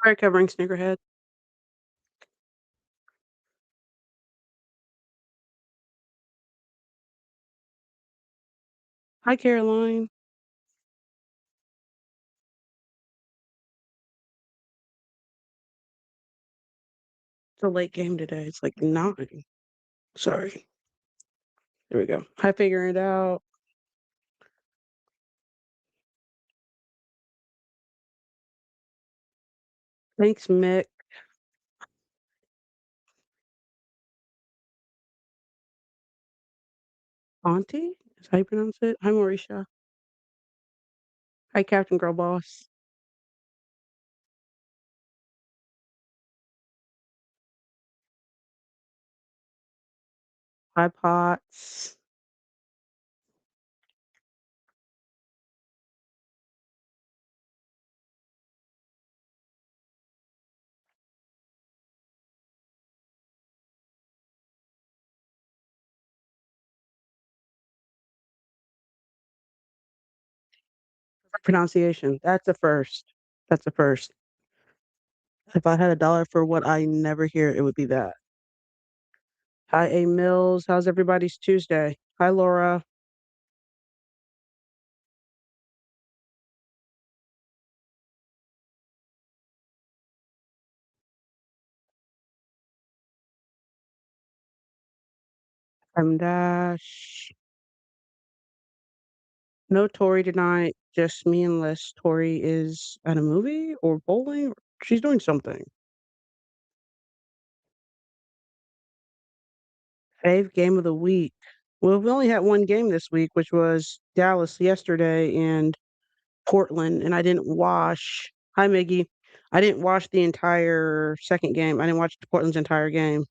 Fire covering Snickerhead. Hi, Caroline. It's a late game today. It's like 9. Sorry. There we go. I figured it out. Thanks, Mick. Auntie? Is how you pronounce it? Hi, Mauricia. Hi, Captain Girl Boss. Hi, Potts. Pronunciation. That's a first. That's a first. If I had $1 for what I never hear, it would be that. Hi, A. Mills. How's everybody's Tuesday? Hi, Laura. I'm Dash. No Tori tonight. Just me and Liz. Tori is at a movie or bowling. She's doing something. Fave game of the week. Well, we only had one game this week, which was Dallas yesterday and Portland, and I didn't watch. Hi, Miggy. I didn't watch the entire second game. I didn't watch Portland's entire game.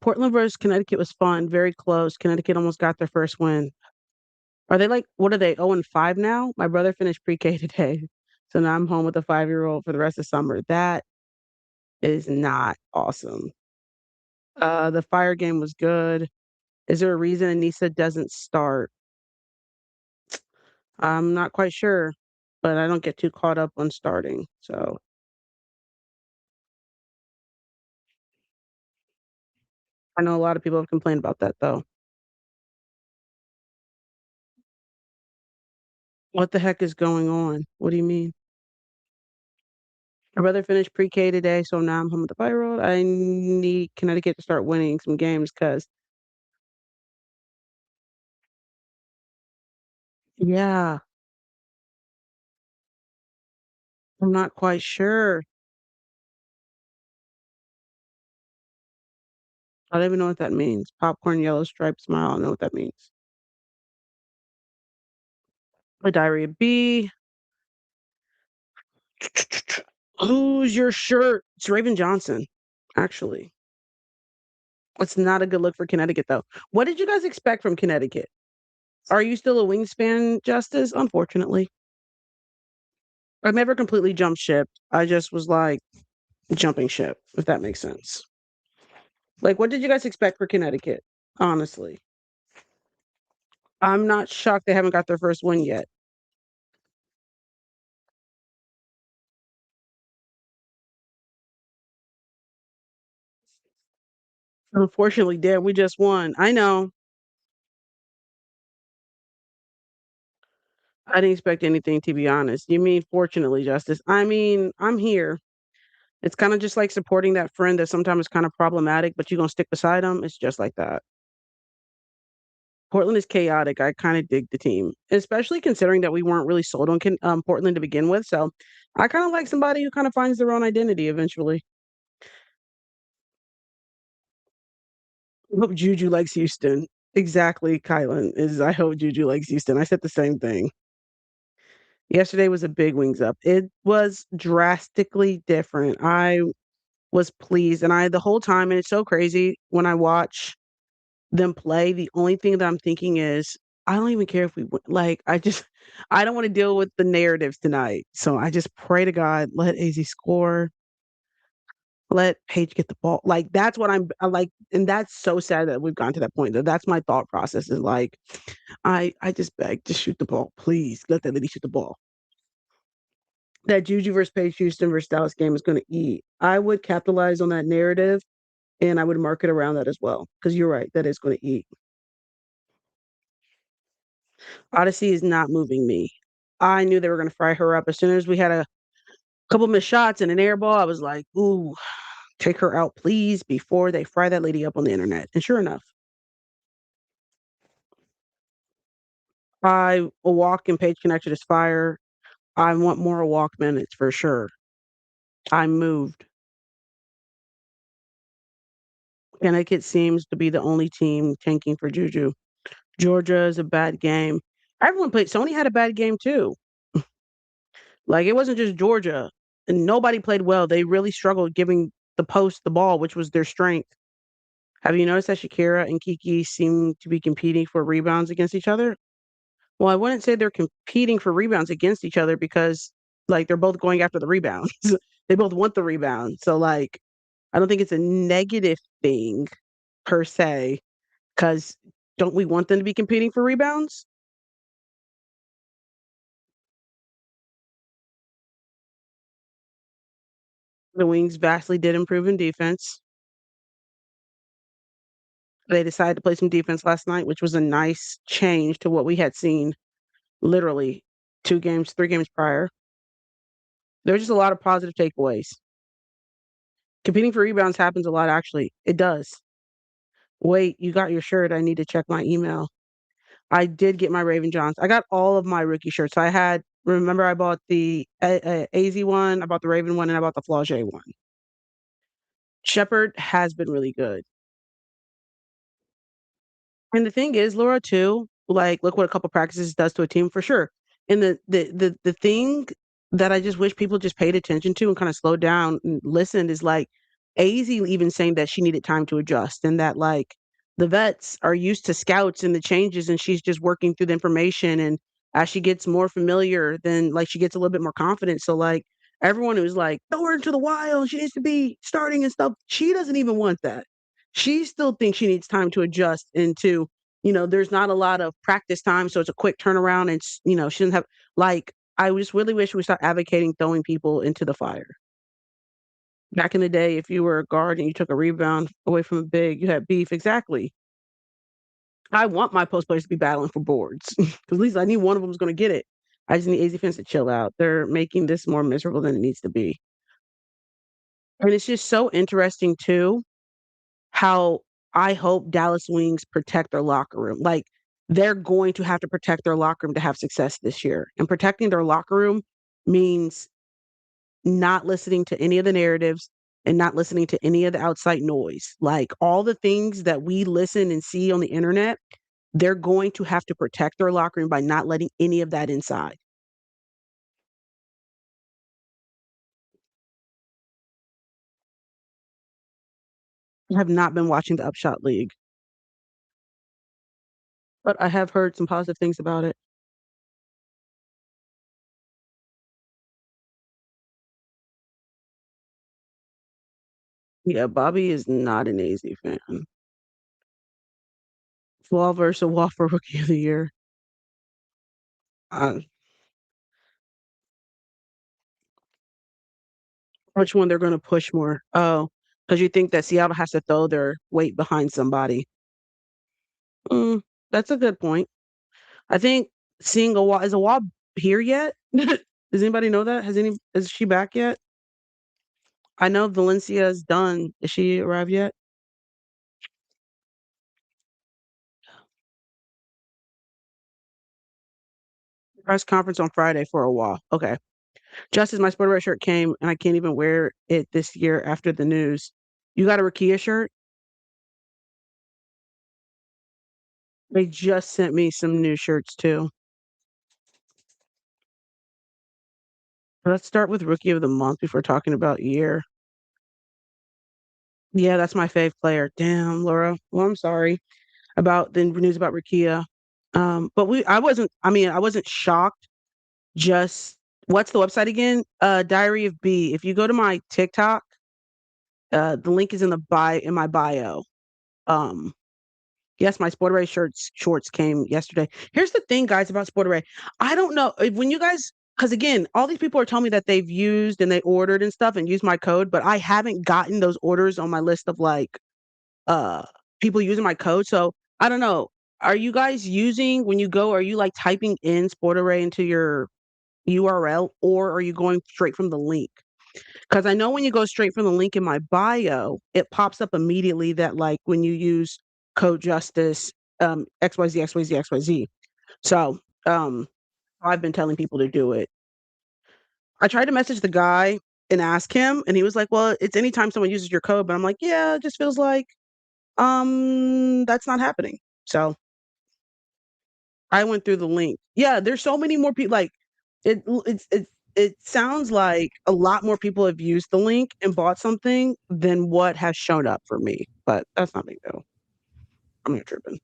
Portland versus Connecticut was fun, very close. Connecticut almost got their first win. Are they like, what are they, 0-5 now? My brother finished pre-K today. So now I'm home with a 5-year-old for the rest of summer. That is not awesome. The fire game was good. Is there a reason Anissa doesn't start? I'm not quite sure, but I don't get too caught up on starting. So I know a lot of people have complained about that though. What the heck is going on? What do you mean? My brother finished pre-K today, so now I'm home with the 5-year-old. I need Connecticut to start winning some games because, yeah, I'm not quite sure. I don't even know what that means. Popcorn, yellow stripe, smile. I don't know what that means. A diarrhea B. Who's your shirt? It's Raven Johnson, actually. It's not a good look for Connecticut, though. What did you guys expect from Connecticut? Are you still a Wings fan, Justice? Unfortunately. I've never completely jumped ship. I just was like jumping ship, if that makes sense. Like, what did you guys expect for Connecticut? Honestly, I'm not shocked they haven't got their first win yet. Unfortunately, dad, we just won. I know. I didn't expect anything, to be honest. You mean fortunately, Justice? I mean, I'm here. It's kind of just like supporting that friend that sometimes is kind of problematic, but you're gonna stick beside them. It's just like that. Portland is chaotic. I kind of dig the team, especially considering that we weren't really sold on Portland to begin with. So I kind of like somebody who kind of finds their own identity eventually. I hope Juju likes Houston. Exactly, Kylan is. I hope Juju likes Houston. I said the same thing. Yesterday was a big wings up. It was drastically different. I was pleased, and I the whole time, and it's so crazy when I watch them play, the only thing that I'm thinking is, I don't even care if we win. Like, I just I don't wanna deal with the narratives tonight. So I just pray to God, let AZ score, let Paige get the ball. Like, that's what I like, and that's so sad that we've gotten to that point. That's my thought process is like, I just beg, just shoot the ball, please. Let that lady shoot the ball. That Juju versus Paige Houston versus Dallas game is gonna eat. I would capitalize on that narrative, and I would market around that as well. Because 'cause you're right, that is gonna eat. Odyssey is not moving me. I knew they were gonna fry her up as soon as we had a couple missed shots and an air ball. I was like, "Ooh, take her out, please, before they fry that lady up on the internet." And sure enough, I a walk and Page Connection is fire. I want more walk minutes for sure. I'm moved. Connecticut seems to be the only team tanking for Juju. Georgia is a bad game. Everyone played. Sony had a bad game too. Like it wasn't just Georgia, and nobody played well. They really struggled giving the post the ball, which was their strength. Have you noticed that Shakira and Kiki seem to be competing for rebounds against each other? Well, I wouldn't say they're competing for rebounds against each other because, like, they're both going after the rebounds. They both want the rebound. So, like, I don't think it's a negative thing per se, because don't we want them to be competing for rebounds? The Wings vastly did improve in defense. They decided to play some defense last night, which was a nice change to what we had seen literally 2 games, 3 games prior. There's just a lot of positive takeaways. Competing for rebounds happens a lot, actually. It does. Wait, you got your shirt. I need to check my email. I did get my Raven Johns. I got all of my rookie shirts. I had remember I bought the AZ one, I bought the Raven one, and I bought the Flauget one. Shepherd has been really good. And the thing is, Laura, too, like, look what a couple practices does to a team for sure. And the thing that I just wish people just paid attention to and kind of slowed down and listened is like AZ even saying that she needed time to adjust and that like the vets are used to scouts and the changes and she's just working through the information and as she gets more familiar, then like she gets a little bit more confident. So like everyone who's like, throw her into the wild, she needs to be starting and stuff. She doesn't even want that. She still thinks she needs time to adjust into, there's not a lot of practice time, so it's a quick turnaround and she doesn't have like I just really wish we start advocating throwing people into the fire. Back in the day, if you were a guard and you took a rebound away from a big, you had beef. Exactly. I want my post players to be battling for boards because at least I need one of them is going to get it. I just need AZ fans to chill out. They're making this more miserable than it needs to be. And it's just so interesting too how I hope Dallas Wings protect their locker room. Like they're going to have to protect their locker room to have success this year. And protecting their locker room means not listening to any of the narratives and not listening to any of the outside noise. Like all the things that we listen and see on the internet, they're going to have to protect their locker room by not letting any of that inside. I have not been watching the Upshot League, but I have heard some positive things about it. Yeah, Bobby is not an AZ fan. Wall versus Wall for Rookie of the Year. Uh, which one they're going to push more? Oh, because you think that Seattle has to throw their weight behind somebody. Mm, that's a good point. I think seeing a Wall is a Wall here yet? Does anybody know that? Is she back yet? I know Valencia is done. Is she arrived yet? Press conference on Friday for a Wall. Okay. Just as my Sporter Right shirt came, and I can't even wear it this year after the news. You got a Rickea shirt? They just sent me some new shirts too. Let's start with Rookie of the Month before talking about year. Yeah, that's my fave player. Damn, Laura. Well, I'm sorry about the news about Rickea. But I wasn't shocked. Just what's the website again? Diary of B. If you go to my TikTok, the link is in my bio. Um, yes, my Sport Array shorts came yesterday. Here's the thing, guys, about Sport Array. I don't know when you guys, because again, all these people are telling me that they've used and they ordered and stuff and used my code, but I haven't gotten those orders on my list of like uh people using my code. So I don't know. Are you guys using when you go? Are you like typing in Sport Array into your URL, or are you going straight from the link? Because I know when you go straight from the link in my bio, it pops up immediately that like when you use code justice XYZ XYZ XYZ. So I've been telling people to do it. I tried to message the guy and ask him, and he was like, "Well, it's anytime someone uses your code." But I'm like, "Yeah, it just feels like that's not happening." So I went through the link. Yeah, there's so many more people. Like it sounds like a lot more people have used the link and bought something than what has shown up for me. But that's not big deal. I'm not tripping.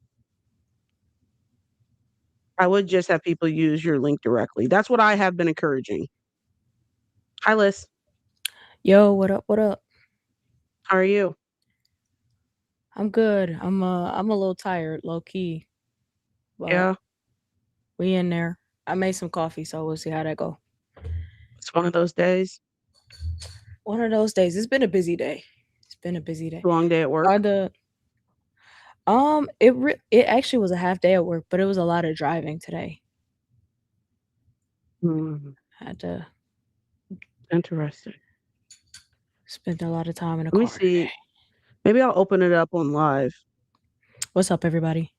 I would just have people use your link directly. That's what I have been encouraging. Hi, Liz. Yo, what up? What up? How are you? I'm good. I'm a little tired, low key, but Yeah, we in there. I made some coffee, so we'll see how that go. it's one of those days. One of those days. It's been a busy day. It's been a busy day. Long day at work. Are the it actually was a half day at work, but it was a lot of driving today. Hmm, Had to interesting. spend a lot of time in the Let me car today. see. Maybe I'll open it up on live. What's up, everybody?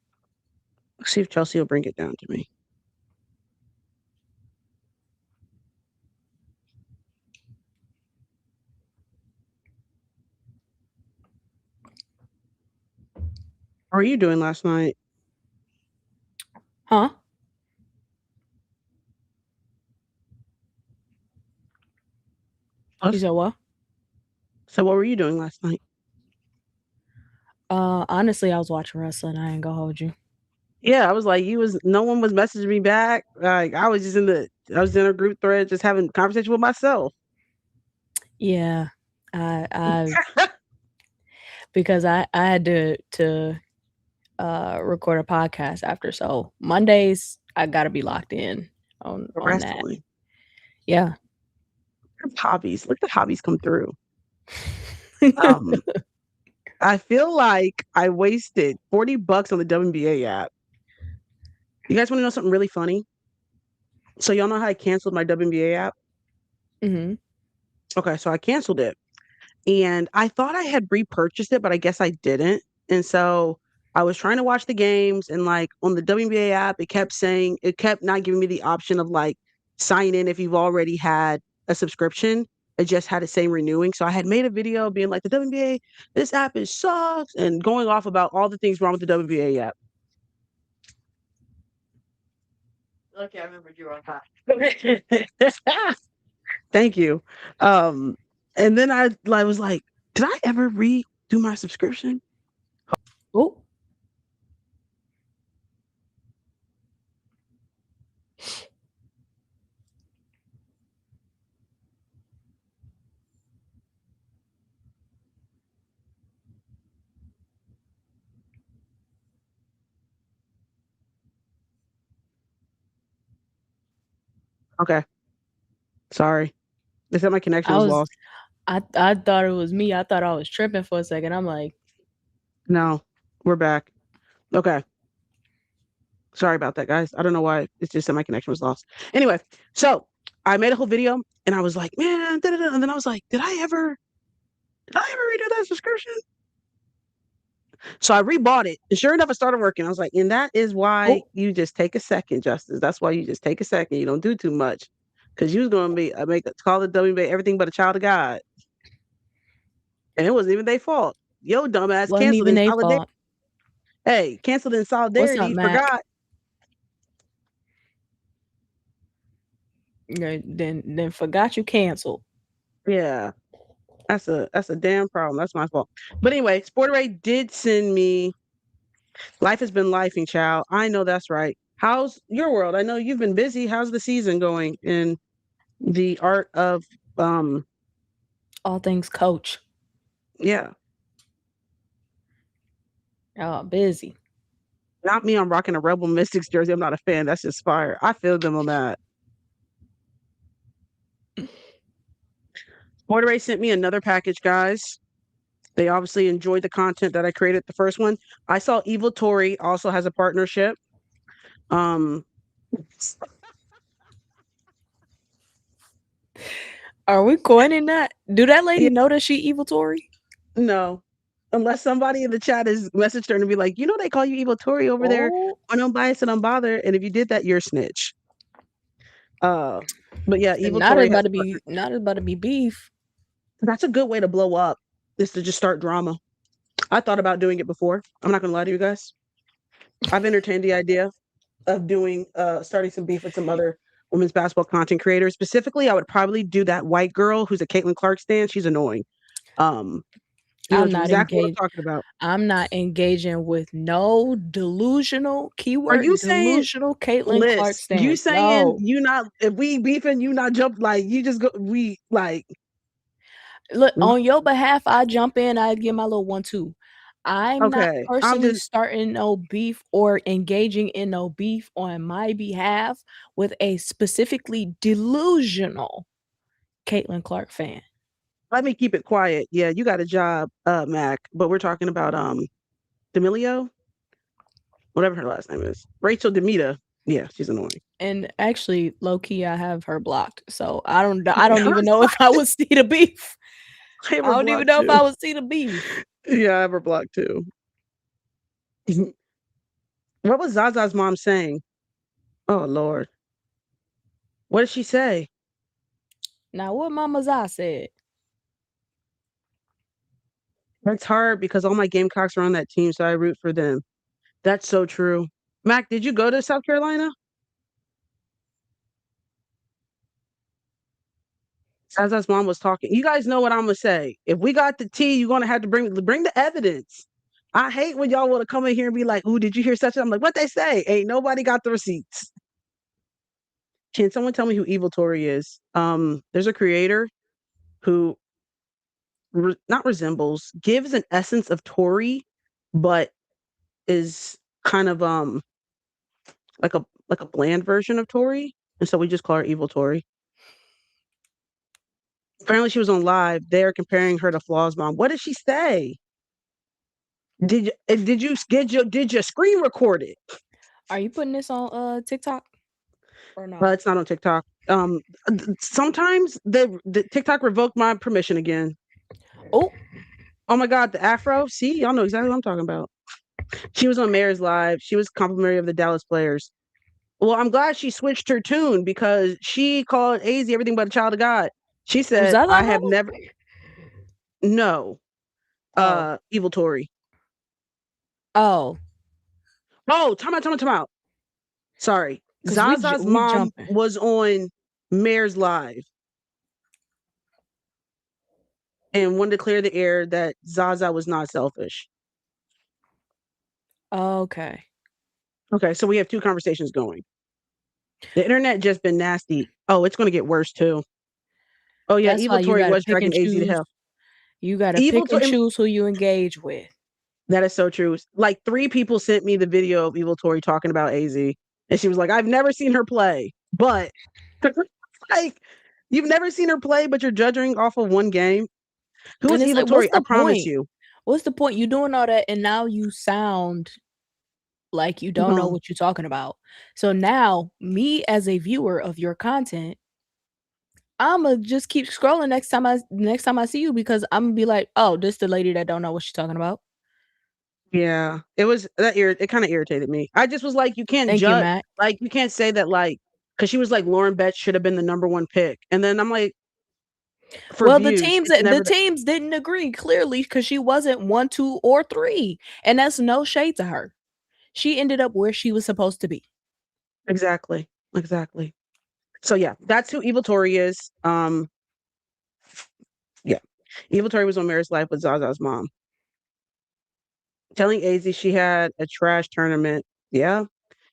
See if Chelsea will bring it down to me. How are you doing last night? Huh? You Us? said what? So what were you doing last night? Honestly, I was watching wrestling. I ain't gonna hold you. Yeah, I was like, no one was messaging me back. Like I was in a group thread just having conversation with myself. Yeah, I because I had to record a podcast after. So Mondays I gotta be locked in on that. Wrestling. Yeah. Hobbies. Look at the hobbies come through. Um, I feel like I wasted $40 on the WNBA app. You guys want to know something really funny? So y'all know how I canceled my WNBA app? hmm Okay, so I canceled it. And I thought I had repurchased it, but I guess I didn't. And so I was trying to watch the games, and like on the WNBA app, it kept not giving me the option of like sign in if you've already had a subscription. It just had it saying renewing. So I had made a video being like the WNBA, this app is sucks, and going off about all the things wrong with the WNBA app. Okay, I remember you were on time. Thank you. Um, and then I was like, did I ever redo my subscription? Oh, Okay, sorry. They said my connection I was was lost. I thought it was me. I thought I was tripping for a second. I'm like, No, we're back. Okay, sorry about that, guys. I don't know why. It's just that my connection was lost. Anyway, so I made a whole video, and I was like, man, da, da, da. And then I was like, did I ever redo that subscription? So I rebought it, and sure enough, it started working. I was like, and that is why oh, you just take a second, Justice. That's why you just take a second. You don't do too much, because you was going to be make call the WNBA everything but a child of God, and it wasn't even their fault. Yo, dumbass, wasn't canceled even in a solidarity. fault. Hey, canceled in What's up, solidarity. Mac? Forgot. Then forgot you canceled. Yeah, that's a damn problem. That's my fault. But anyway, Sporteray did send me Life Has Been Lifing, child. I know that's right. How's your world? I know you've been busy. How's the season going in the art of um All things coach. yeah. Oh, busy. Not me, I'm rocking a Rebel Mystics jersey. I'm not a fan. That's just fire. I feel them on that. Border sent me another package, guys. They obviously enjoyed the content that I created the first one. I saw Evil Tori also has a partnership. Um Are we coining that? Do that lady yeah, know that she evil Tory? no. Unless somebody in the chat has messaged her and be like, you know, they call you Evil Tori over there Oh, on Unbiased and Unbothered. And if you did that, you're a snitch. Uh but yeah, Evil not as Tori about has to be not as about to be beef. that's a good way to blow up, is to just start drama. I thought about doing it before. I'm not gonna lie to you guys. I've entertained the idea of doing starting some beef with some other women's basketball content creators. Specifically, I would probably do that white girl who's a Caitlin Clark stan. She's annoying. Um, you know I'm not exactly what engaged. I'm talking about. I'm not engaging with no delusional Are you keyword saying, delusional Caitlin Clark Liz? You stands. saying No. you not, if we beefing, you not jump, like you just go, we like Look, on your behalf, I jump in, I give my little 1-2. I'm not okay. I'm personally just starting no beef or engaging in no beef on my behalf with a specifically delusional Caitlin Clark fan. let me keep it quiet. Yeah, you got a job, Mac. But we're talking about D'Amelio, whatever her last name is, Rachel Demita. Yeah, she's annoying. And actually, low key, I have her blocked. So I don't even know if I would see the beef. I have I her don't even blocked know if too. I would see the beef. Yeah, I have her blocked too. What was Zaza's mom saying? Oh Lord. What did she say? Now, what Mama Zah said. That's hard because all my Gamecocks are on that team, so I root for them. That's so true. Mac, did you go to South Carolina? Zaza's mom was talking. You guys know what I'm gonna say. If we got the tea, you're gonna have to bring the evidence. I hate when y'all want to come in here and be like, "Ooh, did you hear such?" I'm like, "What they say?" Ain't nobody got the receipts. Can someone tell me who Evil Tori is? There's a creator who not resembles, gives an essence of Tori, but is kind of like a bland version of Tori, and so we just call her Evil Tori. Apparently, she was on live. They're comparing her to Flaw's mom. What did she say? Did you screen record it? Are you putting this on TikTok or no? It's not on TikTok. Sometimes the TikTok revoked my permission again. Oh, Oh my God, the Afro. See, y'all know exactly what I'm talking about. She was on Mayor's Live. She was complimentary of the Dallas players. Well, I'm glad she switched her tune because she called AZ everything but a child of God. She was said, Zaza I have mama? never, no, Oh, Evil Tory. oh, Oh, time out. Sorry. because Zaza's we mom jumping. was on Mayor's Live and wanted to clear the air that Zaza was not selfish. Okay. Okay, so we have two conversations going. The internet just been nasty. Oh, it's going to get worse too. Oh yeah, That's why Evil you Tory gotta was pick and dragging AZ to choose. hell. You gotta Evil pick and Tory, choose who you engage with. that is so true. Like 3 people sent me the video of Evil Tory talking about AZ, and she was like, "I've never seen her play, but like, you've never seen her play, but you're judging off of one game. Who And is it's Evil like, what's Tory? I the promise point? you. What's the point? You doing all that and now you sound like you don't know No, what you're talking about. So now, me as a viewer of your content, I'ma just keep scrolling next time I see you because I'm gonna be like, oh, this the lady that don't know what she's talking about. yeah, it was that it kind of irritated me. I just was like, you can't Thank you, judge, Matt. like you can't say that like because she was like Lauren Betts should have been the number one pick, and then I'm like, for Well, views, it's the never that teams didn't agree clearly because she wasn't 1, 2, or 3, and that's no shade to her. She ended up where she was supposed to be. exactly, exactly. So yeah, that's who Evil Tori is. Yeah, Evil Tori was on Mary's Life with Zaza's mom, telling Az she had a trash tournament. Yeah,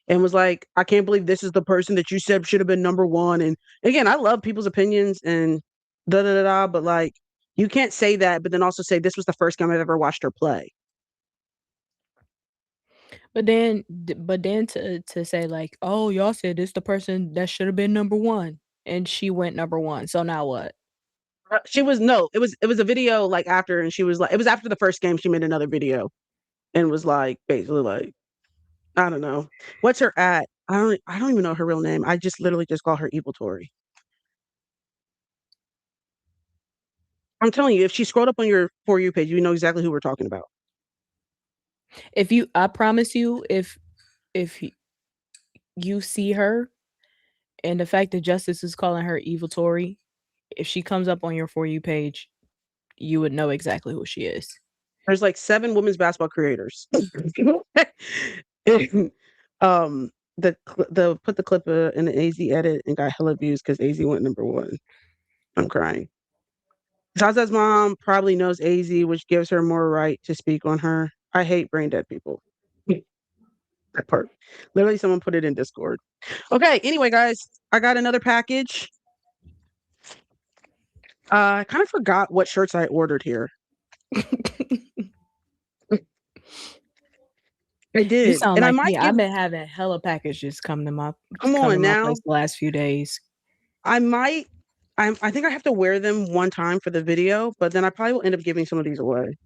and was like, I can't believe this is the person that you said should have been number one. And again, I love people's opinions and da da da da, but like, you can't say that, but then also say this was the first game I've ever watched her play. But then to say like, "Oh, y'all said this the person that should have been number 1, and she went number 1, so now what?" She was no, it was a video like after, and she was like, it was after the first game. She made another video and was like, basically like, I don't know, what's her at? I don't even know her real name. I just literally just call her Evil Tori. I'm telling you, if she scrolled up on your For You page, you know exactly who we're talking about. I promise you, if you see her, and the fact that Justice is calling her Evil Tory, if she comes up on your For You page, you would know exactly who she is. There's like 7 women's basketball creators. um, the put the clip in the AZ edit and got hella views because AZ went number 1. I'm crying. Zaza's mom probably knows AZ, which gives her more right to speak on her. I hate brain dead people. That part. Literally, someone put it in Discord. Okay. Anyway, guys, I got another package. I kind of forgot what shirts I ordered here. I You did, sound and I like might me. give. I've been having hella packages Come come to on my now. place the last few days. I might. I think I have to wear them one time for the video, but then I probably will end up giving some of these away.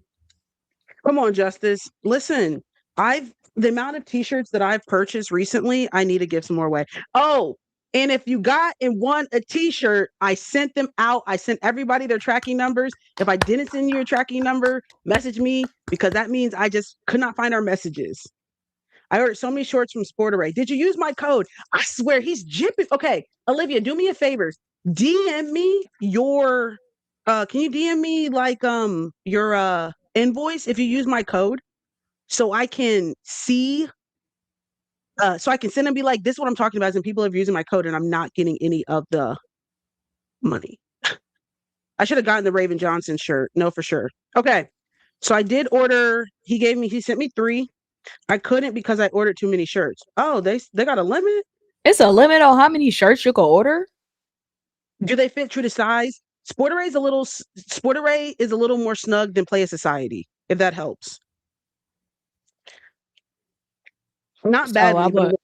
Come on, Justice. Listen, the amount of t-shirts that I've purchased recently, I need to give some more away. Oh, and if you got and won a t-shirt, I sent them out. I sent everybody their tracking numbers. If I didn't send you a tracking number, message me because that means I just could not find our messages. I ordered so many shorts from Sport Array. Did you use my code? I swear he's jipping. Okay, Olivia, do me a favor. DM me your can you DM me like your invoice if you use my code so I can see so I can send and be like, this is what I'm talking about, and people are using my code and I'm not getting any of the money. I should have gotten the Raven Johnson shirt. No, for sure. Okay. So I did order, he sent me 3. I couldn't because I ordered too many shirts. Oh, they got a limit? It's a limit on how many shirts you can order. Do they fit true to size? Sport Array is a little more snug than Play a Society, if that helps. Not So I badly, but would,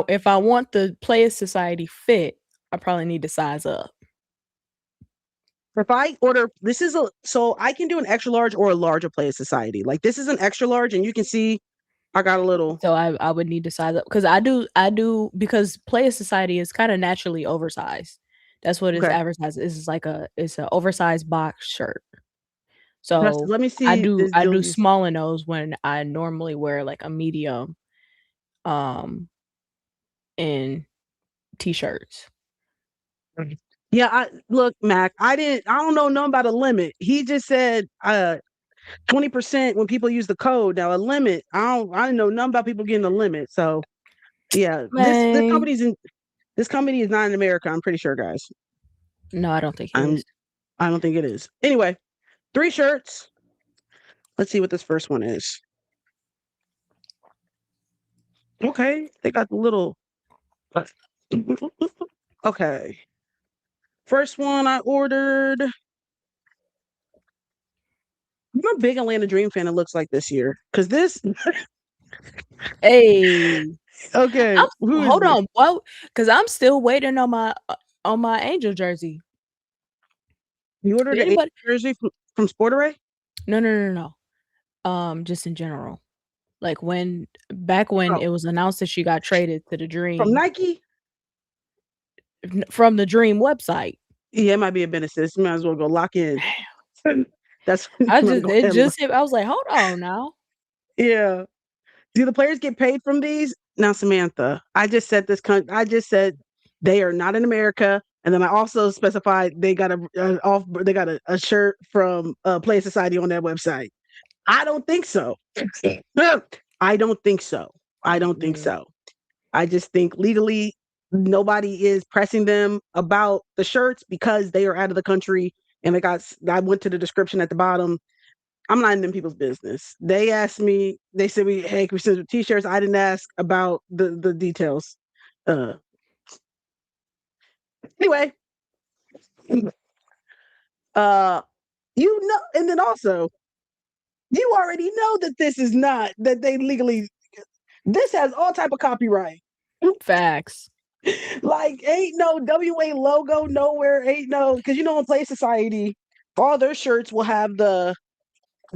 if I want the Players Society fit, I probably need to size up. if I order, so I can do an extra large or a large of Play a Society. Like this is an extra large, and you can see I got a little. So I would need to size up because I do because Players Society is kind of naturally oversized. That's what it's Okay, advertised. It's an oversized box shirt. just So let me I see do this I do Julie's. small in those when I normally wear like a medium um in t-shirts. Yeah, look, Mac. I don't know nothing about a limit. He just said 20% when people use the code. Now a limit. I don't know nothing about people getting a limit. So yeah, Man, this company is not in America. I'm pretty sure, guys. no, I don't think it I'm is. I don't think it is. Anyway, 3 shirts. Let's see what this first one is. Okay, they got the little. Okay, first one I ordered. I'm a big Atlanta Dream fan. It looks like this year because this. Hey, Okay, who is hold this? on, what? Because I'm still waiting on my Angel jersey. You ordered Did an anybody? jersey from Sport Array? No, no, no, no. Just in general. Like back when Oh, it was announced that she got traded to the from Dream Nike? from the Dream website. Yeah, it might be a benefit. You might as well go lock in. That's you I might just go it ahead. just hit. I was like, hold on now. Yeah. Do the players get paid from these? Now, Samantha, I just said I just said they are not in America, and then I also specified they got a shirt from Play Society on their website. I don't think so. I don't think so. I don't think Mm-mm. so. I just think legally nobody is pressing them about the shirts because they are out of the country and I went to the description at the bottom. I'm not in them people's business. They asked me, they said, hey, can we send t-shirts? I didn't ask about the details. Anyway, uh, and then also, you already know that this is not, that they legally, this has all type of copyright. Facts. Like, ain't no WA logo nowhere, ain't no, because in Play Society, all their shirts will have the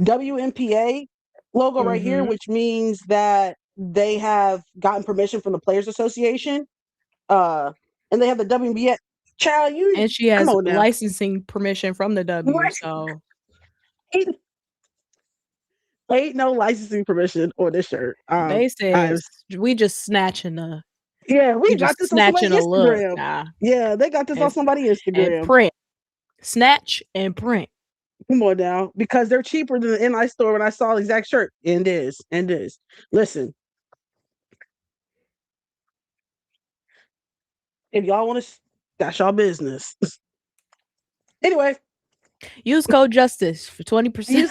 WNBA logo right here, Mm-hmm. which means that they have gotten permission from the Players Association. And they have the WNBA. Child, you And she come has on now. licensing permission from the W, so Ain't no licensing permission on this shirt. they I said was, we just snatching we got this on somebody's a look. Instagram. Nah. Yeah, they got this on And, somebody's and Instagram. print. Snatch and print. Come on now, because they're cheaper than the NI store when I saw the exact shirt. And it is. Listen, if y'all want to, that's y'all business. Anyway, use code JUSTICE for 20%.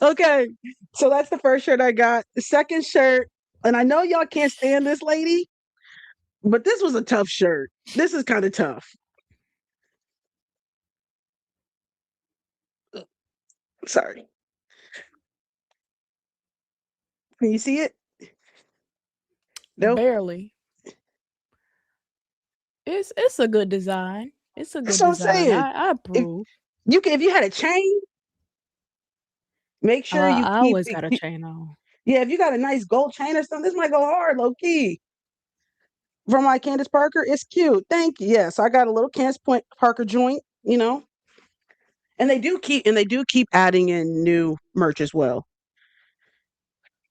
Okay, so that's the first shirt I got. The second shirt, and I know y'all can't stand this lady, but this was a tough shirt. This is kind of tough. Sorry. Can you see it? No. Barely. It's a good design. It's a That's good what I'm design. saying. I If approve. if you had a chain, make sure you I keep always it. got a chain on. Yeah, if you got a nice gold chain or something, this might go hard, low key. From my Candace Parker, it's cute. Thank you. Yes, I got a little Candace Parker joint. And they do keep adding in new merch as well.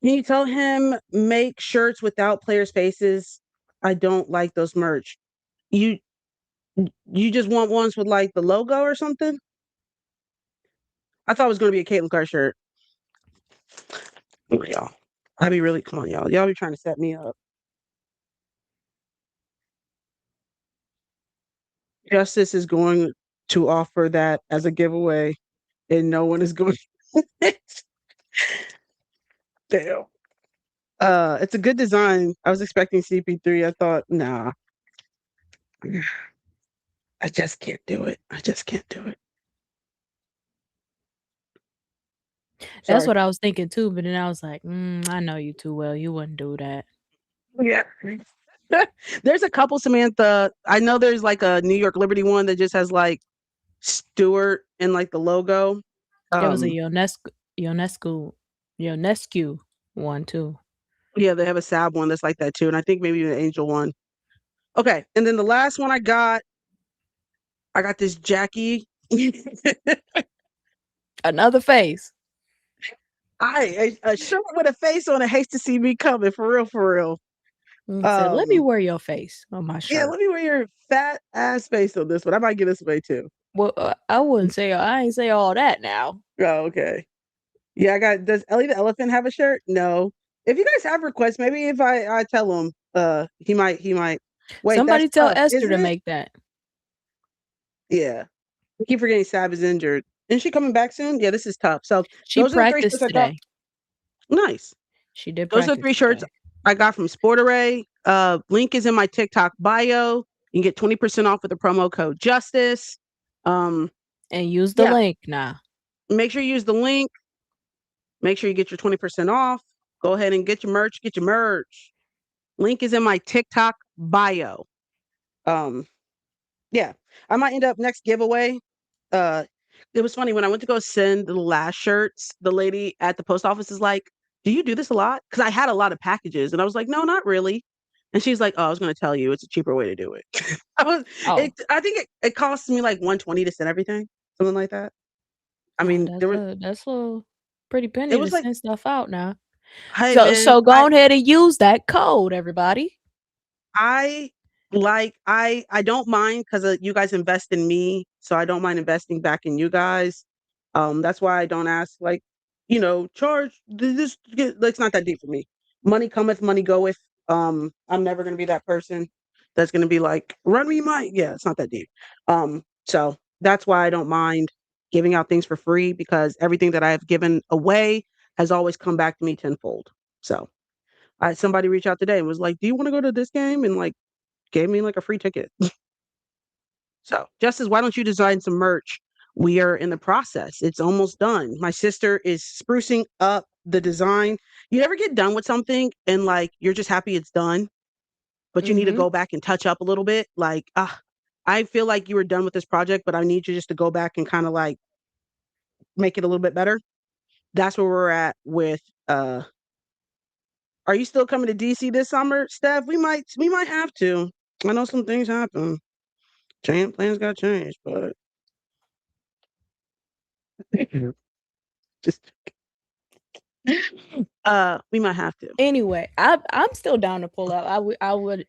Can you tell him make shirts without players' faces? I don't like those merch. You you just want ones with like the logo or something? I thought it was gonna be a Caitlin Clark shirt. Come on, y'all. I be really come on, y'all. Y'all be trying to set me up. Justice is going to offer that as a giveaway, and no one is going. Damn. It's a good design. I was expecting CP3. I thought, nah, I just can't do it. I just can't do it. That's Sorry. what I was thinking too, but then I was like, I know you too well. You wouldn't do that. Yeah. There's a couple, Samantha. I know there's like a New York Liberty one that just has like Stewart and like the logo. There was a Ionescu one too. Yeah, they have a Sab one that's like that too, and I think maybe an Angel one. Okay, and then the last one I got this Jackie. Another face. A shirt with a face on it hates to see me coming, for real, for real. Said, let me wear your face on my Yeah, shirt. let me wear your fat ass face on this one. I might get this away too. Well, I ain't say all that now. Oh, okay. Yeah, does Ellie the Elephant have a shirt? No. If you guys have requests, maybe if I tell him, he might. Wait, that's Somebody tell tough, Esther isn't to it? make that. Yeah. I keep forgetting Sab is injured. Isn't she coming back soon? Yeah, this is tough. So She those are the three shirts practiced I got. today. Nice. She did Those are practice the three shirts today. I got from Sport Array. Link is in my TikTok bio. You can get 20% off with the promo code Justice. And use the Yeah. link now. Make sure you use the link. Make sure you get your 20% off. Go ahead and get your merch. Get your merch. Link is in my TikTok bio. Yeah, I might end up next giveaway. It was funny when I went to go send the last shirts. The lady at the post office is like, "Do you do this a lot?" Because I had a lot of packages, and I was like, "No, not really." And she's like, "Oh, I was going to tell you, it's a cheaper way to do it." Oh. I think it costs me like $120 to send everything, something like that. I mean, That's a pretty it penny to was like, send stuff out now. "Hey man, So go ahead and use that code, everybody. I I don't mind because you guys invest in me, so I don't mind investing back in you guys. That's why I don't ask like, charge this. It's not that deep for me. Money cometh, money goeth. I'm never gonna be that person that's gonna be like, run me my yeah, it's not that deep. So that's why I don't mind giving out things for free because everything that I've given away has always come back to me tenfold. So I had somebody reach out today and was like, "Do you want to go to this game?" and like gave me like a free ticket. So, Justice, why don't you design some merch? We are in the process. It's almost done. My sister is sprucing up the design. You ever get done with something and like you're just happy it's done, but you need to Mm-hmm. go back and touch up a little bit? Like, I feel like you were done with this project, but I need you just to go back and kind of like make it a little bit better. That's where we're at with are you still coming to DC this summer, Steph? We might have to. I know some things happen. Plans got changed, but just we might have to. Anyway, I'm still down to pull up. I would.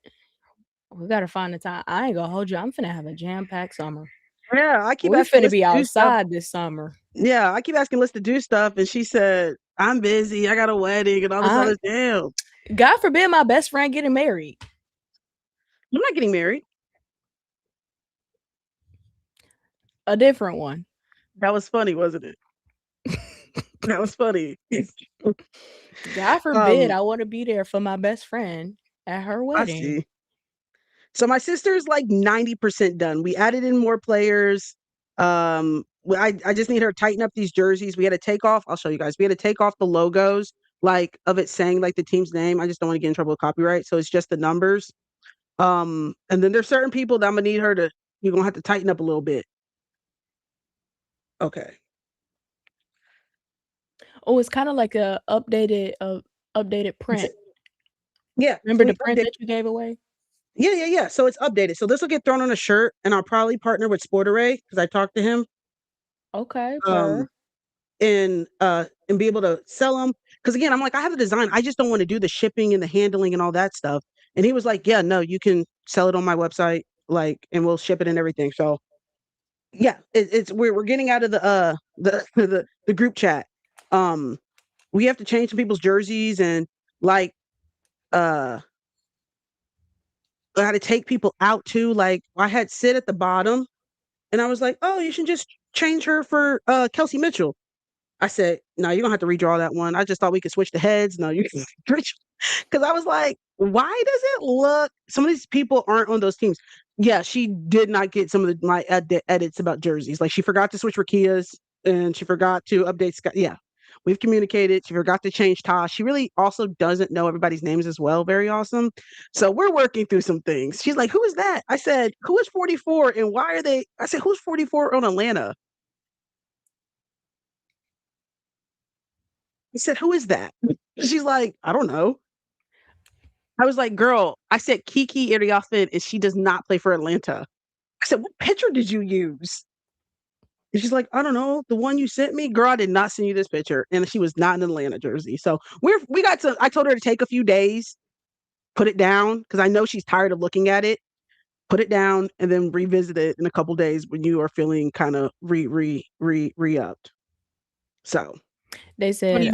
We gotta find the time. I ain't gonna hold you. I'm finna have a jam packed summer. Yeah, I keep We asking finna Liz be to do stuff. outside this summer. Yeah, I keep asking Liz to do stuff, and she said, "I'm busy. I got a wedding and all this I other damn." God forbid my best friend getting married. I'm not getting married. A different one. That was funny, wasn't it? That was funny. God forbid um, I want to be there for my best friend at her I wedding. see. So my sister's like 90% done. We added in more players. I just need her to tighten up these jerseys. We had to take off. I'll show you guys. We had to take off the logos, like of it saying like the team's name. I just don't want to get in trouble with copyright, so it's just the numbers. And then there's certain people that I'm gonna need her to. You're gonna have to tighten up a little bit. Okay. Oh, it's kind of like a updated print. Yeah. So Remember we the print update. that you gave away? Yeah. So it's updated. So this will get thrown on a shirt, and I'll probably partner with Sport Array because I talked to him. Okay, Um, per. and be able to sell them. Because again, I'm like, I have a design. I just don't want to do the shipping and the handling and all that stuff. And he was like, yeah, no, you can sell it on my website, like, and we'll ship it and everything. So yeah, it's we're getting out of the the group chat. Um, we have to change some people's jerseys and like uh I had to take people out too. Like I had Sid at the bottom, and I was like, oh, you should just change her for Kelsey Mitchell. I said, no, you're gonna have to redraw that one. I just thought we could switch the heads. No, you can because I was like, why does it look some of these people aren't on those teams? Yeah, she did not get some of my edits about jerseys. Like she forgot to switch Rickea's and she forgot to update Scott. Yeah. We've communicated. She forgot to change Tosh. She really also doesn't know everybody's names as well. Very awesome. So we're working through some things. She's like, who is that? I said, who is 44 and why are they? I said, who's 44 on Atlanta? I said, who is that? She's like, I don't know. I was like, girl, I said Kiki Iriafen and she does not play for Atlanta. I said, what picture did you use? And she's like, I don't know. The one you sent me, girl, I did not send you this picture. And she was not in an Atlanta jersey. So we got to, I told her to take a few days, put it down, because I know she's tired of looking at it. Put it down and then revisit it in a couple days when you are feeling kind of re-upped. So They what do said you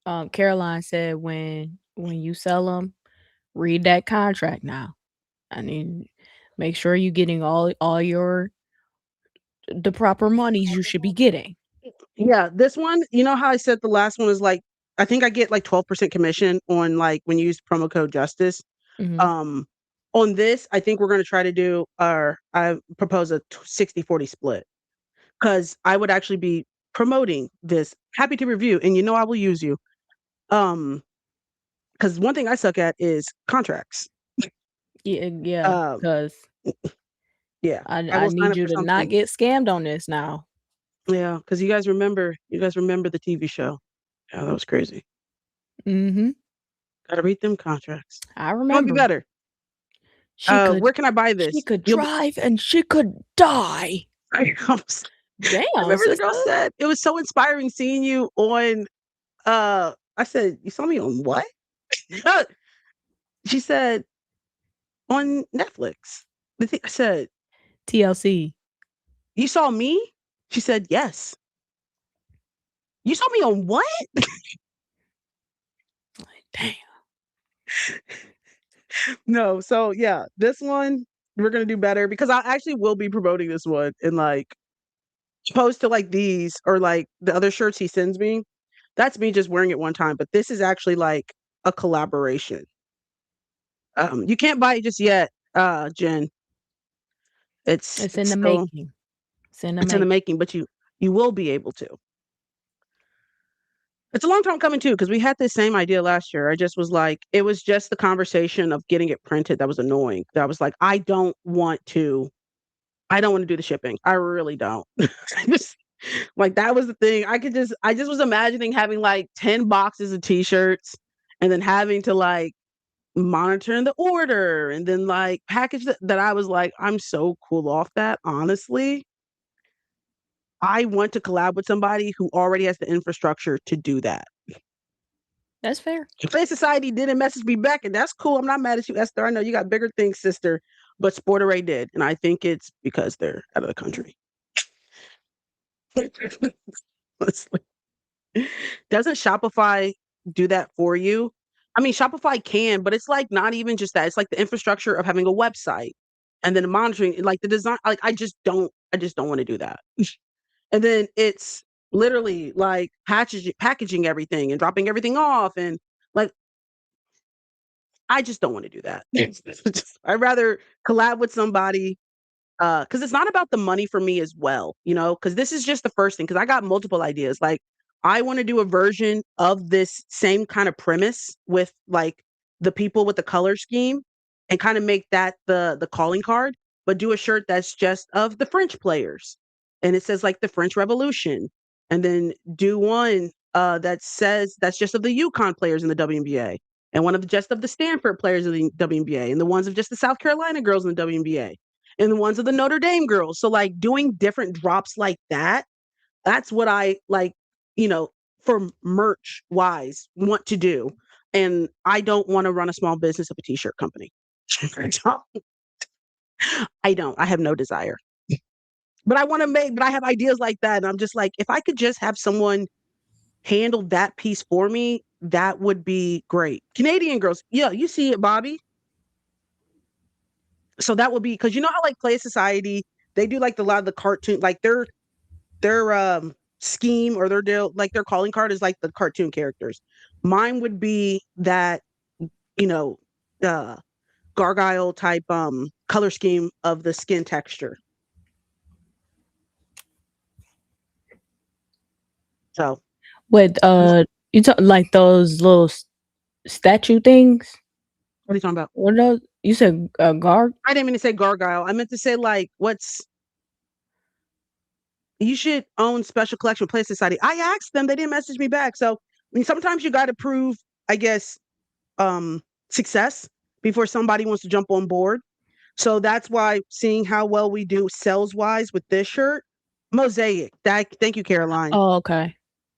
make? Caroline said when you sell them, read that contract now. I mean, make sure you're getting all your the proper monies you should be getting. Yeah, this one, you know how I said the last one is like, I think I get like 12% commission on like when you use promo code justice. Mhm. Um, on this, I think we're going to try to do I propose a 60-40 split because I would actually be promoting this. Happy to review, and you know I will use you. Because one thing I suck at is contracts. Yeah, Um, because yeah, I I will sign need up you for to not something. get scammed on this now. Yeah, because you guys remember the TV show. Yeah, that was crazy. Mhm. Gotta read them contracts. I I'm gonna be remember. better. Where can I buy She this? could You'll be drive and she could die. I Damn, remember the sister. girl said it was so inspiring seeing you on I said, you saw me on what? She said on Netflix. I said, TLC. you saw me? She said, yes. You saw me on what? Damn. No, so yeah, this one we're gonna do better because I actually will be promoting this one and like opposed to like these or like the other shirts he sends me. That's me just wearing it one time, but this is actually like a collaboration. You can't buy it just yet, Jen. It's in It's the still making. It's in the it's in the making. making, but you will be able to. It's a long time coming too, because we had this same idea last year. I just was like, it was just the conversation of getting it printed that was annoying. That was like, I don't want to do the shipping. I really don't. Just like that was the thing. I just was imagining having like 10 boxes of t-shirts and then having to like monitor the order and then like package that I was like, I'm so cool off that, honestly. I want to collab with somebody who already has the infrastructure to do that. That's fair. Play Society didn't message me back, and that's cool. I'm not mad at you, Esther. I know you got bigger things, sister. But Sport Array did, and I think it's because they're out of the country. Honestly. Doesn't Shopify do that for you? I mean, Shopify can, but it's like not even just that. It's like the infrastructure of having a website and then monitoring, like the design. Like I just don't want to do that. And then it's literally like packaging everything and dropping everything off, and like I just don't want to do that. I'd rather collab with somebody because it's not about the money for me as well, you know, because this is just the first thing. Because I got multiple ideas. Like, I want to do a version of this same kind of premise with like the people with the color scheme and kind of make that the calling card, but do a shirt that's just of the French players. And it says like the French Revolution. And then do one that says that's just of the UConn players in the WNBA. And one of just of the Stanford players in the WNBA, and the ones of just the South Carolina girls in the WNBA and the ones of the Notre Dame girls. So like doing different drops like that, that's what I like, you know, for merch wise want to do. And I don't want to run a small business of a t-shirt company. I don't. I have no desire. But I want to make, but I have ideas like that. And I'm just like, if I could just have someone handle that piece for me, that would be great. Canadian girls, yeah, you see it, Bobby. So that would be because you know how like Play Society, they do like a lot of the cartoon, like their scheme or their deal, like their calling card is like the cartoon characters. Mine would be that, you know, uh gargoyle type color scheme of the skin texture. So With what you talk like those little statue things? are you talking about? What are those? You said guard? I didn't mean to say gargoyle. I meant to say like what's you should own special collection Play Society. I asked them, they didn't message me back. So I mean sometimes you gotta prove, I guess, success before somebody wants to jump on board. So that's why seeing how well we do sales wise with this shirt, mosaic. Thank you, Caroline. Oh, okay.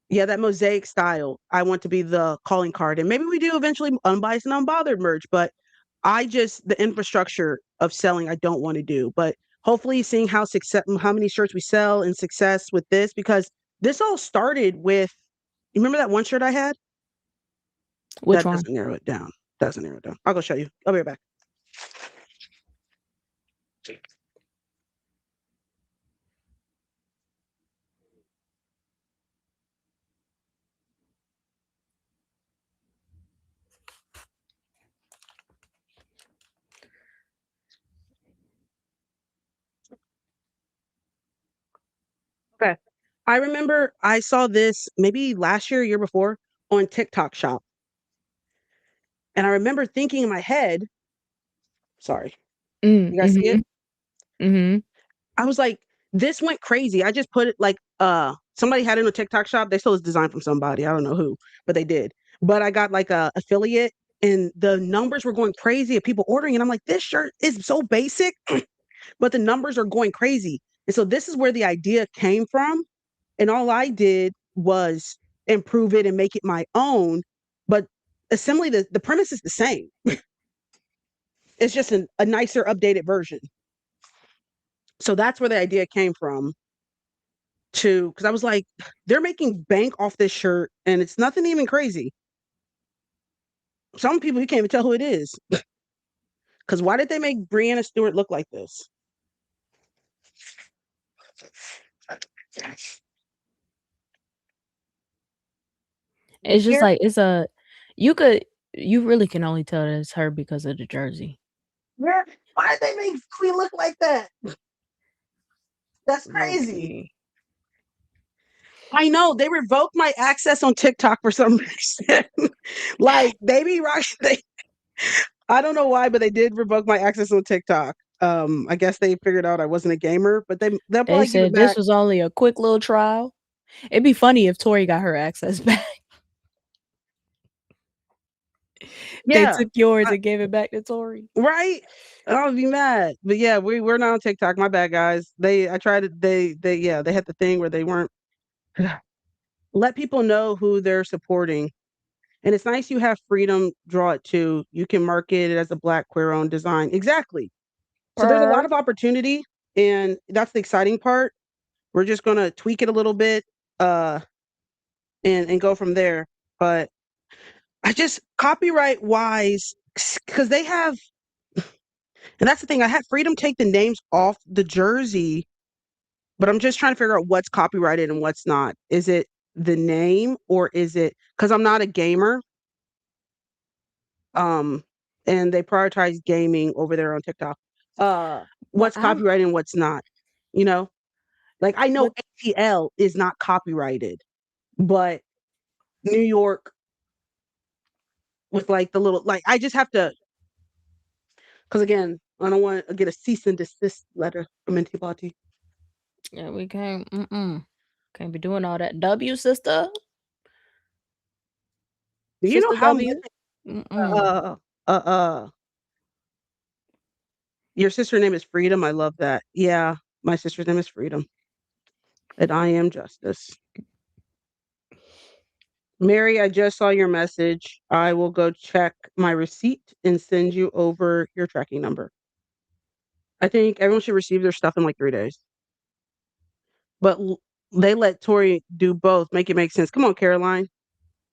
Yeah, that mosaic style. I want to be the calling card, and maybe we do eventually unbiased and unbothered merch. But I just the infrastructure of selling, I don't want to do. But hopefully, seeing how many shirts we sell and success with this, because this all started with. You remember that one shirt I had? Which That one? doesn't narrow it down. Doesn't narrow it down. I'll go show you. I'll be right back. Okay. I remember I saw this maybe last year, year before on TikTok Shop. And I remember thinking in my head, sorry, Mm, you guys see it? mhm, mhm. I was like, this went crazy. I just put it like somebody had it in a TikTok Shop. They stole this design from somebody. I don't know who, but they did. But I got like a affiliate and the numbers were going crazy of people ordering. And I'm like, this shirt is so basic, but the numbers are going crazy. And so this is where the idea came from. And all I did was improve it and make it my own. But assembly, the premise is the same. It's just a nicer, updated version. So that's where the idea came from. To because I was like, they're making bank off this shirt, and it's nothing even crazy. Some people you can't even tell who it is. Because why did they make Brianna Stewart look like this? It's just like you really can only tell that it's her because of the jersey. Yeah. Why did they make Queen look like that? That's Low crazy. key. I know they revoked my access on TikTok for some reason. Like they be right. I don't know why, but they did revoke my access on TikTok. I guess they figured out I wasn't a gamer, but they'll They probably give it said this back. was only a quick little trial. It'd be funny if Tori got her access back. They Yeah, took yours and gave it back to Tori. right. I'll be mad, but yeah, we're not on TikTok. My bad, guys. I tried to. They had the thing where they weren't let people know who they're supporting. And it's nice you have freedom, draw it too. You can market it as a Black queer owned design. Exactly. So there's a lot Per. of opportunity, and that's the exciting part. We're just gonna tweak it a little bit, uh, and go from there. But I just copyright wise, because they have, and that's the thing. I had freedom take the names off the jersey, but I'm just trying to figure out what's copyrighted and what's not. Is it the name or is it because I'm not a gamer? Um, and they prioritize gaming over there on TikTok. But What's copyrighted and what's not, you know? Like I know but ATL is not copyrighted, but New York with like the little like I just have to because again, I don't want to get a cease and desist letter from Intibati. yeah, we can't be doing all that. W sister, Do you know sister how much W. Mm-mm. uh uh uh your sister name is Freedom? I love that. Yeah, my sister's name is Freedom. And I am Justice. Mary, I just saw your message. I will go check my receipt and send you over your tracking number. I think everyone should receive their stuff in like 3 days. But they let Tori do both. Make it make sense. Come on, Caroline.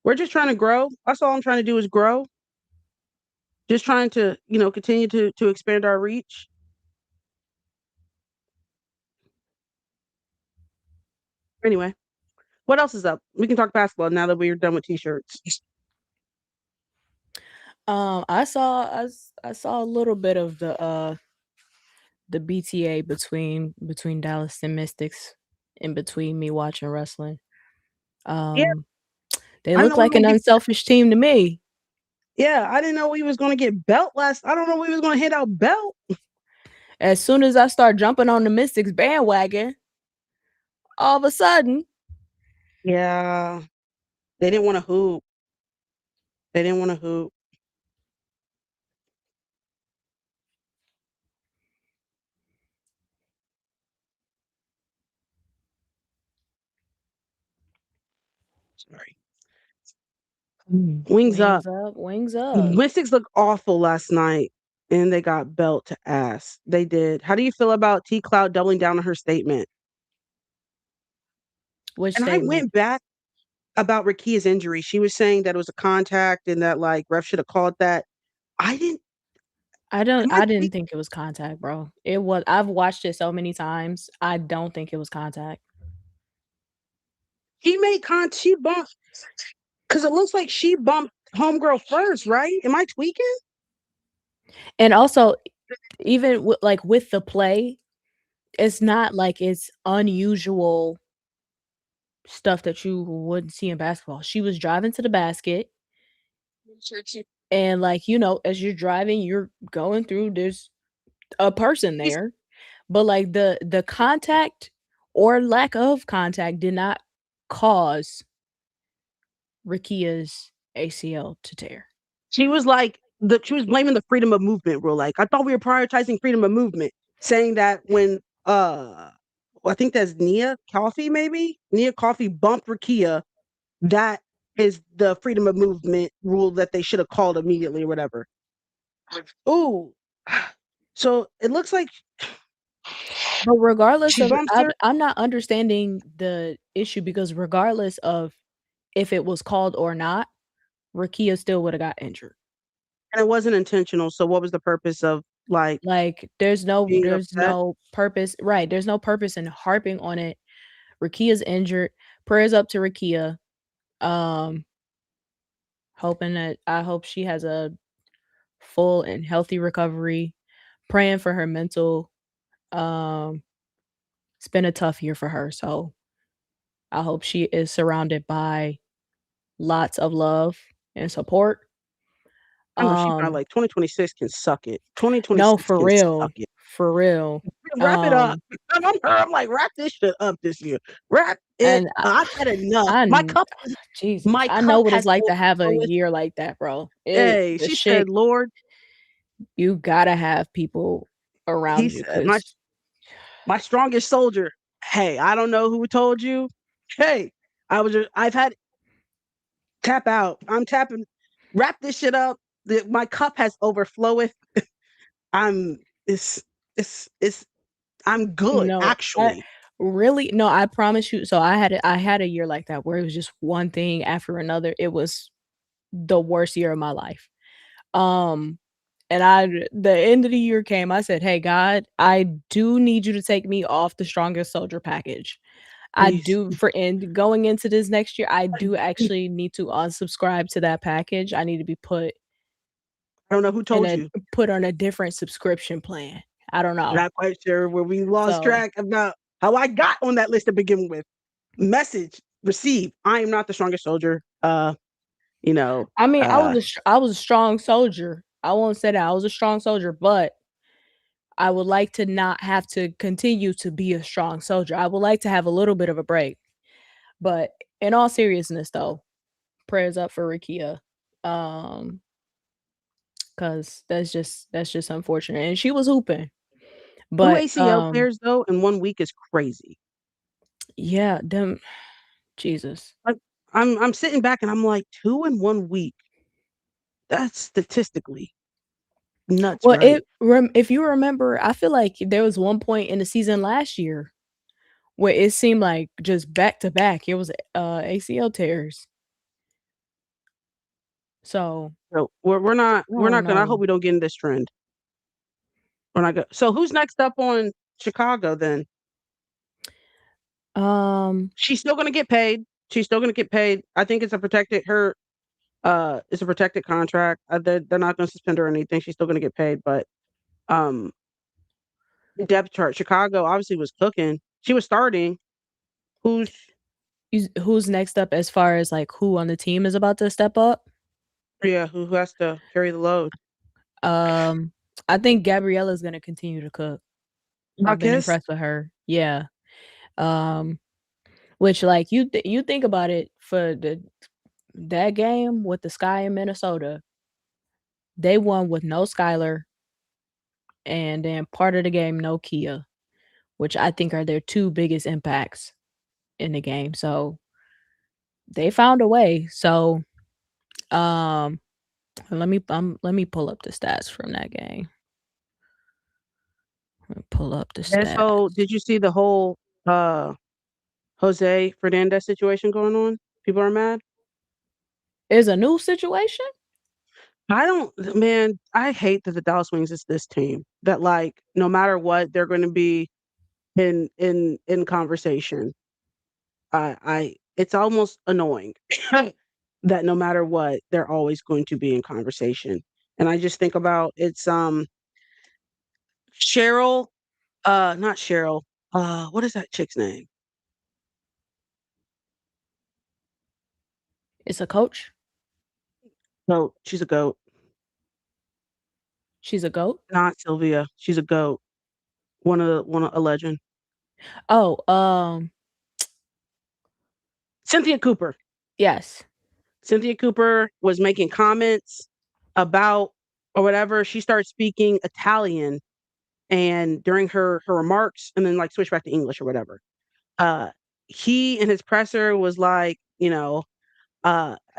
We're just trying to grow. That's all I'm trying to do is grow. Just trying to, continue to expand our reach. Anyway, what else is up? We can talk basketball now that we're done with t-shirts. I saw a little bit of the BTA between Dallas and Mystics in between me watching wrestling. Yeah, Um, they I didn't look know we were like gonna an get. unselfish team to me. Yeah, I didn't know we was gonna get belt last. I don't know we was gonna hit out belt. As soon as I start jumping on the Mystics bandwagon, all of a sudden, Yeah, they didn't want to hoop. They didn't want to hoop. Sorry. Wings up. wings up, wings up. Mystics looked awful last night, and they got belt to ass. They did. How do you feel about T Cloud doubling down on her statement? Which And I statement? went back about Rickea's injury. She was saying that it was a contact and that like ref should have called that. I didn't. Am I I didn't tweak- think it was contact, bro. It was I've watched it so many times. I don't think it was contact. She made she bumped because it looks like she bumped homegirl first, right? Am I tweaking? And also, even with the play, it's not like it's unusual stuff that you wouldn't see in basketball. She was driving to the basket, and as you're driving, you're going through, there's a person there. But like the contact or lack of contact did not cause Rickea's ACL to tear. She was like she was blaming the freedom of movement rule. Like I thought we were prioritizing freedom of movement, saying that when I think that's Nia Coffee, maybe Nia Coffee bumped Rickea, that is the freedom of movement rule that they should have called immediately or whatever. Ooh. So it looks like But regardless she of bumps her. I'm not understanding the issue because regardless of if it was called or not, Rickea still would have got injured. And it wasn't intentional. So what was the purpose of like Like, there's no being there's upset? no purpose, right, there's no purpose in harping on it. Rickea injured. Prayers up to Rickea. Um, hoping that I hope she has a full and healthy recovery. Praying for her mental. Um, it's been a tough year for her, so I hope she is surrounded by lots of love and support. I know she probably Um, like 2026 can suck it. no, 2026 for can suck real, it. for real. Wrap it up. Um, I'm her. I'm like, wrap this shit up this year. Wrap it. and I've had enough. I My kn cup. Jesus, My I know cup what it's has like to have a overfloweth. year like that, bro. It Hey, the she said, shit Lord, you gotta have people he around you said, my because strongest soldier. Hey, I don't know who told you. Hey, I've had tap out. I'm tapping. Wrap this shit up. My cup has overfloweth. I'm it's I'm good no, I actually. really no, I promise you. So I had a year like that where it was just one thing after another. It was the worst year of my life. Um, and the end of the year came, I said, "Hey, God, I do need you to take me off the strongest soldier package. I Please. do for and going into this next year, I do actually need to unsubscribe to that package. I need to be I don't know who told you. put on a different subscription plan. I don't know." Not quite sure where we lost So, track about how I got on that list to begin with. Message received. I am not the strongest soldier. You know, I mean, uh, I was a strong soldier. I won't say that I was a strong soldier, but I would like to not have to continue to be a strong soldier. I would like to have a little bit of a break. But in all seriousness though, prayers up for Rickea. Um, cause that's just unfortunate. And she was hooping. two But ACL tears though in 1 week is crazy. yeah, them Jesus. Like I'm sitting back and I'm like, two in 1 week. That's statistically nuts, Well, right? if you remember, I feel like there was one point in the season last year where it seemed like just back to back, it was ACL tears. So So we're not I we're don't not gonna. I hope know. we don't get in this trend. We're not gonna. So who's next up on Chicago then? Um, She's still gonna get paid. She's still gonna get paid. I think it's a protected her. It's a protected contract. They're not gonna suspend her or anything. She's still gonna get paid. But um, depth chart. Chicago obviously was cooking. She was starting. Who's who's next up as far as like who on the team is about to step up? yeah? Who has to carry the load? Um, I think Gabriella's gonna continue to cook. I've been Marcus. impressed with her. Yeah. Um, which like you think about it for that game with the Sky in Minnesota, they won with no Skylar and then part of the game no Kia, which I think are their two biggest impacts in the game. So they found a way. So um let me pull up the stats from that game. Let me pull up the And so, stats. did you see the whole uh Jose Fernandez situation going on? People are mad. Is a new situation? I don't, man, I hate that the Dallas Wings is this team that like no matter what they're going to be in conversation. I it's almost annoying that no matter what they're always going to be in conversation. And I just think about it's Cheryl, not Cheryl, what is that chick's name? It's a coach? No, she's a goat. She's a goat? Not Sylvia. She's a goat. One of a legend. Oh, Cynthia Cooper. yes. Cynthia Cooper was making comments about or whatever. She started speaking Italian and during her remarks and then like switch back to English or whatever. Uh he and his presser was like,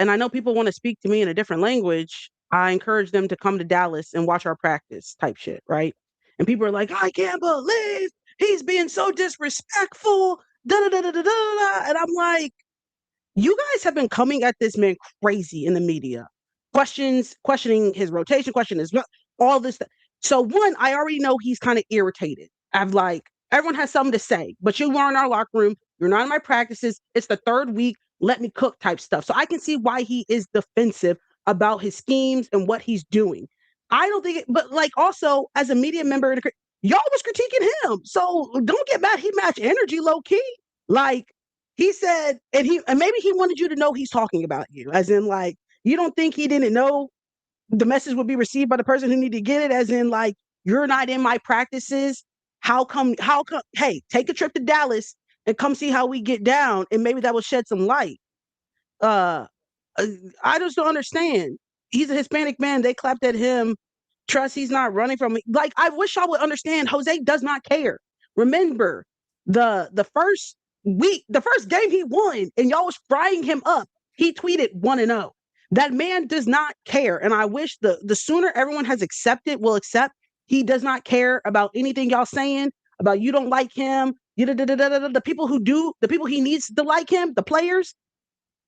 and I know people want to speak to me in a different language. I encourage them to come to Dallas and watch our practice type shit, right? And people are like, I can't believe he's being so disrespectful. Da da da da da da. And I'm like, you guys have been coming at this man crazy in the media. questioning his rotation, questioning his all this stuff. So one, I already know he's kind of irritated. I've like everyone has something to say, but you are in our locker room. You're not in my practices. It's the third week. Let me cook type stuff. So I can see why he is defensive about his schemes and what he's doing. I don't think, but like also as a media member, y'all was critiquing him. So don't get mad. He matched energy low key. Like he said, and maybe he wanted you to know he's talking about you, as in like you don't think he didn't know the message would be received by the person who needed to get it, as in like you're not in my practices. How come hey, take a trip to Dallas and come see how we get down, and maybe that will shed some light. uh uh, I just don't understand. He's a Hispanic man. They clapped at him. Trust he's not running from it. Like, I wish I would understand. Jose does not care. Remember, the first week, the first game he won, and y'all was frying him up. He tweeted 1-0. That man does not care. And I wish the sooner everyone has accepted, will accept he does not care about anything y'all saying about you don't like him. The people who do, the people he needs to like him, the players,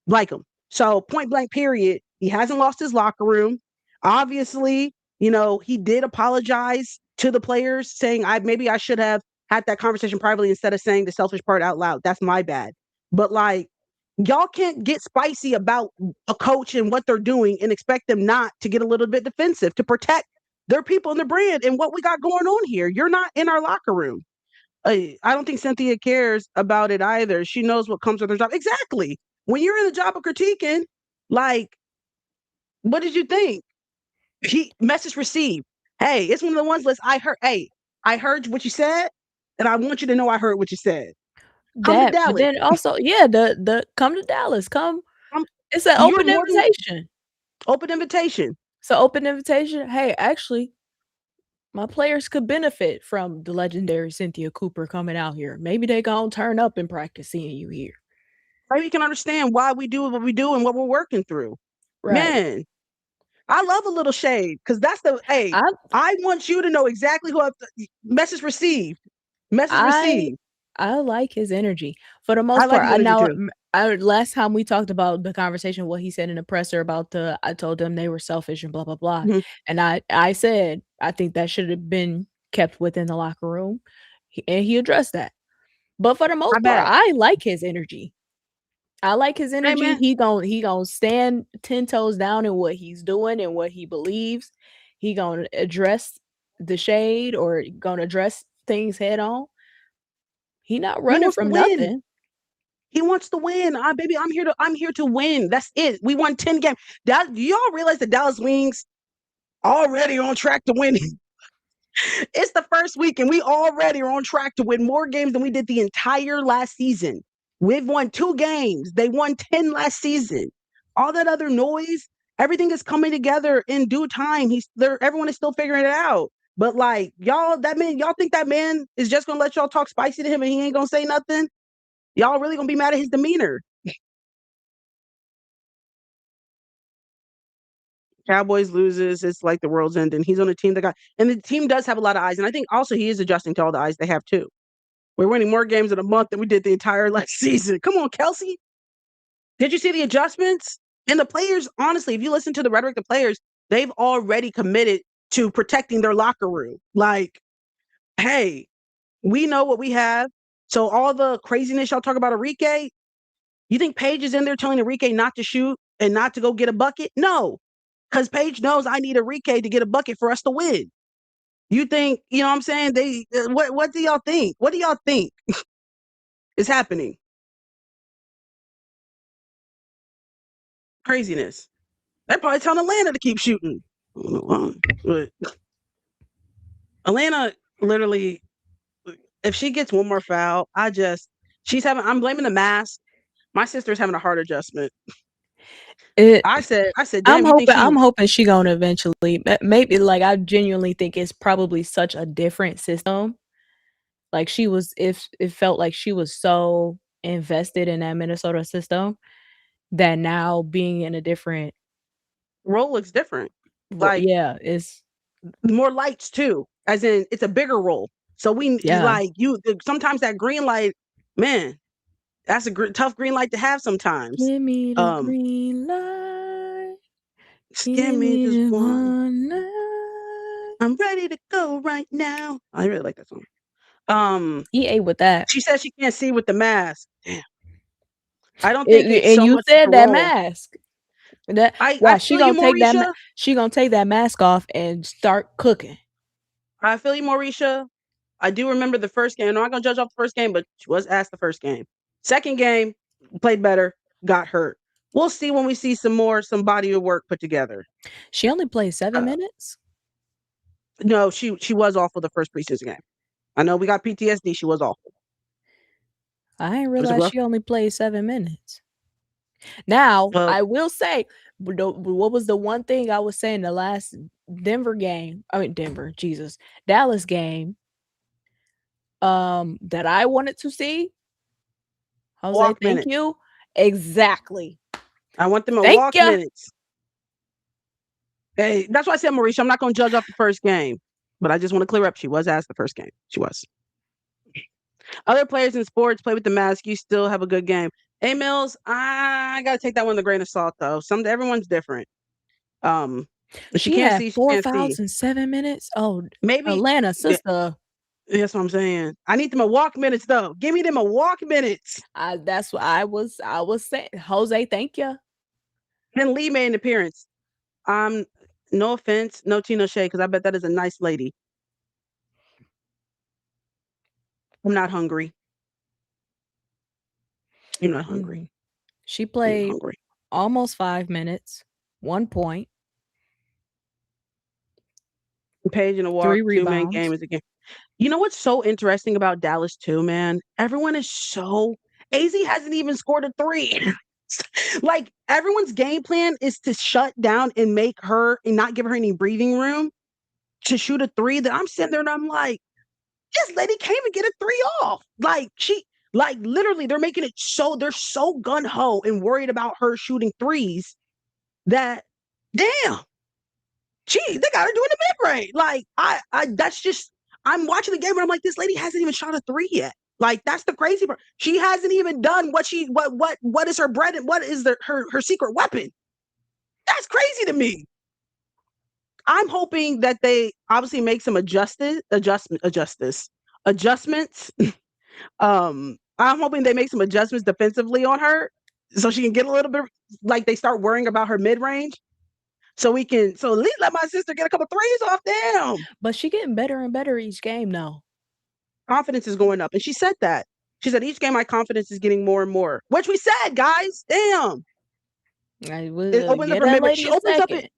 like him. So point blank, period. He hasn't lost his locker room. Obviously, he did apologize to the players, saying maybe I should have had that conversation privately instead of saying the selfish part out loud. That's my bad. But like, y'all can't get spicy about a coach and what they're doing and expect them not to get a little bit defensive to protect their people and the brand and what we got going on here. You're not in our locker room. I don't think Cynthia cares about it either. She knows what comes with her job. Exactly. When you're in the job of critiquing, like, what did you think? Message received. Hey, it's one of the ones list I heard. Hey, I heard what you said, and I want you to know I heard what you said. Come to But Dallas. then also, yeah, the come to Dallas, come. I'm, It's an you're open more than invitation. open invitation. It's an open invitation. Hey, actually, my players could benefit from the legendary Cynthia Cooper coming out here. Maybe they gonna turn up in practice seeing you here. Maybe you can understand why we do what we do and what we're working through. Right. Man, I love a little shade because that's hey, I I want you to know exactly who message received. Message I received. I like his energy for the I most like part. his I energy now too. last time we talked about the conversation, what he said in the presser about I told them they were selfish and blah blah blah, Mhm. and I said I think that should have been kept within the locker room, and he addressed that. But for the I most part, bet. I like his energy. I like his Hey energy. man, He gon' stand 10 toes down in what he's doing and what he believes. He gonna address the shade or gonna address things head on. He not he running wants to from win. nothing. He wants to win. Baby, I'm here to win. That's it. We won 10 games. Do y'all realize the Dallas Wings already on track to win? It's the first week, and we already are on track to win more games than we did the entire last season. We've won 2 games. They won 10 last season. All that other noise, everything is coming together in due time. Everyone is still figuring it out. But like y'all think that man is just gonna let y'all talk spicy to him and he ain't gonna say nothing? Y'all really gonna be mad at his demeanor? Cowboys loses, it's like the world's ending. He's on a team and the team does have a lot of eyes. And I think also he is adjusting to all the eyes they have too. We're winning more games in a month than we did the entire last season. Come on, Kelsey. Did you see the adjustments? And the players, honestly, if you listen to the rhetoric of the players, they've already committed to protecting their locker room. Like, hey, we know what we have. So all the craziness y'all talk about Rickea, you think Paige is in there telling Rickea not to shoot and not to go get a bucket? No, because Paige knows I need Rickea to get a bucket for us to win. You think, you know what I'm saying? What do y'all think? What do y'all think is happening? Craziness. They're probably telling Atlanta to keep shooting. I don't know why, but Atlanta literally, if she gets one more foul, I'm blaming the mask. My sister's having a heart adjustment. It I said, damn, you think I'm she hoping she gonna eventually maybe, like, I genuinely think it's probably such a different system. Like, she was if it felt like she was so invested in that Minnesota system that now being in a different role looks different? Like yeah, it's more lights too, as in it's a bigger role. So yeah. sometimes that green light, man, that's a tough green light to have sometimes. Give me the Um, green light. Just give me just one. one night. I'm ready to go right now. I really like that song. He ate with that. She says she can't see with the mask. Damn. I don't think it's And so you much said the that role. mask. That I watch, feel you, Mauricia. she gonna take that mask off and start cooking. I feel you, Mauricia. I do remember the first game. I'm not gonna judge off the first game, but she was asked the first game. Second game, played better, got hurt. We'll see when we see some body of work put together. She only played 7 minutes? No, she was awful the first preseason game. I know we got PTSD. She was awful. I didn't It was a realize rough. she only played 7 minutes. Now, Well, I will say, what was the one thing I was saying the last Denver game? I mean Denver, Jesus, Dallas game. That I wanted to see. Jose, walk thank minutes. you. Exactly. I want them to Thank walk ya. minutes. Hey, that's why I said, Mauricia, I'm not going to judge off the first game, but I just want to clear up. She was asked the first game. She was. Other players in sports play with the mask. You still have a good game. Hey, Mills, I got to take that one with a grain of salt, though. Everyone's different. If she She can't had see, she 4 can't see. fouls in 7 minutes. Oh, Maybe. Atlanta, Yeah, sister. that's what I'm saying. I need them a walk minutes, though. Give me them a walk minutes. That's what I was saying. Jose, thank you. Then Lee made an appearance. Um, no offense, no tea, no shade, because I bet that is a nice lady. I'm not hungry. You're not hungry. She You're not played hungry. almost 5 minutes, 1 point, Page in a 3 walk, 2 man game rebounds. is a game. You know what's so interesting about Dallas too, man? Everyone is so AZ hasn't even scored a three. Like everyone's game plan is to shut down and make her and not give her any breathing room to shoot a three. That I'm sitting there and I'm like, this lady can't even get a three off. Like literally, they're so gun ho and worried about her shooting threes that damn. Gee, they got her doing the mid range. Like that's just I'm watching the game and I'm like, this lady hasn't even shot a three yet. Like that's the crazy part. She hasn't even done what is her bread and what is her secret weapon. That's crazy to me. I'm hoping that they obviously make some adjustments. I'm hoping they make some adjustments defensively on her so she can get a little bit like they start worrying about her mid range so at least let my sister get a couple threes off them. But she getting better and better each game now. Confidence is going up. And she said that. She said each game my confidence is getting more and more. Which we said, guys. Damn. I It will opens up get her that mid. lady a second.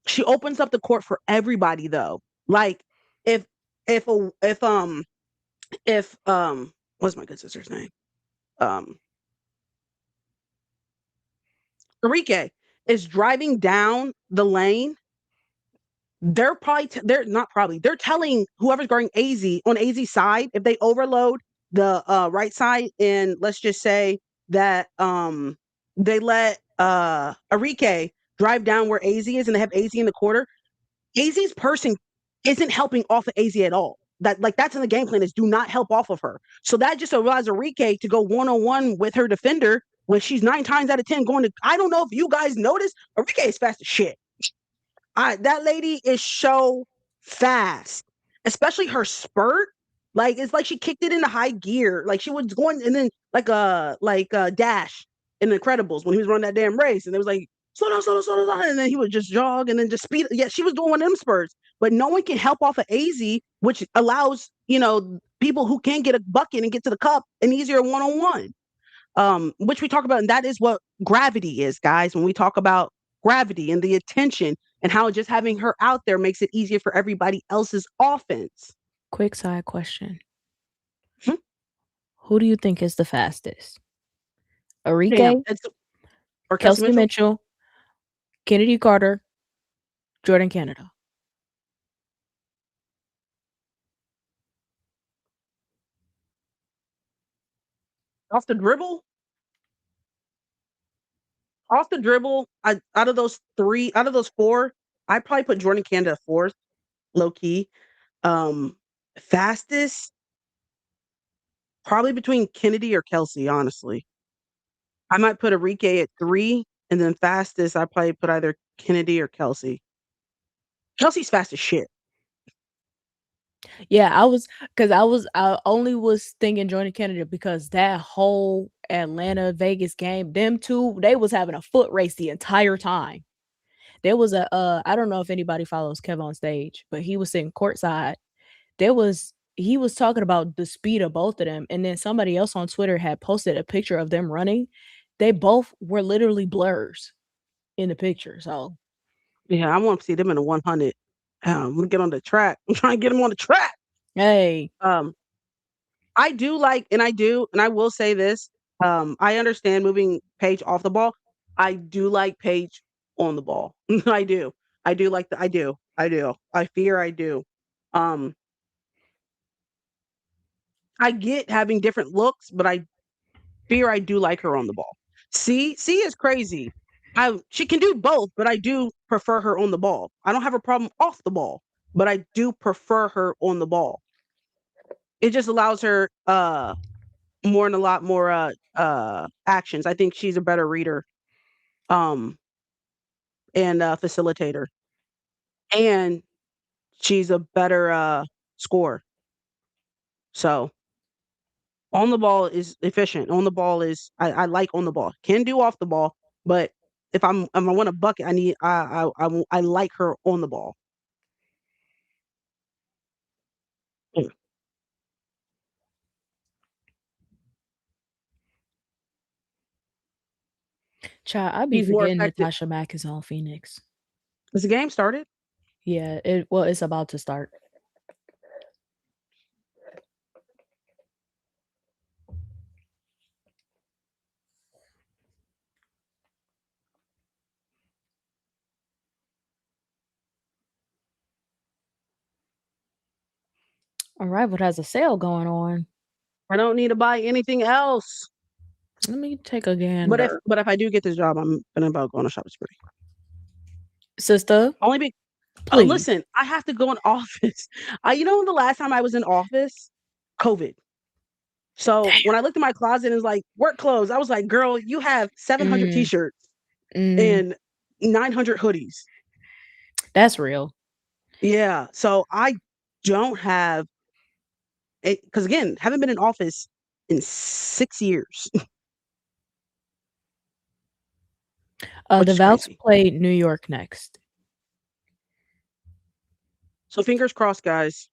She opens up the court for everybody though. Like if if a if what's my good sister's name? Um Rickea is driving down the lane, they're not probably they're telling whoever's guarding AZ on AZ's side if they overload the right side and let's just say that they let Rickea drive down where AZ is and they have AZ in the quarter. AZ's person isn't helping off of AZ at all. That's in the game plan is do not help off of her. So that just allows Rickea to go one-on-one with her defender when she's 9 times out of 10 going to. I don't know if you guys noticed, Rickea is fast as shit. That lady is so fast, especially her spurt. Like it's like she kicked it into high gear. Like she was going and then like a Dash in Incredibles when he was running that damn race, and it was like slow down, slow down, slow down, and then he would just jog and then just speed. Yeah, she was doing one of them spurts, but no one can help off of AZ, which allows people who can get a bucket and get to the cup an easier one-on-one. Which we talk about, and that is what gravity is, guys. When we talk about gravity and the attention and how just having her out there makes it easier for everybody else's offense. Quick side question. Hmm? Who do you think is the fastest? Damn, Rickea, or Kelsey Kelsey Mitchell. Mitchell, Kennedy Carter, Jordan Canada. Off the dribble, out of those four, I'd probably put Jordan Canada fourth, low key. Fastest, probably between Kennedy or Kelsey, honestly. I might put Rickea at 3 And then fastest, I probably put either Kennedy or Kelsey. Kelsey's fast as shit. Yeah, I only was thinking joining Canada because that whole Atlanta Vegas game, them two, they was having a foot race the entire time. There was I don't know if anybody follows Kev on stage, but he was sitting courtside. He was talking about the speed of both of them, and then somebody else on Twitter had posted a picture of them running. They both were literally blurs in the picture. So Yeah, I want to see them in a 100. We get on the track. I'm trying to get them on the track. hey, Um, I do like, and I will say this. I understand moving Paige off the ball. I do like Paige on the ball. I do. I do like the. I do. I do. I fear I do. Um, I get having different looks, but I fear I do like her on the ball. C is crazy. She can do both, but I do prefer her on the ball. I don't have a problem off the ball, but I do prefer her on the ball. It just allows her more and a lot more actions. I think she's a better reader um and facilitator. And she's a better scorer. So on the ball is efficient. On the ball is I like on the ball. Can do off the ball, but if I want a bucket, I need I like her on the ball. Mm. child, I be She's more forgetting effective. Natasha Mack is on Phoenix. Has the game started? Yeah, it's about to start. All right, what has a sale going on? I don't need to buy anything else. Let me take a gander. But if I do get this job, I'm gonna about go on a shopping spree. Sister, Only be please. listen, I have to go in office. You know the last time I was in office? COVID. So when I looked in my closet and it was like work clothes, I was like, girl, you have 700 Mm, t-shirts mm, and 900 hoodies. that's real. Yeah. So I don't have it because again, haven't been in office in 6 years, which The is Valks crazy. play New York next. So fingers crossed, guys.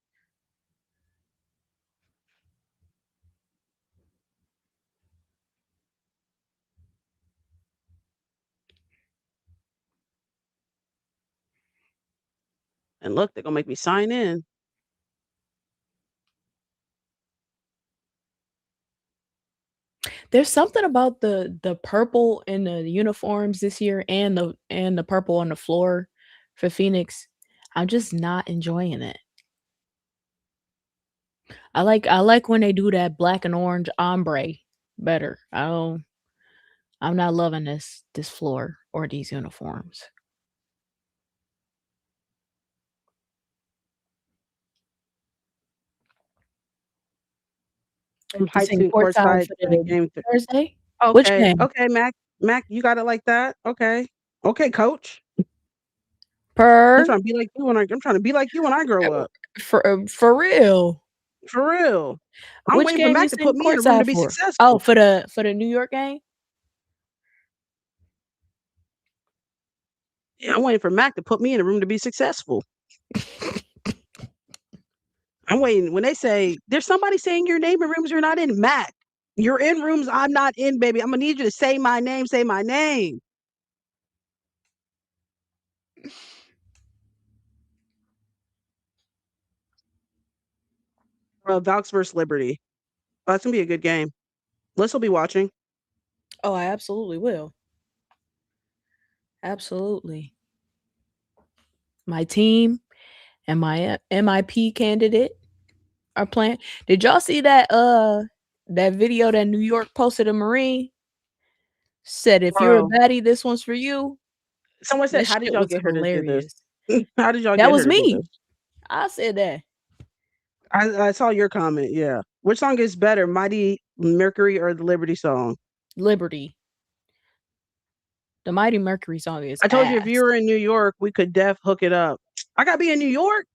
And look, they're gonna make me sign in. There's something about the purple in the uniforms this year and the purple on the floor for Phoenix. I'm just not enjoying it. I like when they do that black and orange ombre better. I'm not loving this floor or these uniforms. I'm You hyped sitting to courtside courtside for for the game. Thursday? Which Okay, game? okay, Mac. Mac, you got it like that. Okay, okay, Coach. Per I'm trying to be like you when I grow up. for real. For real. I'm Which waiting for game you Mac to put sitting me in a room to courtside be for? Oh, successful. for the New York game? Yeah, I'm waiting for Mac to put me in a room to be successful. I'm waiting when they say there's somebody saying your name in rooms you're not in. Mac, you're in rooms I'm not in, baby. I'm gonna need you to say my name. Say my name. Valks versus Liberty. Oh, that's gonna be a good game. Liz will be watching. Oh, I absolutely will. Absolutely. My team and my MIP candidate are playing. Did y'all see that video that New York posted of Marine? Said if you're a Bro, baddie, this one's for you. someone said, That "How did shit y'all was get her to do this? hilarious. How did y'all That get her was to do me. this?" I said that. I saw your comment. Yeah, which song is better, Mighty Mercury or the Liberty song? Liberty. The Mighty Mercury song is I told you if you ass. were in New York, we could hook it up. I gotta be in New York.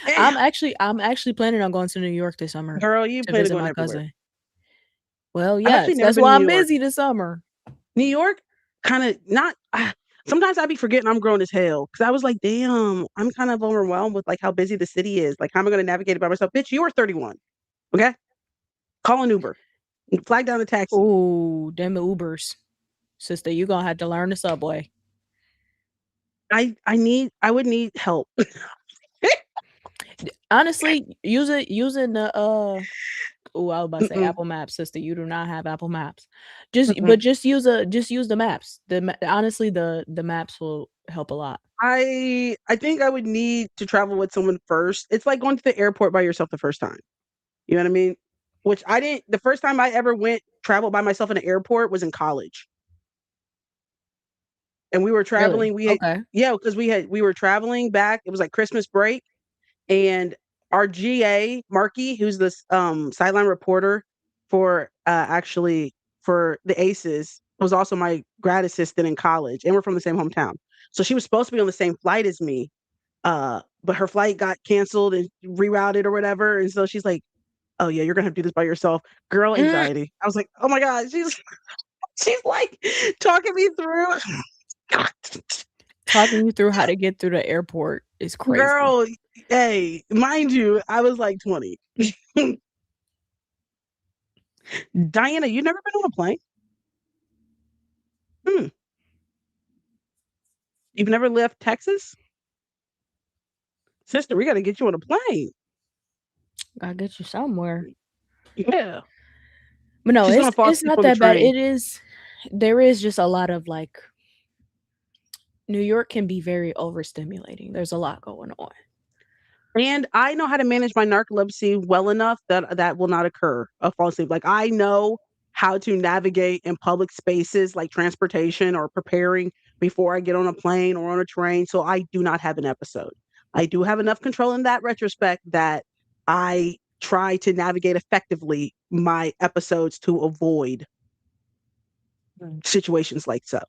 Damn, I'm actually planning on going to New York this summer girl, you to plan to visit going my everywhere. cousin. Well, I've actually yes, never that's been to why New I'm York. busy this summer. New York, kind of not. Sometimes I be forgetting I'm grown as hell because I was like, damn, I'm kind of overwhelmed with like how busy the city is. Like, how am I going to navigate it by myself? Bitch, you are 31. Okay, call an Uber, flag down a taxi. Ooh, them Ubers. Sister, you gonna have to learn the subway. I would need help. Honestly, using the oh, I was about to say Mm-mm, Apple Maps, sister. You do not have Apple Maps. mm-mm. Just use the maps. Honestly, the maps will help a lot. I think I would need to travel with someone first. It's like going to the airport by yourself the first time. You know what I mean? Which I didn't. The first time I ever went traveled by myself in an airport was in college, and we were Really? traveling. We had Okay. yeah, because we were traveling back. It was like Christmas break, and our GA Marky, who's this sideline reporter for actually for the Aces, was also my grad assistant in college, and we're from the same hometown. So she was supposed to be on the same flight as me, but her flight got canceled and rerouted or whatever, and so she's like, "Oh yeah, you're gonna have to do this by yourself." Girl Mm, anxiety. I was like, "Oh my god," she's like talking me through. talking you through how to get through the airport is crazy. Girl, hey, mind you, I was like 20. Diana, you never been on a plane? Hmm. You've never left Texas? Sister, we got to get you on a plane. Gotta get you somewhere. Yeah. But no, She's going to fall it's asleep not on the that bad. train. It is there is just a lot of like New York can be very overstimulating. There's a lot going on. And I know how to manage my narcolepsy well enough that that will not occur, a fall asleep. Like, I know how to navigate in public spaces like transportation or preparing before I get on a plane or on a train. So I do not have an episode. I do have enough control in that retrospect that I try to navigate effectively my episodes to avoid situations like so.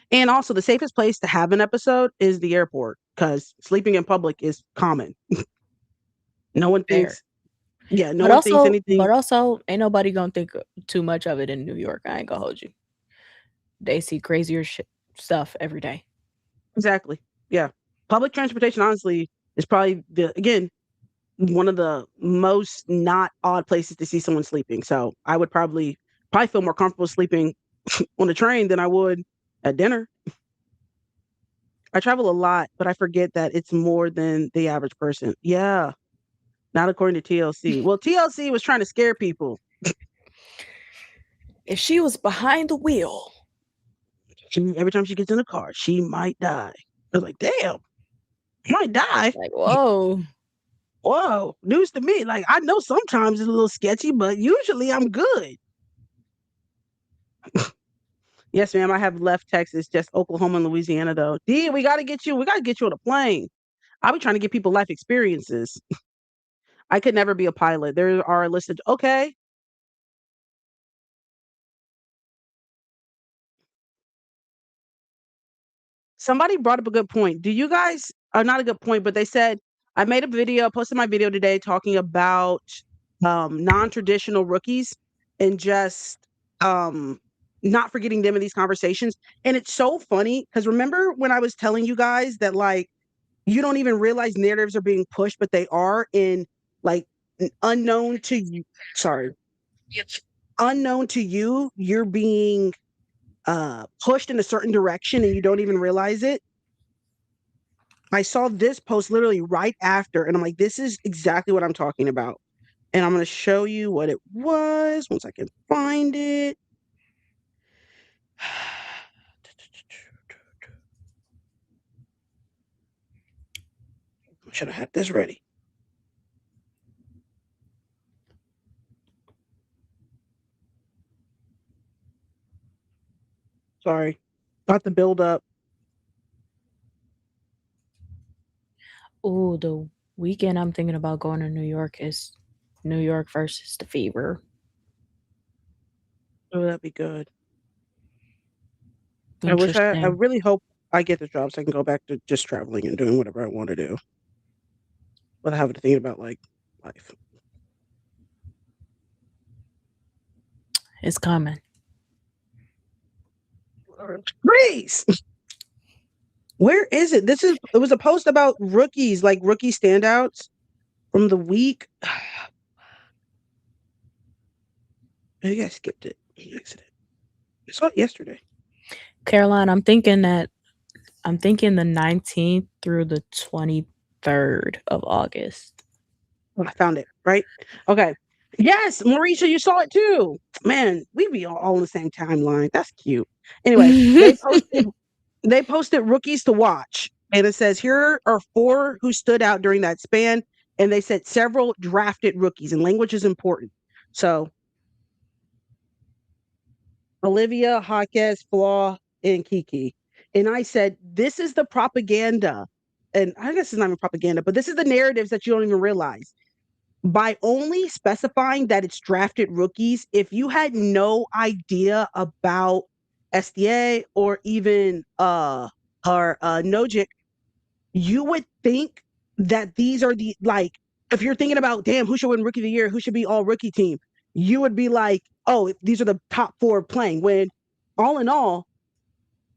And also, the safest place to have an episode is the airport because sleeping in public is common. No one Fair. thinks, yeah, no one thinks anything. But also ain't nobody gonna think too much of it in New York. I ain't gonna hold you. They see crazier stuff every day. Exactly. Yeah. Public transportation, honestly, is probably again, one of the most not odd places to see someone sleeping. So I would probably feel more comfortable sleeping on a train than I would at dinner. I travel a lot, but I forget that it's more than the average person. Yeah. Not according to TLC. Well, TLC was trying to scare people. If she was behind the wheel, Every time she gets in the car, she might die. I was like, damn, might die. like, whoa. Whoa, news to me. Like, I know sometimes it's a little sketchy, but usually I'm good. Yes, ma'am. I have left Texas, just Oklahoma and Louisiana though. D, we gotta get you. We gotta get you on a plane. I'll be trying to get people life experiences. I could never be a pilot. There are a list of okay. Somebody brought up a good point. Do you guys are not a good point, but they said I made a video, posted my video today talking about non-traditional rookies and just um not forgetting them in these conversations. And it's so funny because remember when I was telling you guys that like you don't even realize narratives are being pushed, but they are in like unknown to you. Sorry, unknown to you, you're being pushed in a certain direction and you don't even realize it. I saw this post literally right after, and I'm like, this is exactly what I'm talking about. And I'm going to show you what it was once I can find it. Should have had this ready. Sorry. Got the build up. Oh, the weekend I'm thinking about going to New York is New York versus the Fever. Oh, that'd be good. I Interesting. really hope I get the job so I can go back to just traveling and doing whatever I want to do without having to think about like life. It's coming. Grace, where is it? It was a post about rookies, like rookie standouts from the week. Maybe I skipped it. Accident. I saw it yesterday. Caroline, I'm thinking the 19th through the 23rd of August. Oh, I found it, right? Okay. Yes, Marisha, you saw it too. Man, we be all on the same timeline. That's cute. Anyway, they posted rookies to watch. And it says here are four who stood out during that span. And they said several drafted rookies, and language is important. So Olivia, Jaquez, Flaw, and Kiki. And I said, this is the propaganda. And I guess it's not even propaganda, but this is the narratives that you don't even realize. By only specifying that it's drafted rookies, if you had no idea about SDA or even Nojic, you would think that these are the like if you're thinking about damn who should win rookie of the year, who should be all rookie team, you would be like, oh, these are the top four playing. When all in all,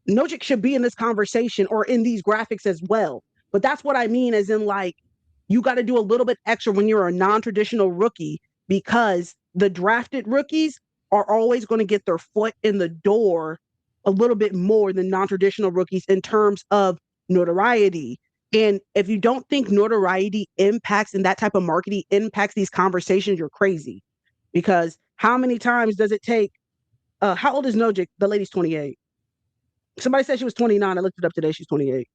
Nojic should be in this conversation or in these graphics as well. But that's what I mean, as in like you got to do a little bit extra when you're a non-traditional rookie because the drafted rookies are always going to get their foot in the door a little bit more than non-traditional rookies in terms of notoriety. And if you don't think notoriety impacts and that type of marketing impacts these conversations, you're crazy. Because how many times does it take? How old is Nojic? The lady's 28. Somebody said she was 29. I looked it up today. She's 28.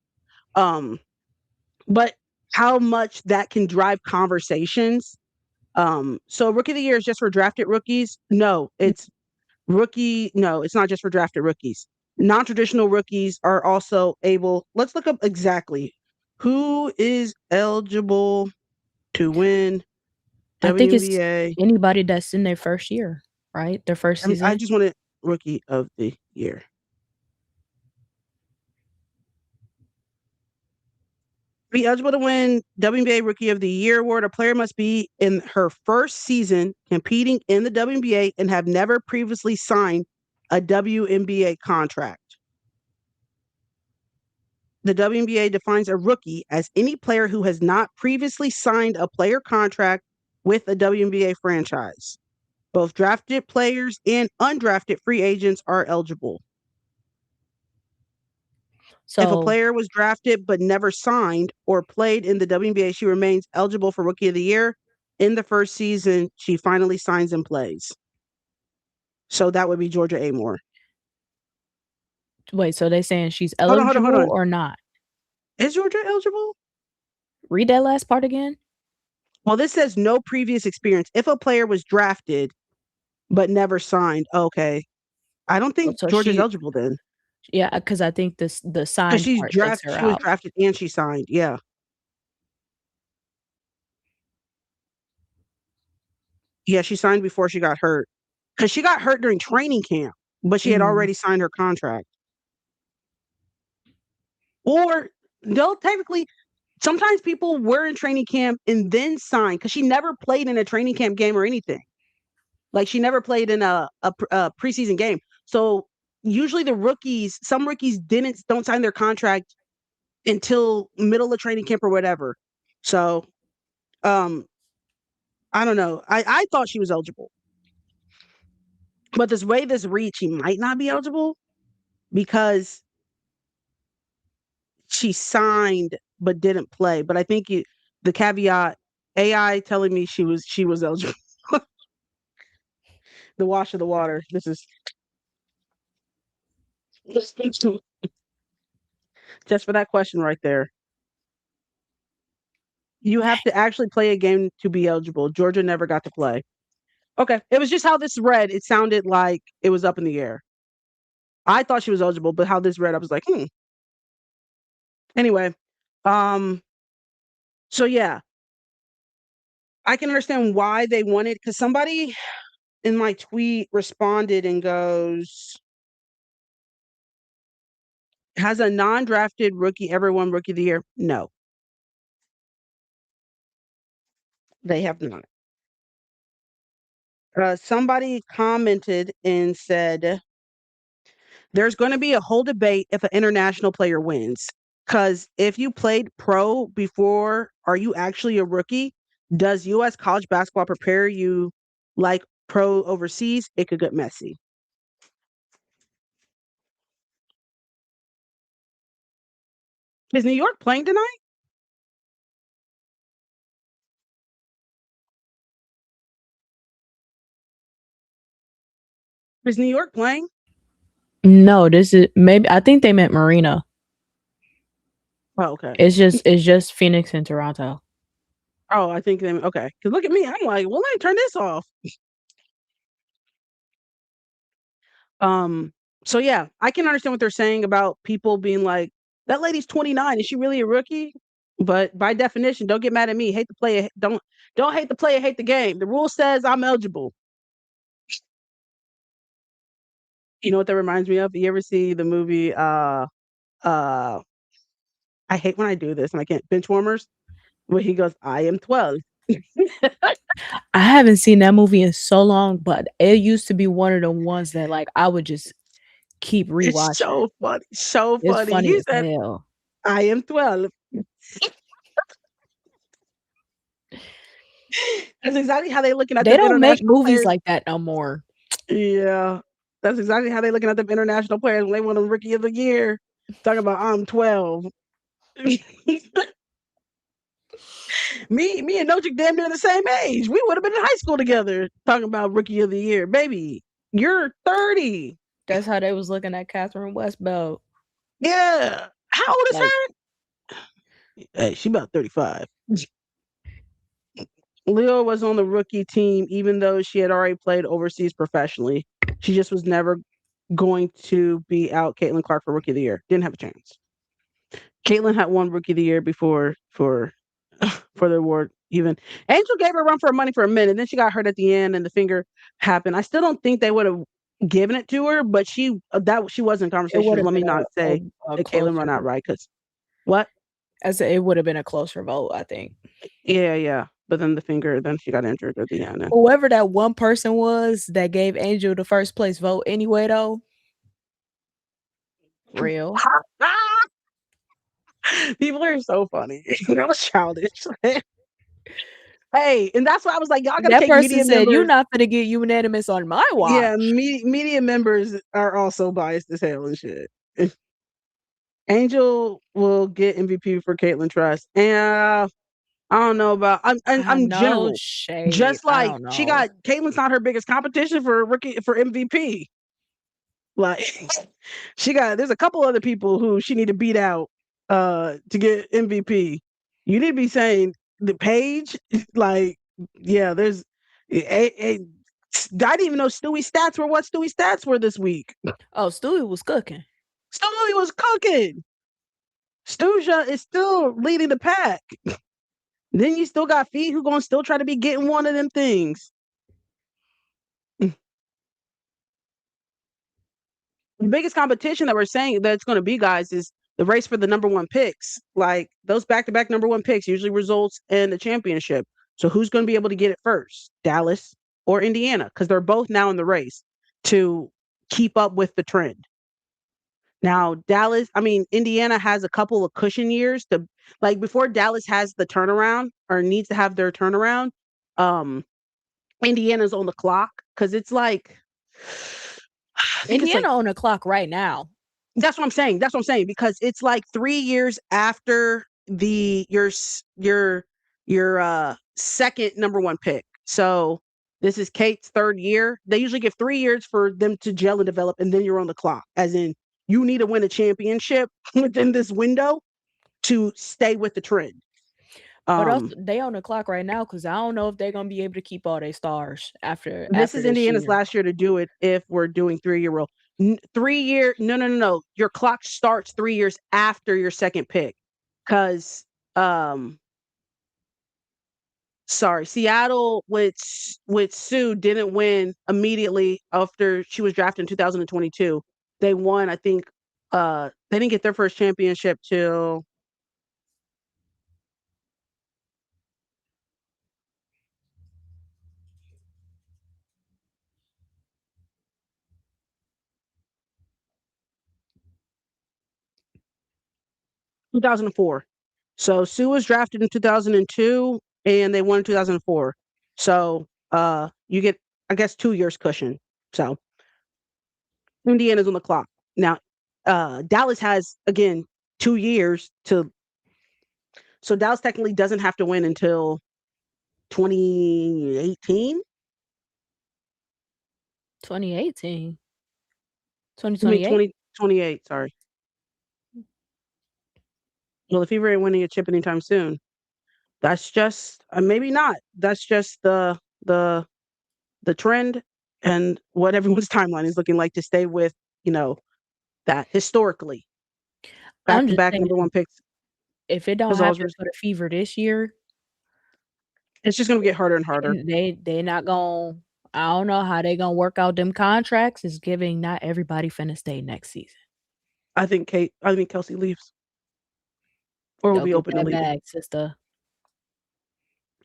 Um, but how much that can drive conversations. So rookie of the year is just for drafted rookies. No, it's rookie. No, it's not just for drafted rookies. Non-traditional rookies are also able. Let's look up exactly who is eligible to win I think it's WNBA. anybody that's in their first year, right? Their first I season. just wanted rookie of the year. Be eligible to win WNBA Rookie of the Year award, a player must be in her first season competing in the WNBA and have never previously signed a WNBA contract. The WNBA defines a rookie as any player who has not previously signed a player contract with a WNBA franchise. Both drafted players and undrafted free agents are eligible. If a So player was drafted but never signed or played in the WNBA, she remains eligible for Rookie of the Year. In the first season, she finally signs and plays. So that would be Georgia Amore. wait, so they saying she's Hold eligible on. or not? Is Georgia eligible? Read that last part again. Well, this says no previous experience. If a player was drafted but never signed, okay. I don't think So Georgia's eligible then. yeah, because I think the Because sign part takes her she was out. drafted and she signed. Yeah. Yeah, she signed before she got hurt. Because she got hurt during training camp, but she had Mhm. already signed her contract. Or they'll technically sometimes people were in training camp and then signed because she never played in a training camp game or anything. Like she never played in a preseason game. So usually the rookies, some rookies don't sign their contract until middle of training camp or whatever. So um I don't know. I thought she was eligible. But this way this reads, she might not be eligible because she signed but didn't play. But I think the caveat AI telling me she was eligible. The wash of the water. This is just for that question right there. You have to actually play a game to be eligible. Georgia never got to play. Okay. It was just how this read. It sounded like it was up in the air. I thought she was eligible, but how this read, I was like, hmm. Anyway, um, so yeah, I can understand why they wanted because somebody in my tweet responded and goes, Has a non-drafted rookie ever won Rookie of the Year? No, they have not. Somebody commented and said there's going to be a whole debate if an international player wins. Because if you played pro before, are you actually a rookie? Does U.S. college basketball prepare you like pro overseas? It could get messy. Is New York playing tonight? Is New York playing? No, this is maybe I think they meant Marina. Oh, okay. It's just Phoenix and Toronto. Oh, I think they okay. Because look at me. I'm like, well, let me turn this off. Um, so yeah, I can understand what they're saying about people being like, that lady's 29. Is she really a rookie? But by definition, don't get mad at me. Hate the player. Don't hate the player, hate the game. The rule says I'm eligible. You know what that reminds me of? You ever see the movie uh I hate when I do this and I can't Benchwarmers, where he goes, I am 12. I haven't seen that movie in so long, but it used to be one of the ones that like I would just keep It's rewatching. so funny. So It's funny. funny He as said, hell. I am 12. That's exactly how they looking at They them don't make international movies players. like that no more. Yeah. That's exactly how they looking at them international players when they won them Rookie of the Year. Talking about I'm 12. Me and Nojic damn near the same age. We would have been in high school together talking about Rookie of the Year. Baby, you're 30. That's how they was looking at Catherine Westbeld. Yeah. How old is Like her? Hey, she about 35. Leo was on the rookie team even though she had already played overseas professionally. She just was never going to be out Caitlin Clark for Rookie of the Year. Didn't have a chance. Caitlin had won Rookie of the Year before for the award. Even Angel gave her a run for her money for a minute, then she got hurt at the end, and the finger happened. I still don't think they would have given it to her, but she was in it would conversation. have Let me been not say a that Caitlin run closer out right because what? as it would have been a closer vote, I think. Yeah, yeah. But then the finger, then she got injured at the end. And Whoever that one person was that gave Angel the first place vote anyway though, real. people are so funny. That was childish. Hey, and that's why I was like, y'all got to That take person media said, "You members. not gonna get unanimous on my Yeah, watch." media members are also biased as hell and shit. Angel will get MVP for Caitlin Trust, and I don't know about I I'm know general. shade. Just I like don't she know. got Caitlin's not her biggest competition for rookie for MVP. Like she got there's a couple other people who she need to beat out to get MVP. You need to be saying the page, like, yeah, there's I didn't even know Stewie's stats were what Stewie's stats were this week. Oh, Stewie was cooking. Stewie was cooking. Stuja is still leading the pack. Then you still got Fee who gonna still try to be getting one of them things. The biggest competition that we're saying that's going to be, guys, is the race for the number one picks. Like those back-to-back number one picks usually results in the championship. So who's going to be able to get it first, Dallas or Indiana? Because they're both now in the race to keep up with the trend. Now, Indiana has a couple of cushion years to like before Dallas has the turnaround or needs to have their turnaround. Um, Indiana's on the clock because it's like I think it's like Indiana on the clock right now. that's what I'm saying. That's what I'm saying because it's like 3 years after your second number one pick. So this is Kate's third year. They usually give 3 years for them to gel and develop, and then you're on the clock. As in, you need to win a championship within this window to stay with the trend. But also, Um, they on the clock right now because I don't know if they're gonna be able to keep all their stars after this is this Indiana's year. last year to do it if we're doing 3 year rule. 3 year, no, no, no, no. Your clock starts 3 years after your second pick. Cause um sorry, Seattle with Sue didn't win immediately after she was drafted in 2022. They won, I think, They didn't get their first championship till 2004. So Sue was drafted in 2002 and they won in 2004. So you get, I guess, 2 years cushion. So Indiana's on the clock. Now Dallas has, again, 2 years to, so Dallas technically doesn't have to win until 2018. 2018, I mean 2028. 2028, sorry. Well, the Fever ain't winning a chip anytime soon. That's just maybe not. That's just the the trend and what everyone's timeline is looking like to stay with, you know, that historically back I'm to just back saying, number one picks if it don't has always happen for the Fever this year, it's just gonna get harder and harder. they not gonna. I don't know how they gonna work out them contracts. It's giving not everybody finna stay next season. I think Kelsey leaves or will Go be get open to that leaving. bag, sister.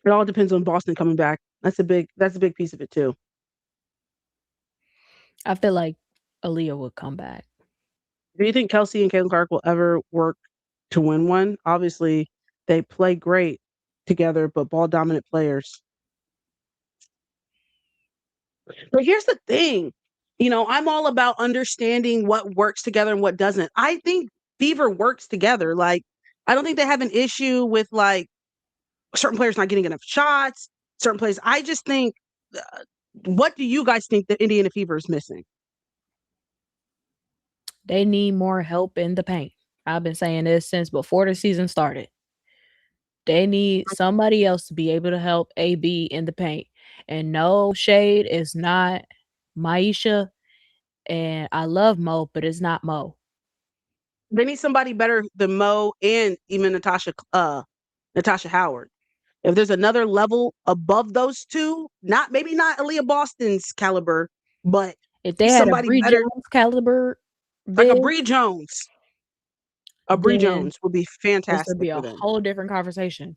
It all depends on Boston coming back. That's a big piece of it too. I feel like Aaliyah would come back. Do you think Kelsey and Caitlin Clark will ever work to win one? Obviously, they play great together, but ball dominant players. But here's the thing, I'm all about understanding what works together and what doesn't. I think Fever works together. Like, I don't think they have an issue with like certain players not getting enough shots, certain players. I just think, what do you guys think the Indiana Fever is missing? They need more help in the paint. I've been saying this since before the season started. They need somebody else to be able to help AB in the paint. And no shade, is not Maisha, and I love Mo, but it's not Mo. They need somebody better than Mo and even Natasha Howard. If there's another level above those two, not maybe not Aaliyah Boston's caliber, but If they had a somebody Bree better, Jones caliber like a big, Bree Jones. A Bree then Jones would be this would fantastic be for a them. whole different conversation.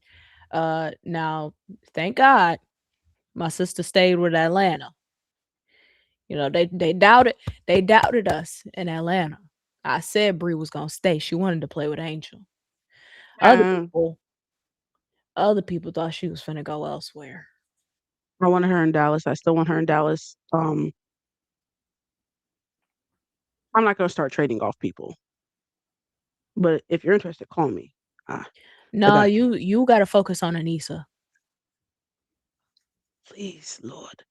Now, thank God my sister stayed with Atlanta. They doubted us in Atlanta. I said Bree was gonna stay. She wanted to play with Angel. Other Uh, people other people thought she was finna go elsewhere. I want her in Dallas. I still want her in Dallas. I'm not gonna start trading off people, but if you're interested, call me. Ah, I No, got you. you gotta focus on Anissa. Please, Lord.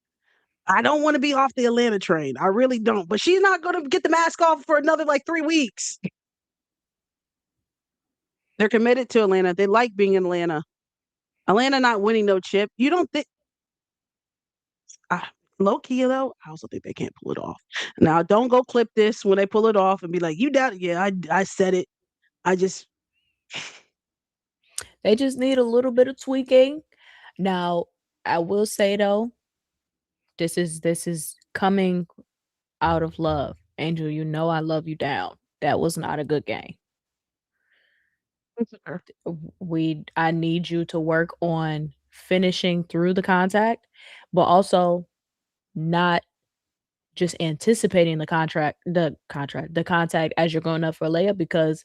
I don't want to be off the Atlanta train. I really don't. But she's not gonna get the mask off for another like 3 weeks. They're committed to Atlanta. They like being in Atlanta. Atlanta not winning no chip. You don't think low key though? I also think they can't pull it off. Now, don't go clip this when they pull it off and be like, "You doubt it?" Yeah, I said it. I just They just need a little bit of tweaking. Now, I will say though, this is coming out of love. Angel, you know I love you down. That was not a good game. I need you to work on finishing through but also not just anticipating the contact as you're going up for a layup, because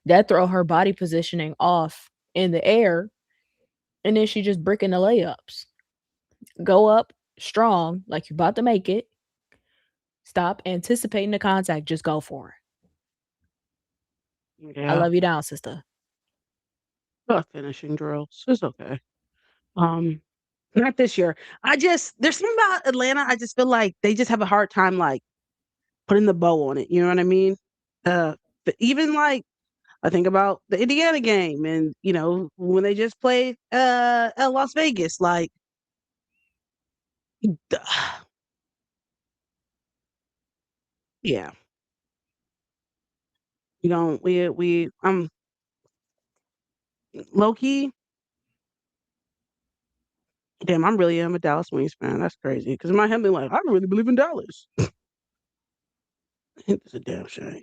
that throw her body positioning off in the air, and then she just bricking the layups. Go up strong, like you're about to make it. Stop anticipating the contact. Just go for it. I yeah, love you down, sister. finishing drills. It's okay. Um, Not this year. There's something about Atlanta. I just feel like they just have a hard time like putting the bow on it. You know what I mean? But even like I think about the Indiana game, and when they just played at Las Vegas, like yeah, we I'm low key. Damn, I'm really am a Dallas Wings fan. That's crazy. Because in my head, be like, I don't really believe in Dallas. It's a damn shame.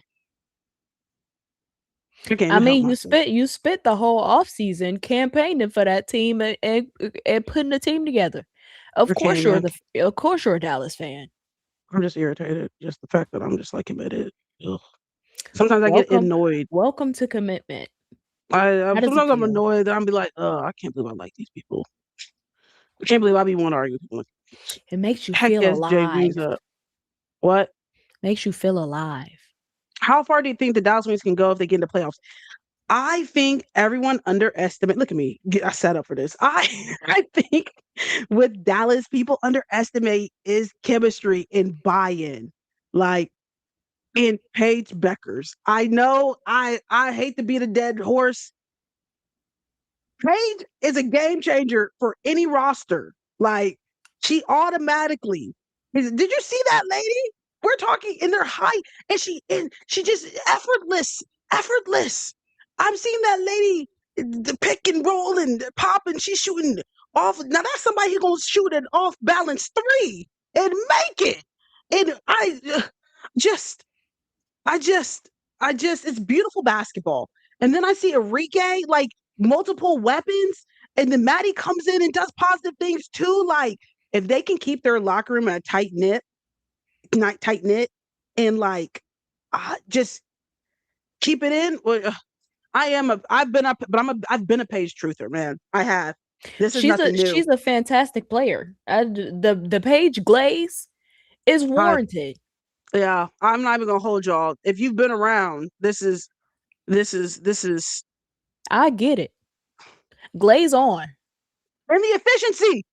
I can't I even help mean, myself. you spent the whole off season campaigning for that team and putting the team together. I can't even. Of course you're a Dallas fan. I'm just irritated. Just the fact that I'm just like committed. Ugh. Sometimes I get Welcome, annoyed. welcome to commitment. How does it Sometimes I'm feel? annoyed that I'm be like, oh, I can't believe I like these people. I can't believe I be want to argue with people. It makes you Heck feel yes, Jay Wings alive. up. What? Makes you feel alive. How far do you think the Dallas Wings can go if they get into playoffs? I think everyone underestimate. Look at me. I set up for this. I think with Dallas, people underestimate is chemistry and buy-in. Like in Paige Beckers. I know I hate to beat a dead horse. Paige is a game changer for any roster. Like she automatically did you see that lady? We're talking in their height, and she just effortless. I'm seeing that lady the pick and roll and pop, and she's shooting off. Now that's somebody who's gonna shoot an off balance three and make it. And just I just, it's beautiful basketball. And then I see Enrique, like multiple weapons, and then Maddie comes in and does positive things too. Like, if they can keep their locker room a tight knit, and like, just keep it in. I've been a page truther, man. I have. This is nothing new. She's a fantastic player. The Page Glaze is I, warranted. yeah, I'm not even gonna hold y'all. If you've been around, this is I get it. Glaze on. and the efficiency.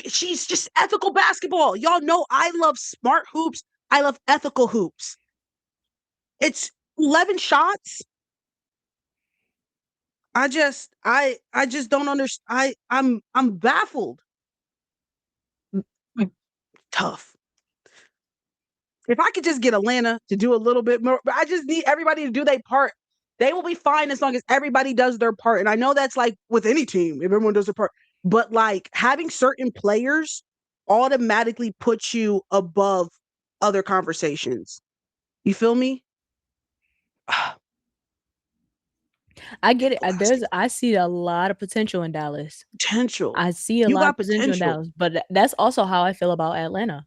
She's just ethical basketball. Y'all know I love smart hoops. I love ethical hoops. It's 11 shots. I just don't understand. I'm baffled. Tough. If I could just get Atlanta to do a little bit more, but I just need everybody to do their part. They will be fine as long as everybody does their part. And I know that's like with any team, if everyone does their part. But like having certain players automatically puts you above other conversations. You feel me? I get it. I see a lot of potential in Dallas. Potential. I see a You lot of got potential in potential. Dallas, but that's also how I feel about Atlanta.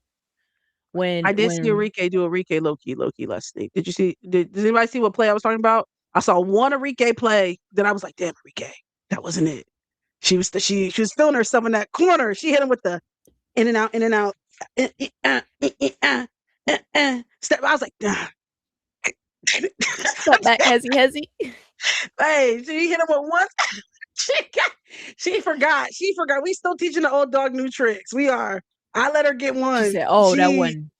I did see When Enrique do Enrique low key last night. Did you see? Did anybody see what play I was talking about? I saw one Enrique play that I was like, damn, Enrique, that wasn't it. She was feeling herself in that corner. She hit him with the in and out. Step. I was like, nah. step back, hezzy. Hey, she hit him with one. she got, she forgot. She forgot. We still teaching the old dog new tricks. We are. I let her get She one. said, "Oh, She.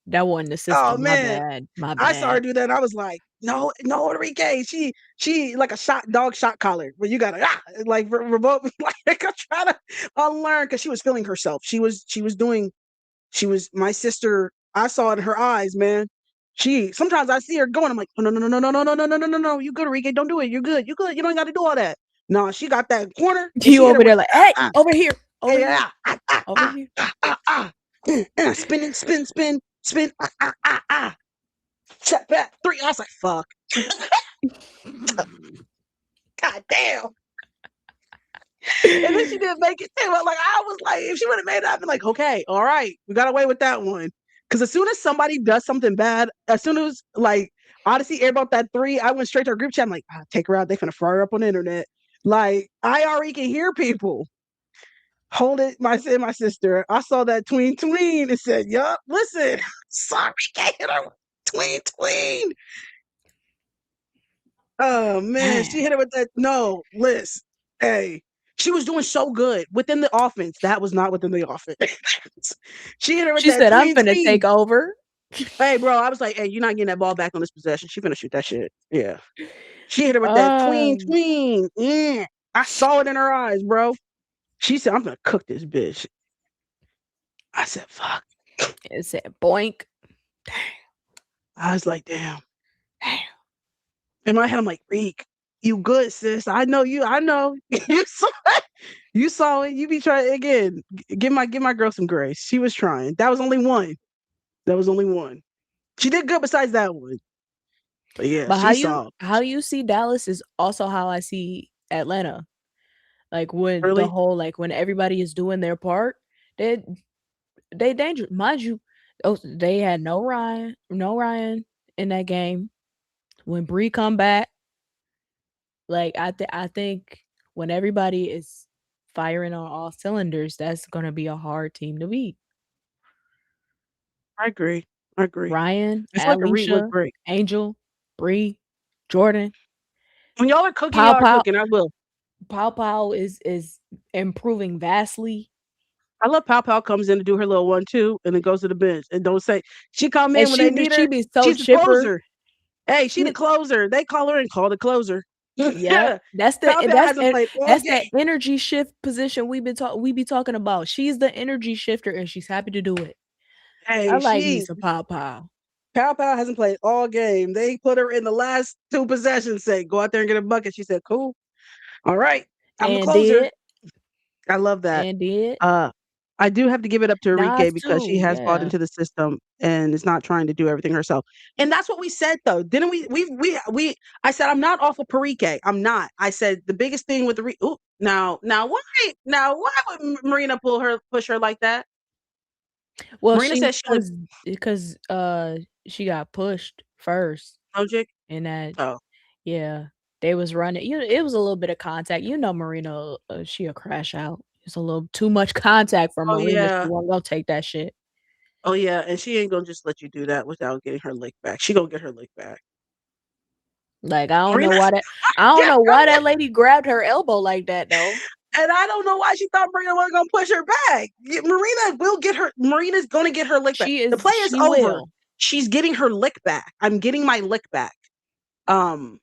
that wasn't the Oh system. My man. bad. My I saw bad." her do that. And I was like, no, Enrique. She like a dog shot collar, where you gotta like remote like I'm trying to unlearn because she was feeling herself. She was my sister. I saw it in her eyes, man. She sometimes I see her going. I'm like, no, no, no, no, no, no, no, no, no, no, no, no. You good, Enrique? Don't do it. You're good. You good. You don't got to do all that. No, she got that corner and You she hit her over with there like, "Hey, over here. Over here. yeah, Over here." spinning, spin. Step back, three. I was like, fuck. God damn. And then she didn't make it. Like I was like, if she would have made it, I'd be like, okay, all right, we got away with that one. Because as soon as somebody does something bad, as soon as like Odyssey aired about that three, I went straight to her group chat. I'm like, take her out. They finna fry her up on the internet. Like I already can hear people. Hold it, my sister. I saw that tween and said, yup, listen, sorry, can't hit her tween. Oh man, Man. she hit it with that. No, Liz. Hey, she was doing so good within the offense. That was not within the offense. She hit her with She that said, "I'm tween. finna take over." Hey, bro, I was like, hey, you're not getting that ball back on this possession. She finna shoot that shit. Yeah. She hit her with that Um, tween. Yeah. I saw it in her eyes, bro. She said, I'm gonna cook this bitch. I said, fuck. it said, "Boink." I was like, damn. Damn. In my head, I'm like, Reek, you good, sis. I know you. I know. You saw it. You saw it. You be trying again. Give my girl some grace. She was trying. That was only one. That was only one. She did good besides that one. But yeah, But she saw. how you see Dallas is also how I see Atlanta. Like when the Really? whole like when everybody is doing their part, they they dangerous. Mind you, they had no Ryan in that game. When Bree come back, like I think when everybody is firing on all cylinders, that's gonna be a hard team to beat. I agree. I agree. Ryan, I feel like the Reed looked Alicia, great. Angel, Bree, Jordan, When y'all are cooking, Pow y'all are Pow. cooking. I will. Pow is improving vastly. I love Pow Pow comes in to do her little 1-2 and then goes to the bench and don't say she come And in when they need she her. be so She's the chipper. closer. Hey, she the She, closer. They call her and call the closer. yeah, Pow that's the Pow that's hasn't played all that's game. that energy shift position we be talking about. She's the energy shifter, and she's happy to do it. I Hey, like me she some Pow Pow. Pow Pow hasn't played all game. They put her in the last 2 possessions. Say go out there and get a bucket. She said, "Cool, all right, I'm the And closer." did I love that. and did Uh, I do have to give it up to Enrique Nas because she too. has bought Yeah, into the system and is not trying to do everything herself. And that's what we said though, didn't we? We. I said I'm not off of Perique. I'm not. I said the biggest thing with the now why would Marina push her like that? well, Marina she said she would because she got pushed first logic. in that. Oh, Yeah, they was running. You know, it was a little bit of contact. You know, Marina, she'll crash out. It's a little too much contact for oh Marina. She yeah, won't go take that shit. oh yeah, and she ain't gonna just let you do that without getting her lick back. She gonna get her lick back. Like Marina, I don't yeah, know why that lady grabbed her elbow like that though. and I don't know why she thought Marina wasn't gonna push her back. Marina will get her. Marina's gonna get her lick back. The play is She over. will. She's getting her lick back. I'm getting my lick back. Um,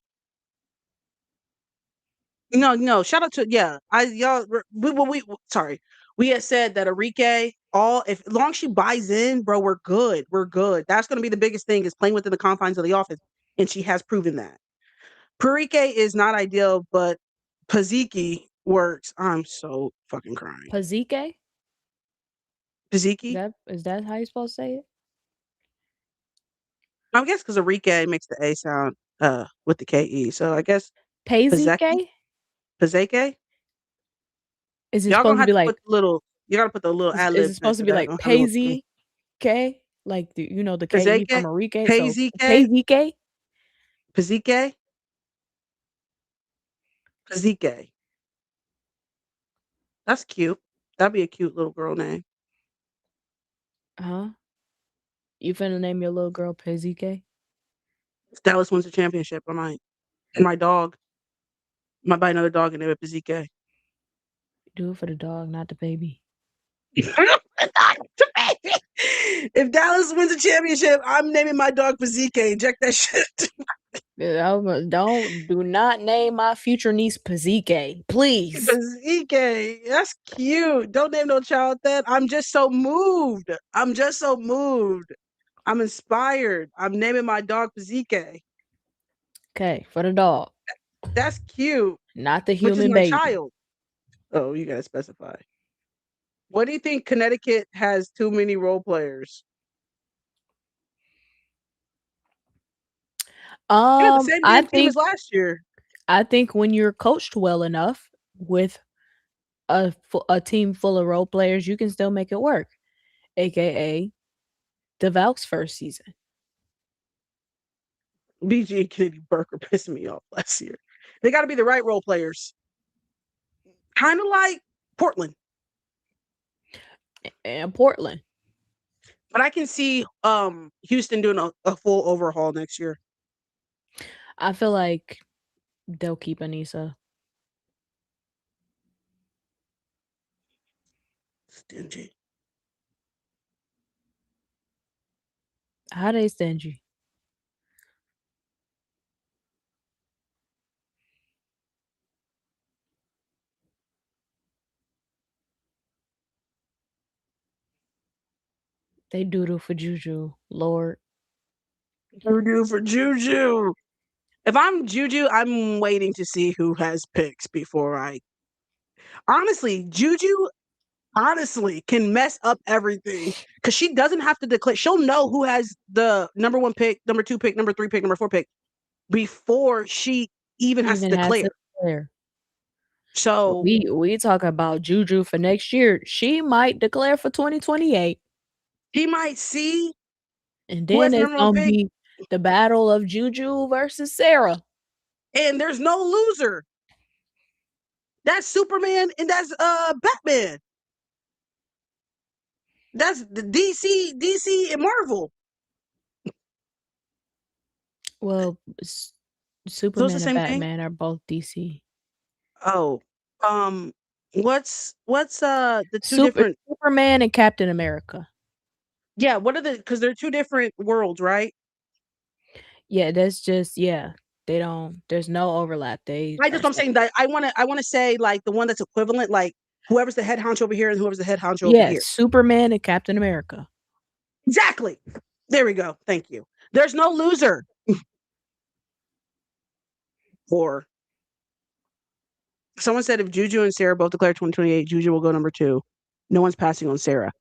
no, no. Shout out to yeah. I y'all. We sorry. We had said that Enrique. All if as long as she buys in, bro, we're good. We're good. That's gonna be the biggest thing is playing within the confines of the office, and she has proven that. Perique is not ideal, but Paziki works. I'm so fucking crying. Pazike? Paziki? Is that how you supposed to say it? I guess because Enrique makes the A sound with the KE. So I guess Pazeki? Pazike? Pazeke? Is it Y'all supposed gonna to have be to like put the little you gotta put the little ad is it libs in supposed to because be I like don't have a little thing. Pazike? Like you know the KE Pazeke? from Enrique, so Pazike? Pazike? Pazike? Pazike. That's cute. That'd be a cute little girl name. Huh? You finna name your little girl Pazike? If Dallas wins the championship, I might. And my dog. I might buy another dog and name it Pazike. Do it for the dog, not the baby. If Dallas wins a championship, I'm naming my dog Pazike. Check that shit. Don't do not name my future niece Pazike, please. Pazike. That's cute. Don't name no child that. I'm just so moved. I'm just so moved. I'm inspired. I'm naming my dog Pazike. Okay, for the dog, That's cute. not the Which is human my baby. child. Oh, you gotta specify. What do you think Connecticut has too many role players? Yeah, the same damn team as last year. I think when you're coached well enough with a team full of role players, you can still make it work. AKA the Valks first season. BG and Kennedy Burke are pissing me off last year. They got to be the right role players. Kind of like Portland. And Portland. But I can see Houston doing a full overhaul next year. I feel like they'll keep Anissa. Stingy. How they stingy? They doodle for Juju. Lord. Juju for Juju. If I'm Juju, I'm waiting to see who has picks before I. Honestly, Juju honestly can mess up everything because she doesn't have to declare. She'll know who has the number 1 pick, number 2 pick, number 3 pick, number 4 pick. before she even has to Even has declare. to declare. So We talk about Juju for next year. She might declare for 2028, he might see and who then has the it's number one gonna pick, be the battle of Juju versus Sarah. and there's no loser. That's Superman and that's Batman. That's the DC and Marvel. Well, So it's the Superman and same thing. Batman are both DC. Oh, um, what's the two different? Superman and Captain America. Yeah, what are the? Because they're two different worlds, right? Yeah, that's just yeah. They don't. There's no overlap. They I are just I'm saying separate. that I want to say like the one that's equivalent, like whoever's the head honcho over here and whoever's the head honcho over Yeah, here. Superman and Captain America. Exactly. There we go. Thank you. There's no loser. Or someone said if Juju and Sarah both declare 2028, Juju will go number 2. No one's passing on Sarah.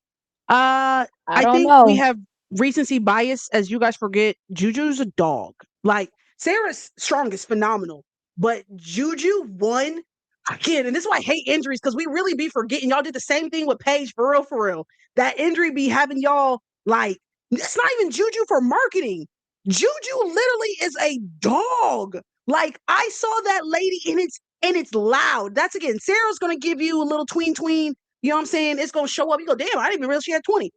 I I don't think we know. have recency bias, as you guys forget. Juju's a dog. Like Sarah's strong is phenomenal, but Juju won again, and this is why I hate injuries because we really be forgetting. Y'all did the same thing with Paige, for real, for real. That injury be having y'all like it's not even Juju for marketing. Juju literally is a dog. Like I saw that lady, and it's loud. That's again, Sarah's gonna give you a little tween tween. You know what I'm saying? It's gonna show up. You go, damn, I didn't even realize she had 20.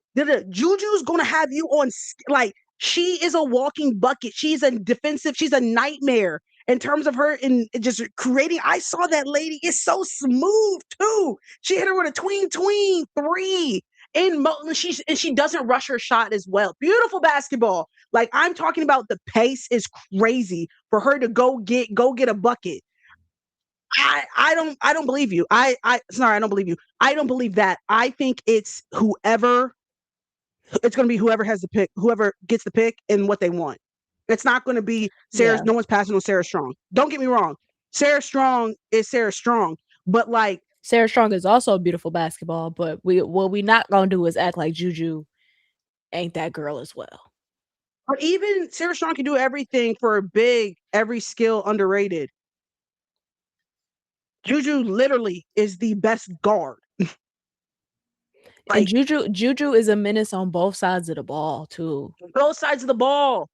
Juju's gonna have you on like she is a walking bucket. She's a defensive, she's a nightmare in terms of her in just creating. I saw that lady. It's so smooth too. She hit her with a tween three. And she doesn't rush her shot as well. Beautiful basketball. Like I'm talking about the pace is crazy for her to go get a bucket. I don't believe you. I sorry, I don't believe you. I don't believe that. I think it's going to be whoever has the pick, whoever gets the pick and what they want. It's not going to be Sarah's. Yeah, No one's passing on Sarah Strong. Don't get me wrong. Sarah Strong is Sarah Strong, but like, Sarah Strong is also a beautiful basketball, but what we not gonna do is act like Juju ain't that girl as well. or even Sarah Strong can do everything for a big, every skill underrated. Juju literally is the best guard. And Like Juju is a menace on both sides of the ball too. both sides of the ball.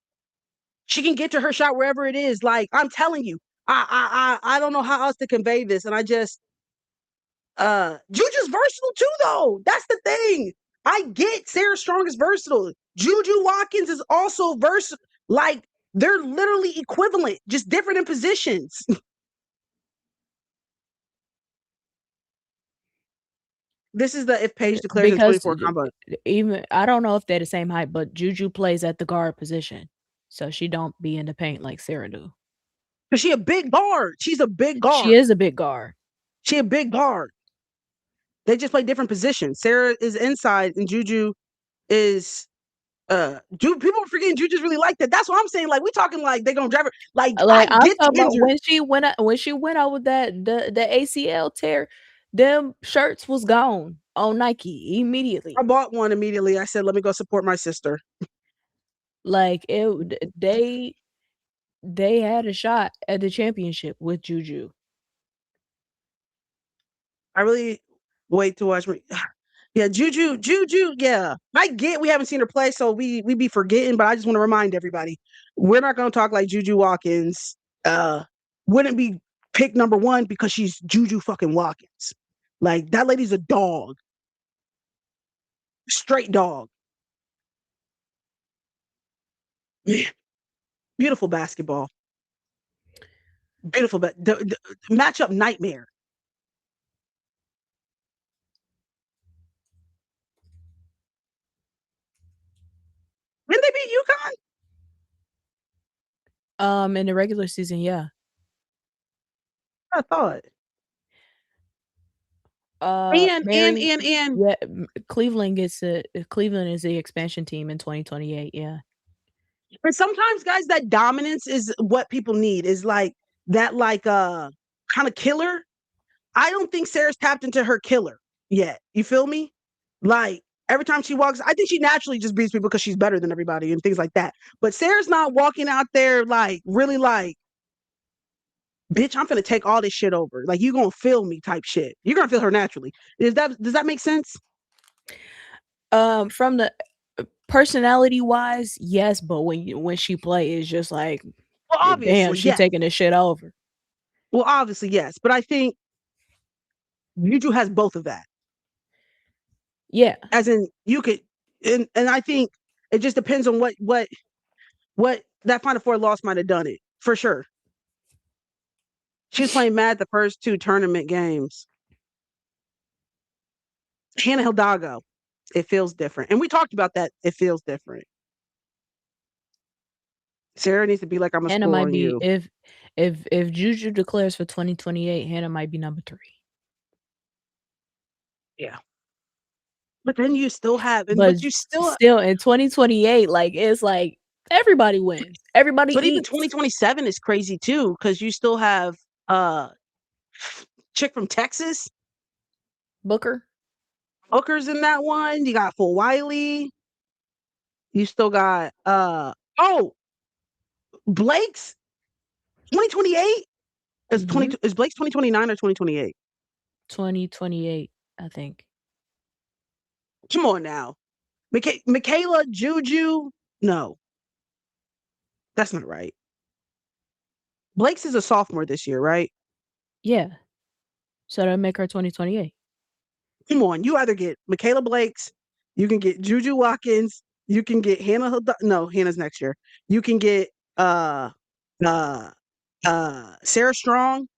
She can get to her shot wherever it is. Like I'm telling you, I don't know how else to convey this, and I just Juju's versatile too, though. That's the thing. I get Sarah Strong is versatile. Juju Watkins is also versatile. Like they're literally equivalent, just different in positions. This is the if Paige declares in Because 24 combo. even I don't know if they're the same height, but Juju plays at the guard position, so she don't be in the paint like Sarah do. Because she a big guard. She's a big She guard. is a big guard. She a big guard. They just play different positions. Sarah is inside and Juju is people are forgetting Juju's really like that. That's what I'm saying. Like we talking like they gonna drive her. Like Like, I I'm get talking the about injury. when she went out with the ACL tear, them shirts was gone on Nike I immediately. bought one immediately. I said, let me go support my sister. Like, they had a shot at the championship with Juju. I really wait to watch me. Yeah, Juju. Yeah, I get we haven't seen her play, so we be forgetting. But I just want to remind everybody, we're not going to talk like Juju Watkins. Uh, wouldn't be pick number one because she's Juju fucking Watkins. Like that lady's a dog, straight dog. Beautiful basketball, beautiful. But the matchup nightmare. Didn't they beat UConn? In the regular season, yeah. I thought. And Mary, and and yeah, Cleveland is the expansion team in 2028, yeah. and sometimes, guys, that dominance is what people need. Is like that, like kind of killer. I don't think Sarah's tapped into her killer yet. You feel me? Like Every time she walks, I think she naturally just beats people because she's better than everybody and things like that. But Sarah's not walking out there like really like, bitch, I'm gonna take all this shit over. Like you gonna feel me type shit. You're gonna feel her naturally. Does that make sense? From the personality wise, yes, but when she play, it's just like, Well, damn, obviously, she yes. taking this shit over. Well, obviously, yes. But I think Juju has both of that. Yeah. As in you could and I think it just depends on what that Final Four loss might have done it, for sure. She was playing mad the first two tournament games. Hannah Hidalgo, it feels different. And we talked about that. It feels different. Sarah needs to be like, I'm gonna Hannah score might on be you. if Juju declares for 2028, Hannah might be number 3. Yeah. But then you still have, But but you still, still in 2028, like, it's like everybody wins. Everybody but even eats. 2027 is crazy too, because you still have chick from Texas, Booker. Booker's in that one. You got Full Wiley. You still got Blake's 2028 is Mhm. 20 is Blake's 2029 or 2028? 2028, I think. Come on now. Michaela Juju. No, that's not right. Blake's is a sophomore this year, right? Yeah. So that'll make her 2028. Come on. You either get Michaela Blake's, you can get Juju Watkins, you can get no, Hannah's next year. You can get uh uh Sarah Strong.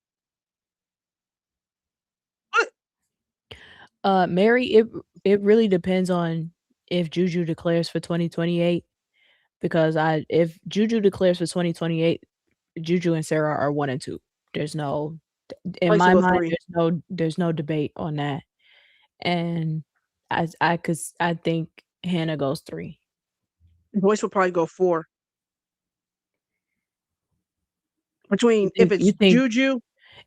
What? Mary, it really depends on if Juju declares for 2028 because if Juju declares for 2028, Juju and Sarah are 1 and 2. There's no in Blake's will my go mind, 3. there's no debate on that. And I think Hannah goes 3. Joyce will probably go 4. You Between if think you it's think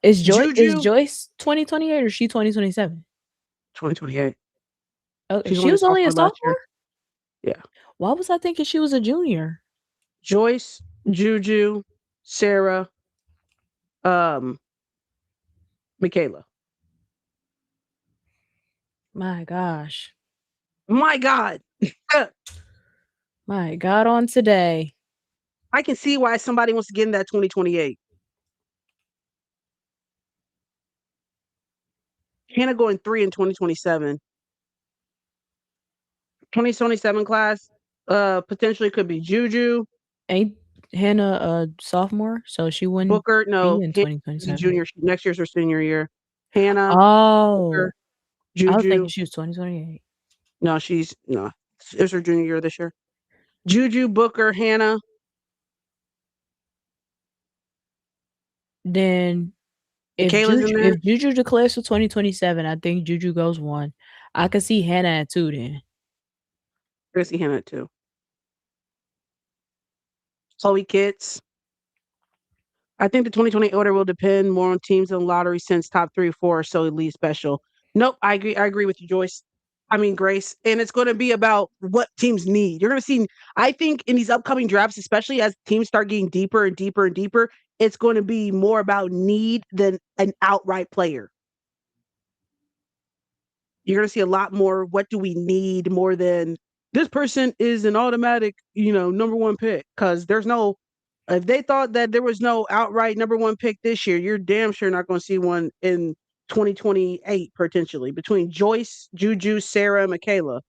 is Juju, Joyce 2028 or she 2027? 2028. Oh, She's she only a was only a sophomore last year. sophomore? Yeah. Why was I thinking she was a junior? Joyce, Juju, Sarah, um, Michaela. My gosh. My God. My God on today. I can see why somebody wants to get in that 2028. Hannah going 3 in 2027. 2027 class, potentially could be Juju, Ain't Hannah a sophomore? So she wouldn't Booker. be No, in Hannah's a 2027. junior. Next year's her senior year. Hannah, Oh, Booker, I was thinking Juju. she was 2028. No, she's no. It's her junior year this year. Juju, Booker, Hannah. Then Michaela's in there. If Juju declares for 2027, I think Juju goes 1. I could see Hannah at 2 then. I see Hannah too. Chloe Kitts. I think the 2020 order will depend more on teams in the lottery since top 3 or 4 are so elite special. Nope, I agree. I agree with you, Joyce. I mean, Grace. And it's going to be about what teams need. You're going to see, I think, in these upcoming drafts, especially as teams start getting deeper and deeper and deeper, it's going to be more about need than an outright player. You're going to see a lot more. What do we need more than this person is an automatic, number one pick? Because there's no, if they thought that there was no outright number one pick this year, you're damn sure not going to see one in 2028 potentially between Joyce, Juju, Sarah, and Michaela.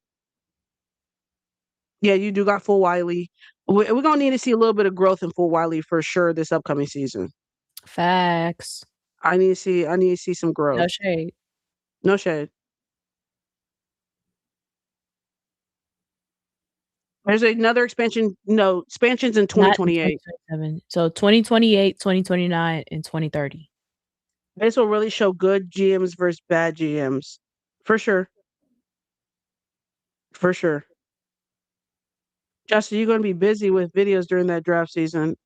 Yeah, you do got Full Wiley. We're gonna need to see a little bit of growth in Full Wiley for sure this upcoming season. Facts. I need to see some No growth. shade. No shade. There's another expansion. No, expansions in Not in 2028. 2027. So 2028, 2029, and 2030. This will really show good GMs versus bad GMs. For sure. For sure. Justin, you're gonna be busy with videos during that draft season.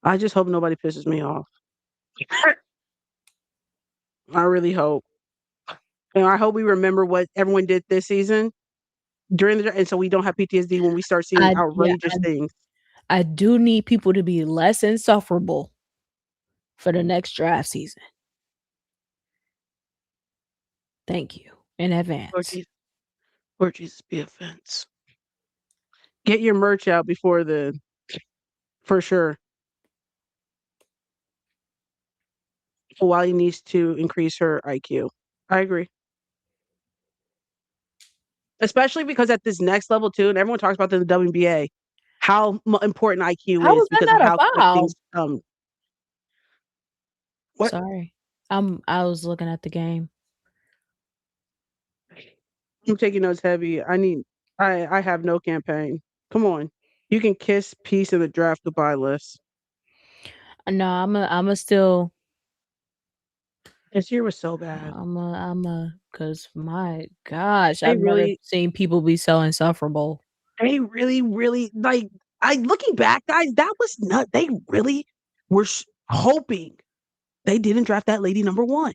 I just hope nobody pisses me off. I really hope. And I hope we remember what everyone did this season during the and so we don't have PTSD when we start seeing I yeah, outrageous things. I do need people to be less insufferable for the next draft season. Thank you in Lord advance. Jesus, Lord Jesus, be offense. Get your merch out before the for sure. Wally needs to increase her IQ. I agree. Especially because at this next level too, and everyone talks about the WNBA, how important IQ How is was that because of not a how quick foul? things what Sorry. I was looking at the game. I'm taking notes heavy. I have no campaign. Come on. You can kiss peace in the draft goodbye list. No, I'm a still This year was so bad. cause my gosh, They I've never really seen people be so insufferable. they really, really like I looking back, guys, that was not they really were hoping they didn't draft that lady number one.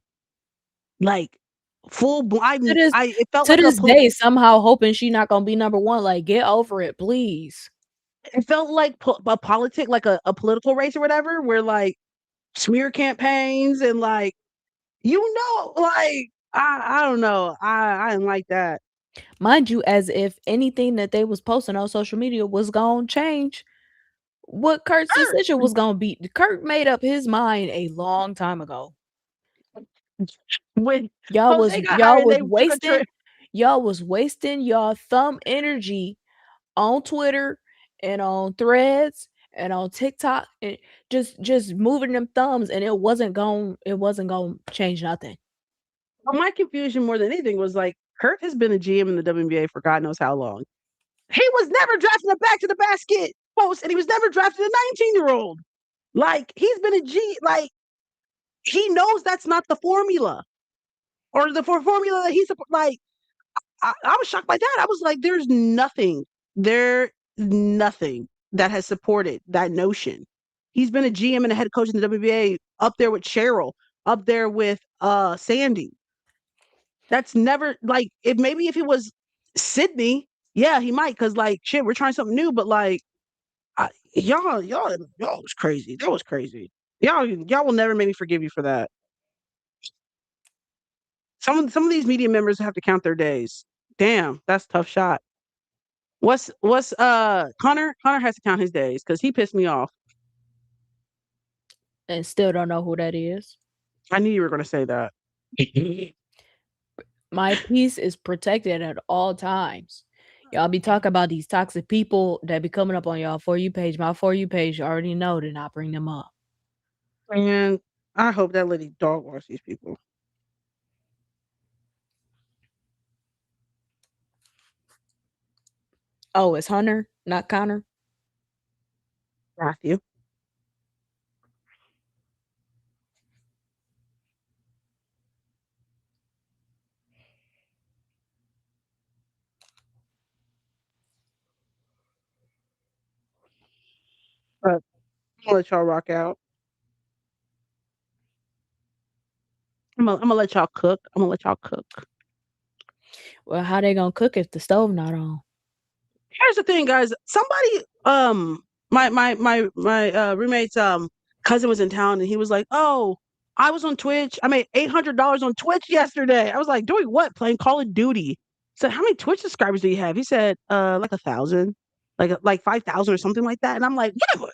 Like full To blind this I it felt to like a this day, somehow hoping she not gonna be number 1, like, get over it, please. it felt like a politic like a political race or whatever where like smear campaigns and like like I don't know. I didn't like that. Mind you, as if anything that they was posting on social media was gonna change what Kurt's Hurt. decision was gonna be. Kurt made up his mind a long time ago. When Y'all was Jose got y'all hired, was they took a wasting trip. y'all was wasting y'all thumb energy on Twitter and on Threads and on TikTok and just moving them thumbs and it wasn't going to change nothing. My confusion more than anything was like Kurt has been a GM in the WNBA for God knows how long. He was never drafting a back to the basket post, and he was never drafting a 19-year-old. Like he's been a G. Like he knows that's not the formula or the formula that he's like. I was shocked by that. I was like, nothing that has supported that notion. He's been a GM and a head coach in the WBA up there with Cheryl, up there with Sandy. That's never like if maybe if he was Sydney, yeah, he might because like shit, we're trying something new, but like y'all was crazy. That was crazy. Y'all will never make me forgive you for that. Some of these media members have to count their days. Damn, that's a tough shot. What's Connor? Connor has to count his days because he pissed me off. And still don't know who that is. I knew you were gonna say that. My peace is protected at all times. Y'all be talking about these toxic people that be coming up on y'all For You page. My For You page, you already know to not bring them up. And I hope that lady dog wash these people. Oh, it's Hunter, not Connor. Matthew. But I'm gonna let y'all rock out. I'm gonna let y'all cook. I'm gonna let y'all cook. Well, how they gonna cook if the stove not on? Here's the thing, guys. Somebody, my roommate's cousin was in town, and he was like, "Oh, I was on Twitch. I made $800 on Twitch yesterday." I was like, "Doing what? Playing Call of Duty." So, how many Twitch subscribers do you have? He said, like 1,000, like 5,000 or something like that. And I'm like, "What?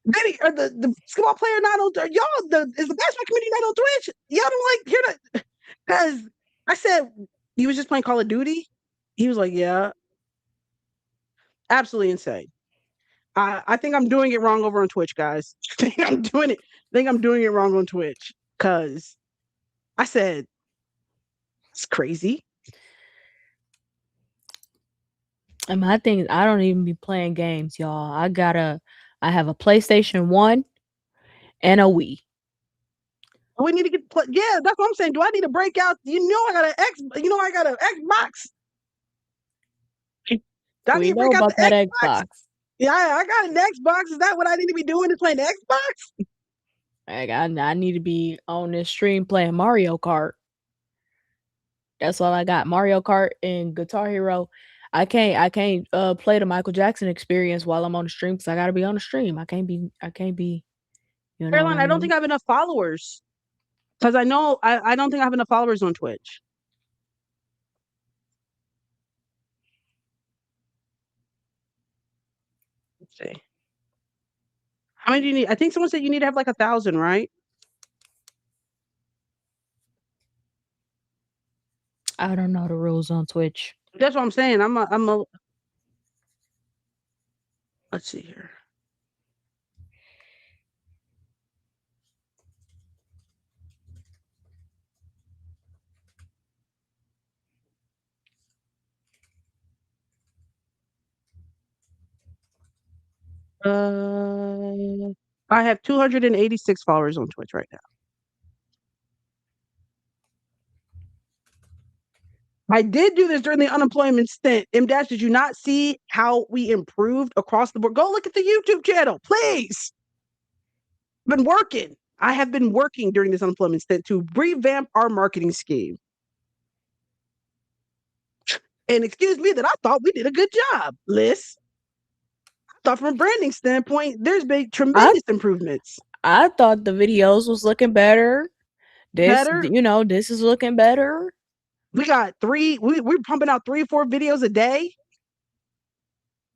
Baby, are the basketball player not on? Y'all, is the basketball community not on Twitch? Y'all don't like hear that?" Because I said, "You was just playing Call of Duty." He was like, "Yeah." Absolutely insane. I think I'm doing it wrong over on Twitch, guys. I think I'm doing it wrong on Twitch because I said it's crazy. And my thing is I don't even be playing games, y'all. I have a PlayStation 1 and a Wii. We need to get yeah, that's what I'm saying. Do I need to break out? I got an X. I got an Xbox. Do I need We to know break out about the that Xbox? Xbox. Yeah, I got an Xbox. Is that what I need to be doing? Is playing the Xbox? Like, I need to be on this stream playing Mario Kart. That's all I got. Mario Kart and Guitar Hero. I can't play the Michael Jackson experience while I'm on the stream because I gotta be on the stream. I can't be, you know what Caroline, I I don't think mean? I have enough followers because I know I don't think I have enough followers on Twitch. Let's see. How many do you need? I think someone said you need to have like 1,000, right? I don't know the rules on Twitch. That's what I'm saying. I'm a. Let's see here. I have 286 followers on Twitch right now. I did do this during the unemployment stint. M Dash, did you not see how we improved across the board? Go look at the YouTube channel, please. Been working. I have been working during this unemployment stint to revamp our marketing scheme. And excuse me that I thought we did a good job, Liz. I thought from a branding standpoint, there's been I tremendous improvements. I thought the videos was looking better. Better. This is looking better. We got we're pumping out 3 or 4 videos a day,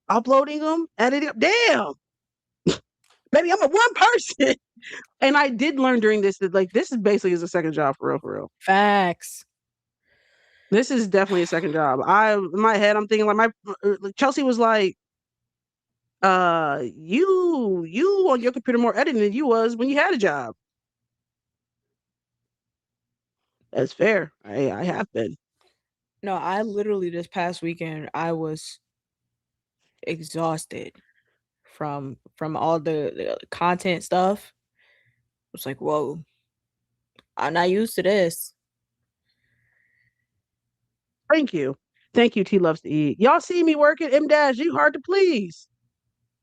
uploading them, editing them. Damn, maybe I'm a one person. And I did learn during this that like this is basically is a second job for real, for real. Facts. This is definitely a second job. In my head, I'm thinking like Chelsea was like, you on your computer more editing than you was when you had a job. That's fair. I have been. No, I literally this past weekend I was exhausted from all the content stuff. It was like, whoa, I'm not used to this. Thank you. Thank you, T loves to eat. Y'all see me working, M Dash, you hard to please.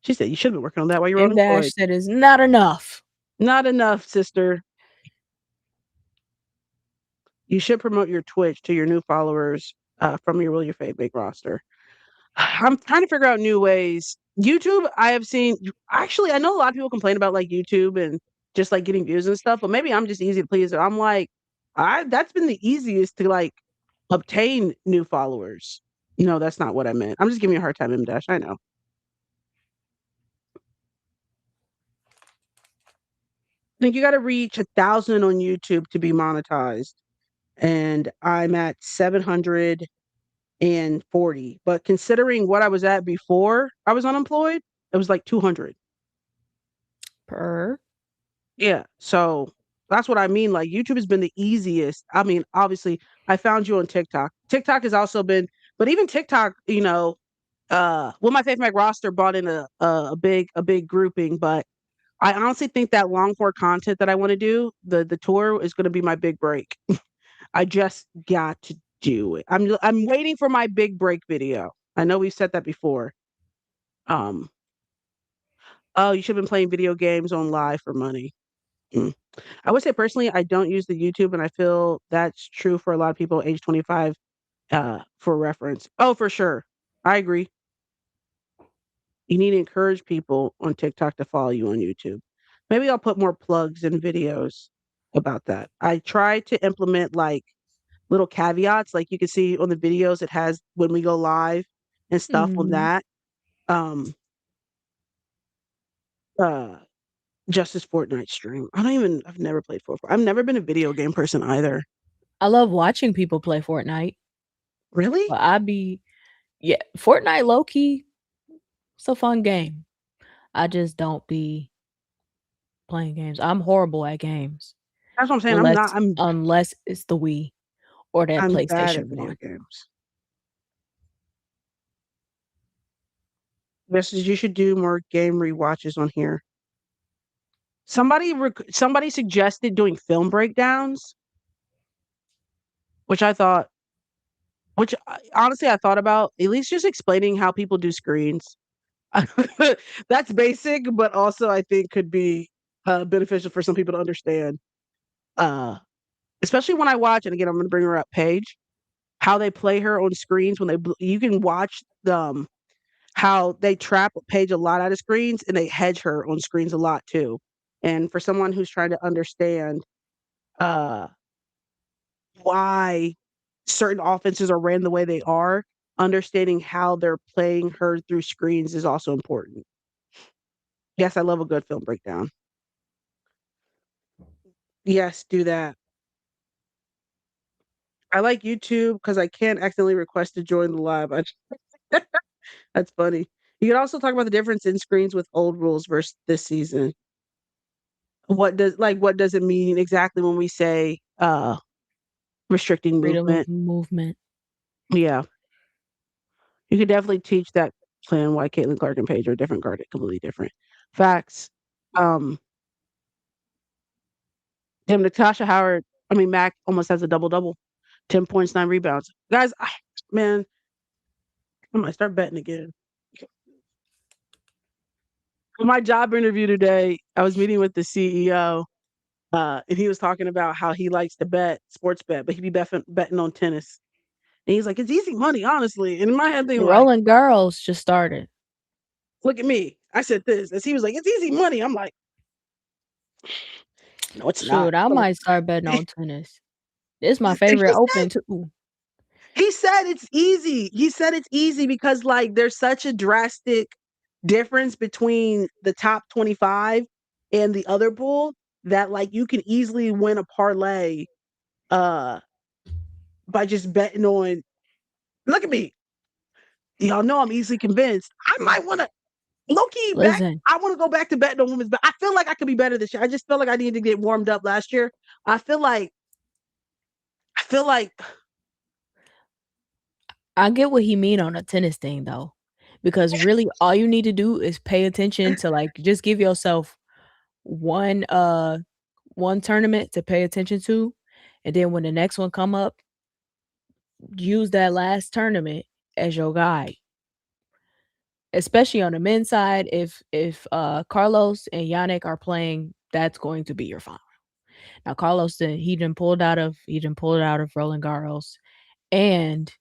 She said you should have been working on that while you were M unemployed. Dash said is not enough. Not enough, sister. You should promote your Twitch to your new followers from your Will Your Fave Big roster. I'm trying to figure out new ways. YouTube, I have seen actually, I know a lot of people complain about like YouTube and just like getting views and stuff, but maybe I'm just easy to please. I'm like, I that's been the easiest to like obtain new followers. No, that's not what I meant. I'm just giving you a hard time, M Dash. I know. I think you got to reach 1,000 on YouTube to be monetized, and I'm at 740. But considering what I was at before I was unemployed, it was like 200. Per. Yeah, so that's what I mean. Like YouTube has been the easiest. I mean, obviously, I found you on TikTok. TikTok has also been, but even TikTok, well, my Faith Mac roster brought in a big grouping, but I honestly think that long form content that I want to do, the tour is going to be my big break. I just got to do it. I'm waiting for my big break video. I know we've said that before. Um, oh, you should have been playing video games on live for money. Mm. I would say personally, I don't use the YouTube, and I feel that's true for a lot of people age 25. For reference. Oh, for sure, I agree. You need to encourage people on TikTok to follow you on YouTube. Maybe I'll put more plugs and videos about that. I try to implement like little caveats, like you can see on the videos. It has when we go live and stuff on Mhm. that. Um, uh, Justice Fortnite stream. I've never played Fortnite. I've never been a video game person either. I love watching people play Fortnite, Really? but yeah, Fortnite low key, it's a fun game. I just don't be playing games. I'm horrible at games That's what I'm saying. I'm unless not. unless it's the Wii or that I'm bad at PlayStation video 1. games. This is you should do more game rewatches on here. Somebody suggested doing film breakdowns, which I thought, honestly I thought about at least just explaining how people do screens. That's basic, but also I think could be beneficial for some people to understand. Uh, Especially when I watch, and again, I'm going to bring her up, Paige. how they play her on screens when you can watch how they trap Paige a lot out of screens and they hedge her on screens a lot too. And for someone who's trying to understand uh why certain offenses are ran the way they are, understanding how they're playing her through screens is also important. Yes, I love a good film breakdown. Yes, do that. I like YouTube because I can't accidentally request to join the live. That's funny. You can also talk about the difference in screens with old rules versus this season. What does it mean exactly when we say restricting Freedom movement? of movement. Yeah. You could definitely teach that plan why Caitlin Clark and Paige are different guarded, completely different. Facts. Um Damn, Natasha Howard, I mean Mac almost has a double double. 10 points, 9 rebounds. Guys, man, I might start betting again. For my job interview today, I was meeting with the CEO, and he was talking about how he likes to bet, sports bet, but he'd be betting on tennis. And he's like, it's easy money, honestly. And in my head, The thinking like, Rolling Girls just started. look at me. I said this. And he was like, it's easy money. I'm like, no, it's not. Shoot, I might start betting on tennis. It's my He favorite said open too. he said it's easy. He said it's easy because like there's such a drastic difference between the top 25 and the other pool that like you can easily win a parlay uh by just betting on, look at me. Y'all know I'm easily convinced. I might want to low key back. Listen, I want to go back to betting on women's, but I feel like I could be better this year. I just feel like I need to get warmed up last year. I feel like I feel like I get what he mean on a tennis thing though. Because really all you need to do is pay attention to like just give yourself one one tournament to pay attention to, and then when the next one come up, use that last tournament as your guide. Especially on the men's side, if Carlos and Yannick are playing, that's going to be your final. Now Carlos he done pulled out of Roland Garros and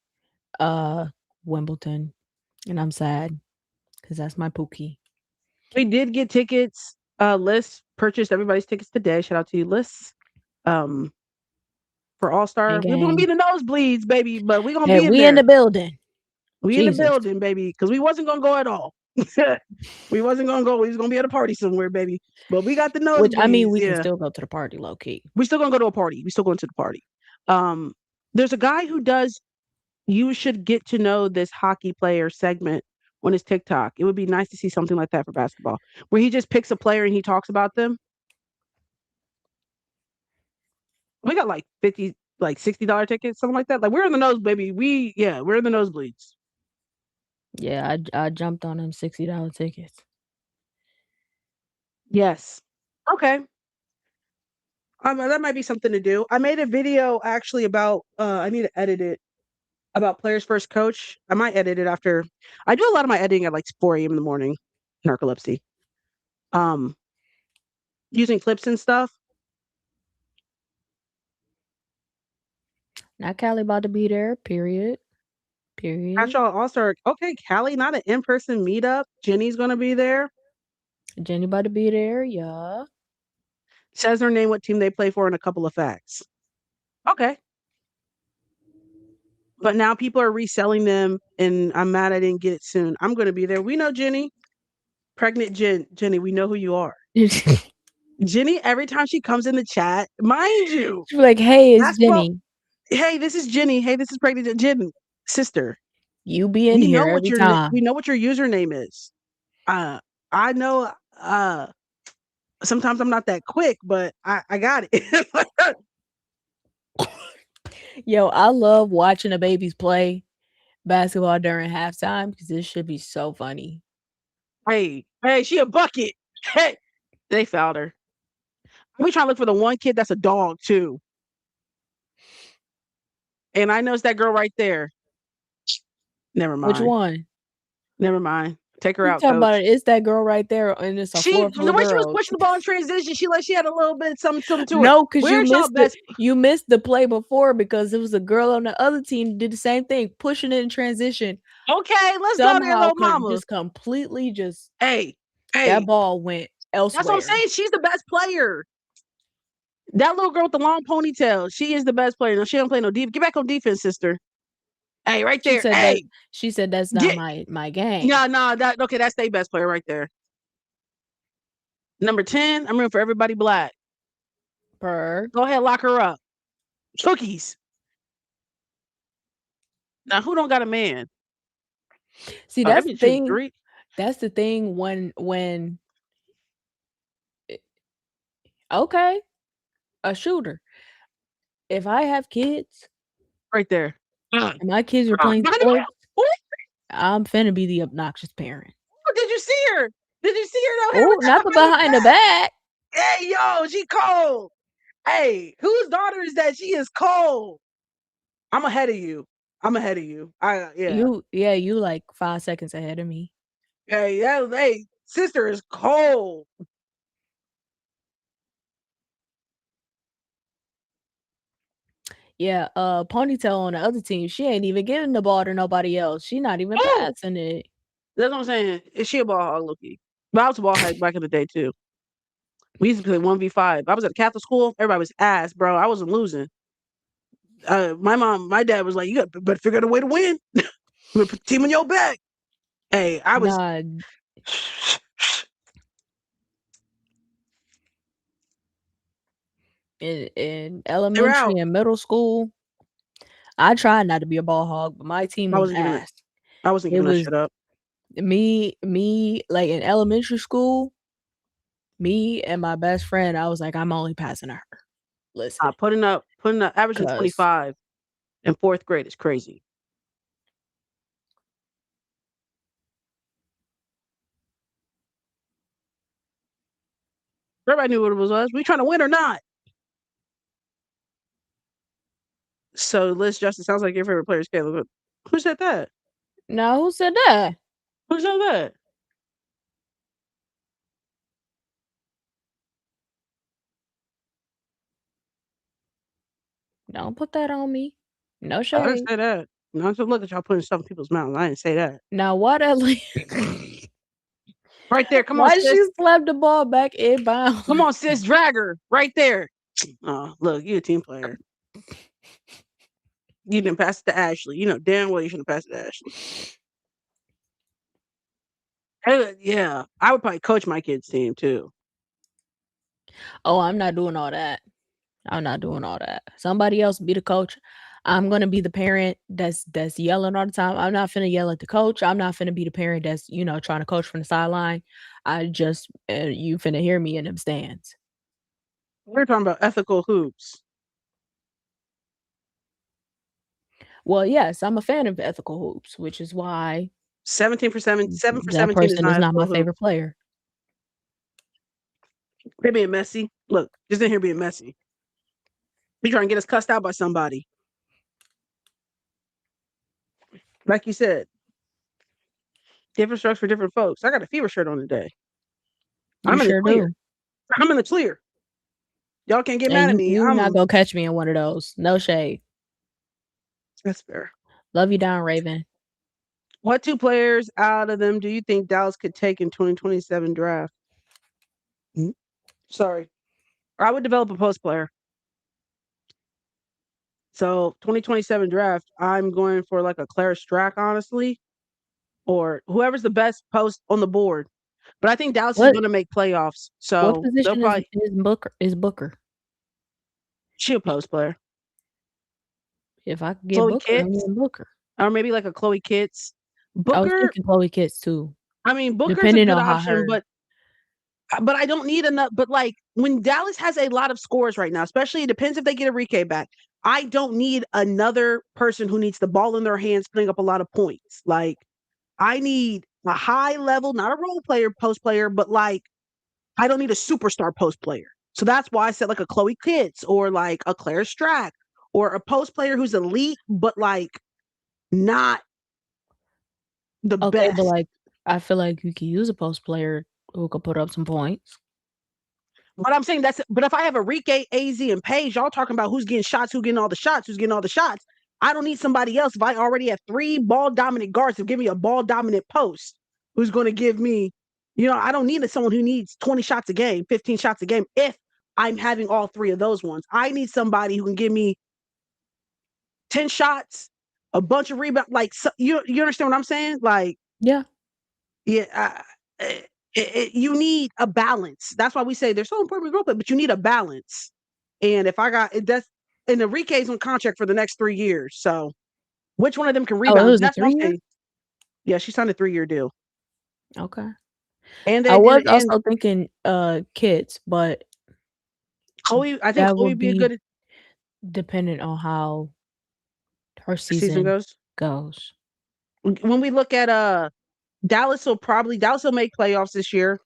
uh Wimbledon, and I'm sad because that's my Pookie. we did get tickets. Lists purchased everybody's tickets today. Shout out to you, Lists. Um, for All Star, Gang we're gonna be gang. in the nosebleeds, baby, but we're gonna Hey, be in we in there. the building. We in the Jesus. building, baby, because we wasn't gonna go at all. We wasn't gonna go. We was gonna be at a party somewhere, baby. But we got the Which I mean, nosebleeds. we can Yeah, still go to the party low key. we still gonna go to a party. We still going to the party. Um, there's a guy who does. You should get to know this hockey player segment on his TikTok. It would be nice to see something like that for basketball, where he just picks a player and he talks about them. We got like 50, like $60 tickets, something like that. Like we're in the nose, baby. We're in the nosebleeds. Yeah, I jumped on them $60 tickets. Yes. Okay. That might be something to do. I made a video actually about I need to edit it about players first coach. I might edit it after I do a lot of my editing at like 4 a.m. in the morning, narcolepsy. Um using clips and stuff. Not Callie about to be there. Period. Catch Period. y'all all-star. Okay, Callie, not an in-person meetup. Jenny's gonna be there. Jenny about to be there. Yeah. Says her name, what team they play for, and a couple of facts. Okay. But now people are reselling them, and I'm mad I didn't get it soon. I'm gonna be there. We know Jenny. Pregnant Jenny, we know who you are. She's Jenny, every time she comes in the chat, mind you, like, hey, it's basketball. Jenny. Hey, this is Jenny. Hey, this is pregnant Jenny, sister. You be in We know here what every your time. we know what your username is. Uh, I know. Sometimes I'm not that quick, but I got it. Yo, I love watching the babies play basketball during halftime because this should be so funny. Hey, she a bucket. Hey, they fouled her. We trying to look for the one kid that's a dog too. And I know it's that girl right there. Never Which mind. one? Never mind. Take her You out, talking about coach. it? It's that girl right there, and it's a floor full The of way she was girls. pushing the ball in transition, she had a little bit something to her. No, because Where's y'all best? you missed the play before because it was a girl on the other team did the same thing, pushing it in transition. Okay, let's go there, Somehow little mama. just completely just Hey, that ball went elsewhere. that's what I'm saying. She's the best player. That little girl with the long ponytail, she is the best player. No, she don't play no defense. Get back on defense, sister. Hey, right there. She said that's not my game. No, that's their best player right there. Number 10, I'm rooting for everybody black. Go ahead, lock her up. Cookies. Now, who don't got a man? See, that's the thing. That's the thing when okay, a shooter. If I have kids, right there, and my kids are playing sports, I'm finna be the obnoxious parent. Oh, did you see her? Did you see her? Oh, not the behind the back. Hey, yo, she cold. Hey, whose daughter is that? She is cold. I'm ahead of you. You like 5 seconds ahead of me. Hey, sister is cold. Yeah, Ponytail on the other team, she ain't even giving the ball to nobody else. She not even passing it. That's what I'm saying. Is she a ball hog, Loki? But I was a ball hog back in the day too. We used to play 1v5. I was at a Catholic school. Everybody was ass, bro. I wasn't losing. My dad was like, "You better figure out a way to win. Put the team on your back." Hey, I was. Nah. In elementary and middle school, I tried not to be a ball hog, but my team was ass. I wasn't giving that shit up. Me, like in elementary school, me and my best friend, I was like, I'm only passing to her. Listen, putting up averaging 25 in 4th grade is crazy. Everybody knew what it was. We trying to win or not? So, Liz Justin, sounds like your favorite player is Caleb. Who said that? No, who said that? Who said that? Don't put that on me. No shade. I didn't say that. No, just look at y'all putting stuff in people's mouths. I didn't say that. Now, what right there. Come on, sis. she slapped the ball back in bounds? Come on, sis. Drag her. Right there. Oh, look, you a team player. You didn't pass it to Ashley. You know damn well you shouldn't pass it to Ashley. Yeah, I would probably coach my kids' team too. Oh, I'm not doing all that. I'm not doing all that. Somebody else be the coach. I'm gonna be the parent that's yelling all the time. I'm not finna yell at the coach. I'm not finna be the parent that's trying to coach from the sideline. I just you finna hear me in them stands. We're talking about ethical hoops. Well, yes, I'm a fan of ethical hoops, which is why 17 for 7 for that 17 person is not my favorite player. They're being messy. Look, just in here being messy. You trying to get us cussed out by somebody. Like you said, different strokes for different folks. I got a fever shirt on today. I'm in the clear. I'm in the clear. Y'all can't get mad at me. You're not gonna catch me in one of those. No shade. That's fair. Love you down, Raven. What 2 players out of them do you think Dallas could take in 2027 draft? Sorry. I would develop a post player. So 2027 draft, I'm going for like a Claire Strack, honestly, or whoever's the best post on the board. But I think Dallas is going to make playoffs. So what position is Booker? She a post player. If I could get Booker, I'm getting Booker. Or maybe like a Chloe Kitts. I was thinking Chloe Kitts too. I mean, Booker's a good option, but I don't need enough. But like when Dallas has a lot of scores right now, especially it depends if they get Rickea back. I don't need another person who needs the ball in their hands, putting up a lot of points. Like I need a high level, not a role player, post player, but like I don't need a superstar post player. So that's why I said like a Chloe Kitts or like a Claire Strack or a post player who's elite, but like not the best. But like I feel like you can use a post player who could put up some points. But I'm saying but if I have a Rickea, AZ, and Paige, y'all talking about who's getting shots, who's getting all the shots, who's getting all the shots. I don't need somebody else if I already have 3 ball dominant guards to give me a ball dominant post who's going to give me, I don't need someone who needs 20 shots a game, 15 shots a game if I'm having all 3 of those ones. I need somebody who can give me 10 shots, a bunch of rebounds. Like, you understand what I'm saying? Like, Yeah. yeah, you need a balance. That's why we say they're so important to but you need a balance. And if I got it, that's and Enrique's on contract for the next 3 years. So which one of them can Oh, it rebound? was a That's what I'm 3-year? saying. Yeah, she signed a 3-year deal. Okay. And I they was did it. And also thinking I kids, but think that Chloe would would be a be good dependent on how her season season goes. goes. When we look at Dallas will make playoffs this year.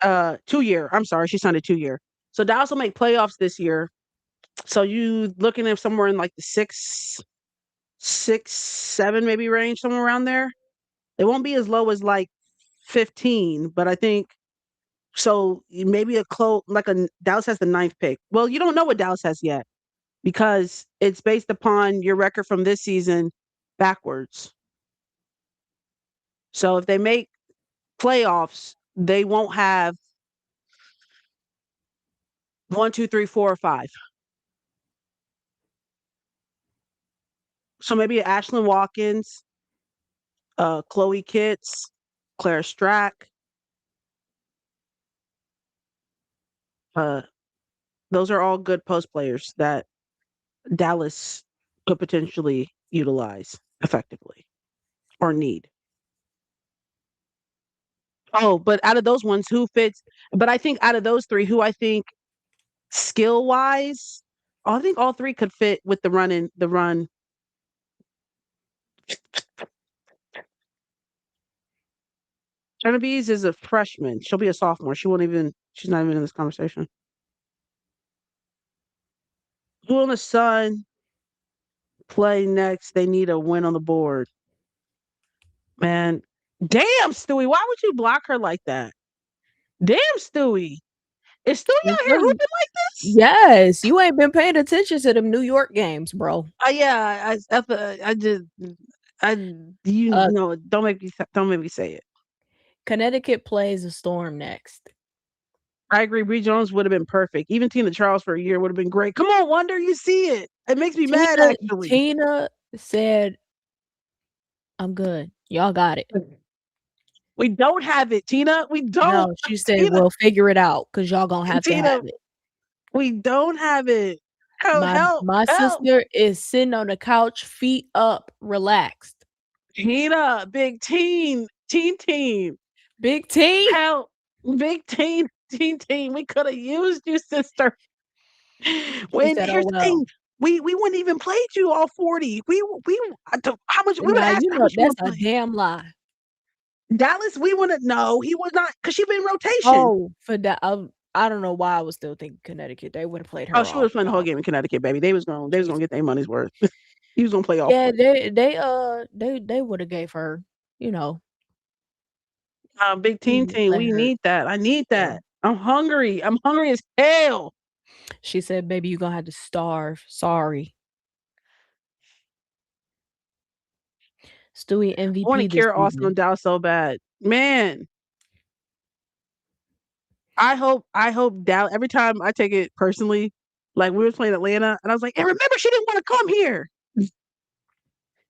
2-year. I'm sorry, she signed a 2-year. So Dallas will make playoffs this year. So you looking at somewhere in like the 6, 7 maybe range, somewhere around there. It won't be as low as like 15, but I think so. Maybe Dallas has the 9th pick. Well, you don't know what Dallas has yet because it's based upon your record from this season backwards. So if they make playoffs, they won't have 1, 2, 3, 4, or 5. So maybe Ashlyn Watkins, Chloe Kitts, Claire Strack. Those are all good post players that Dallas could potentially utilize effectively or need. Oh, but out of those ones, who fits? But I think out of those 3, who I think skill wise, I think all 3 could fit with the run. Genevieve is a freshman. She'll be a sophomore. She's not even in this conversation. Who on the Sun play next? They need a win on the board. Man, damn, Stewie, why would you block her like that? Damn, Stewie. Is Stewie out here hooping like this? Yes, you ain't been paying attention to them New York games, bro. Yeah, I just, don't make me say it. Connecticut plays the Storm next. I agree. Bree Jones would have been perfect. Even Tina Charles for a year would have been great. Come on, Wonder, you see it. It makes me mad, actually. Tina said, "I'm good. Y'all got it." We don't have it, Tina. We don't. No, she said, Tina, "Well, figure it out because y'all gonna have to Tina, have it." we don't have it. Help. My sister is sitting on the couch, feet up, relaxed. Tina, big teen. Big T. Help. Big teen. We could have used you, sister. When said, here's "Oh, the well." thing. We wouldn't even played you all 40. How much we would Now, have asked you how know much you that's want to a play. damn lie. Dallas, we wouldn't know. He was not because she'd been in rotation. Oh, for that, I don't know why I was still thinking Connecticut. They would have played Oh, her she off. was playing the whole game in Connecticut, baby. They was gonna get their money's worth. He was gonna play all Yeah, 40. they would have gave her, you know, Big team. let We her. need that. I need Yeah. that. I'm hungry. I'm hungry as hell. She said, "Baby, you're gonna have to starve. Sorry." Stewie I want to MVP this Kira Austin on season. Dallas so bad. Man, I hope Dallas every time I take it personally, like we were playing Atlanta, and I was like, and remember she didn't want to come here.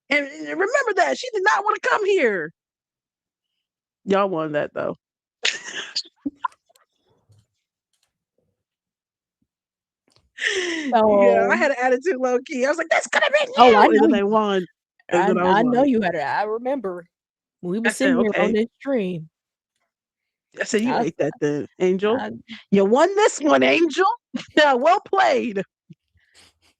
And remember that she did not want to come here. Y'all won that though. Yeah, I So, had an attitude low key. I was like, "That's gonna be oh, I you," and know then they you. won. And then I was I know like, you had it. I remember we I was said, sitting here on "Okay." this stream. I said, "You I, ate that, then, Angel. I You won this one, Angel. Yeah, well played."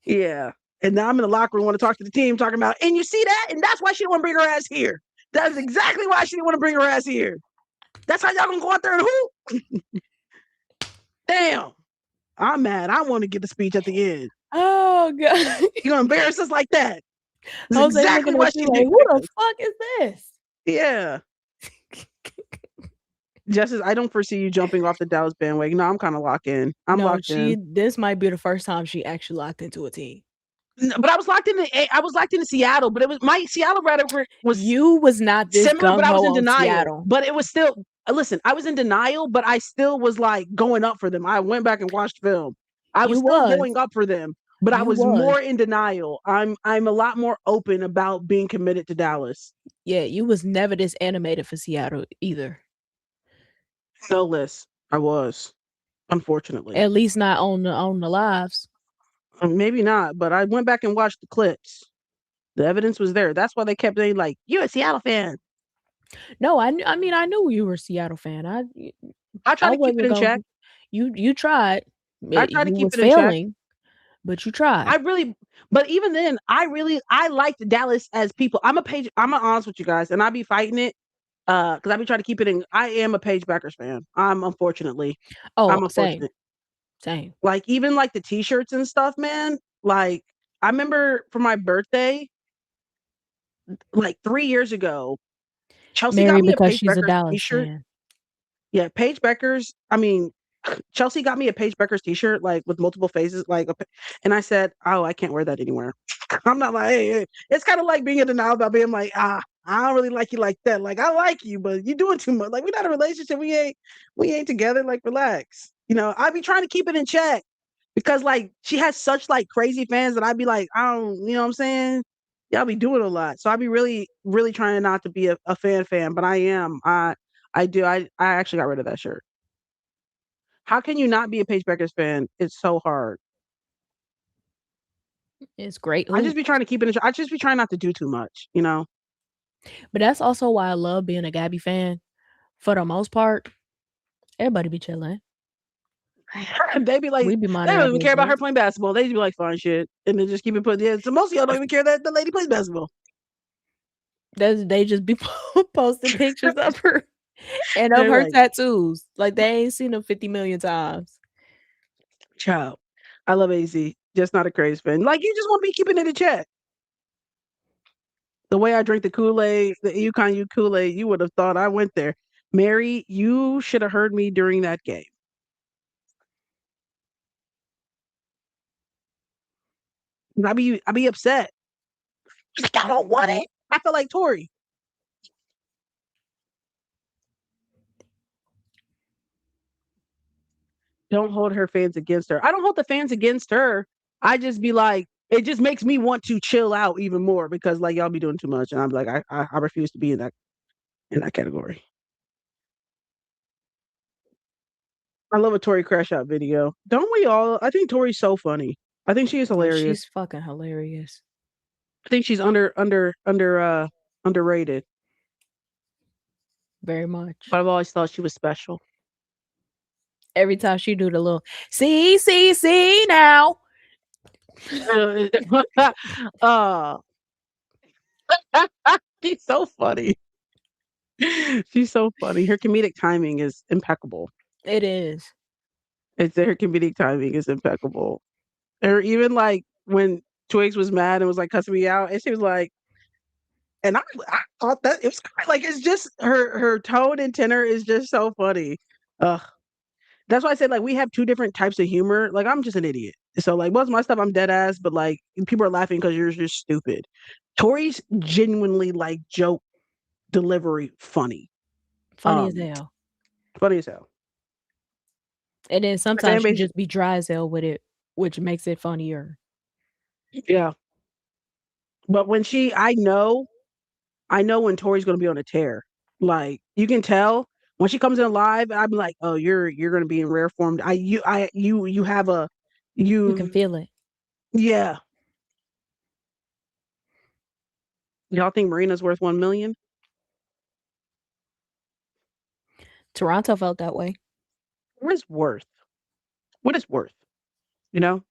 Yeah. And now I'm in the locker room, want to talk to the team, talking about, and you see that, and that's why she didn't want to bring her ass here. That's exactly why she didn't want to bring her ass here. That's how y'all gonna go out there and hoop. Damn. I'm mad. I want to get the speech at the end. oh god. You gonna embarrass us like that? That's Jose exactly looking why at she you didn't like, get "Who picked the us. fuck is this?" Yeah. Justice, I don't foresee you jumping off the Dallas bandwagon. No, I'm kind of locked in. I'm No, locked in. this might be the first time she actually locked into a team. But I was locked in. I was locked into Seattle, but it was my Seattle rhetoric was You was not this similar, but gung I was ho in on denial. Seattle. But it was still listen. I was in denial, but I still was like going up for them. I went back and watched film. I was You still was. going up for them, but I You was more was. in denial. I'm a lot more open about being committed to Dallas. Yeah, you was never this animated for Seattle either. No less, I was unfortunately. At least not on the lives. Maybe not, but I went back and watched the clips. The evidence was there. That's why they kept saying like, "You're a Seattle fan." No, I mean I knew you were a Seattle fan. I try I to keep it wasn't in gonna check. you tried. I try to You keep was it in check. failing, but you tried. I really, but even then, I liked Dallas as people. I'm honest with you guys, and I be fighting it, because I be trying to keep it in. I am a Paige Beckers fan. Oh, I'm same. unfortunate. Same. Like even like the t-shirts and stuff, man. Like I remember for my birthday, like 3 years ago, Chelsea got Mary me a because Paige she's a Beckers Dallas t-shirt. fan. Yeah, Paige Beckers. I mean, Chelsea got me a Paige Beckers t-shirt, like with multiple faces, and I said, "Oh, I can't wear that anymore." I'm not like, hey. It's kind of like being in denial about being like, I don't really like you like that. Like, I like you, but you're doing too much. Like, we're not in a relationship. We ain't together. Like, relax. I be trying to keep it in check because like she has such like crazy fans that I'd be like, I don't, you know what I'm saying? Y'all be doing a lot. So I'd be really, really trying not to be a fan, but I am. I do. I actually got rid of that shirt. How can you not be a Paige Beckers fan? It's so hard. It's great I just hoop. be trying to keep it. I just be trying not to do too much. But that's also why I love being a Gabby fan. For the most part, everybody be chilling. They be like, We be they minding don't our even care about her business. playing basketball. They just be like, fun shit, and then just keep it put. Yeah, so most of y'all don't even care that the lady plays basketball. They just be posting pictures of her and of They're her like, tattoos. Like they ain't seen them 50 million times. child, I love AZ, just not a crazy fan. Like you just want to be keeping it in check. The way I drink the Kool Aid, the Yukon U Kool Aid, you would have thought I went there. Mary, you should have heard me during that game. I be upset. Like, I don't want it. I feel like Tori. Don't hold her fans against her. I don't hold the fans against her. I just be like, it just makes me want to chill out even more because like y'all be doing too much, and I'm like, I refuse to be in that category. I love a Tori crash out video. Don't we all? I think Tori's so funny. I think she is Yeah, hilarious. she's fucking hilarious. I think she's underrated. Very much. But I've always thought she was special. Every time she do the little see now. uh, she's so funny. She's so funny. Her comedic timing is impeccable. It is. It's her comedic timing is impeccable. Or even like when Twigs was mad and was like cussing me out, and she was like, and I thought that it was like it's just her tone and tenor is just so funny. Ugh. That's why I said like we have two different types of humor. Like I'm just an idiot. So like most of my stuff I'm dead ass, but like people are laughing because you're just stupid. Tori's genuinely like joke delivery funny. Funny as Um hell. Funny as hell. And then The fan sometimes she base, just be dry as hell with it, which makes it funnier. yeah. But when I know when Tori's gonna be on a tear. Like you can tell when she comes in live, I'm like, oh, you're gonna be in rare form. You have a You can you feel it. yeah. Y'all think Marina's worth 1 million? Toronto felt that way. What is worth? What is worth? You know?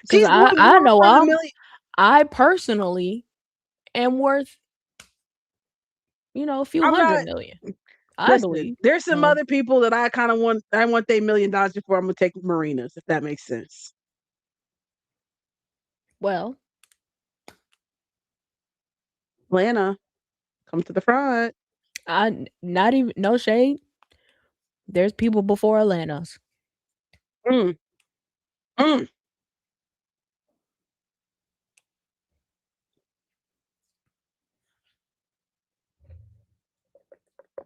Cause She's worth I more know than a million. I personally am worth, a few I'm hundred not million. I listen, believe. there's some So other people that I want their $1 million before I'm gonna take Marina's, if that makes sense. well, Atlanta, come to the front. Not even no shade. There's people before Atlanta's. Mm, mm.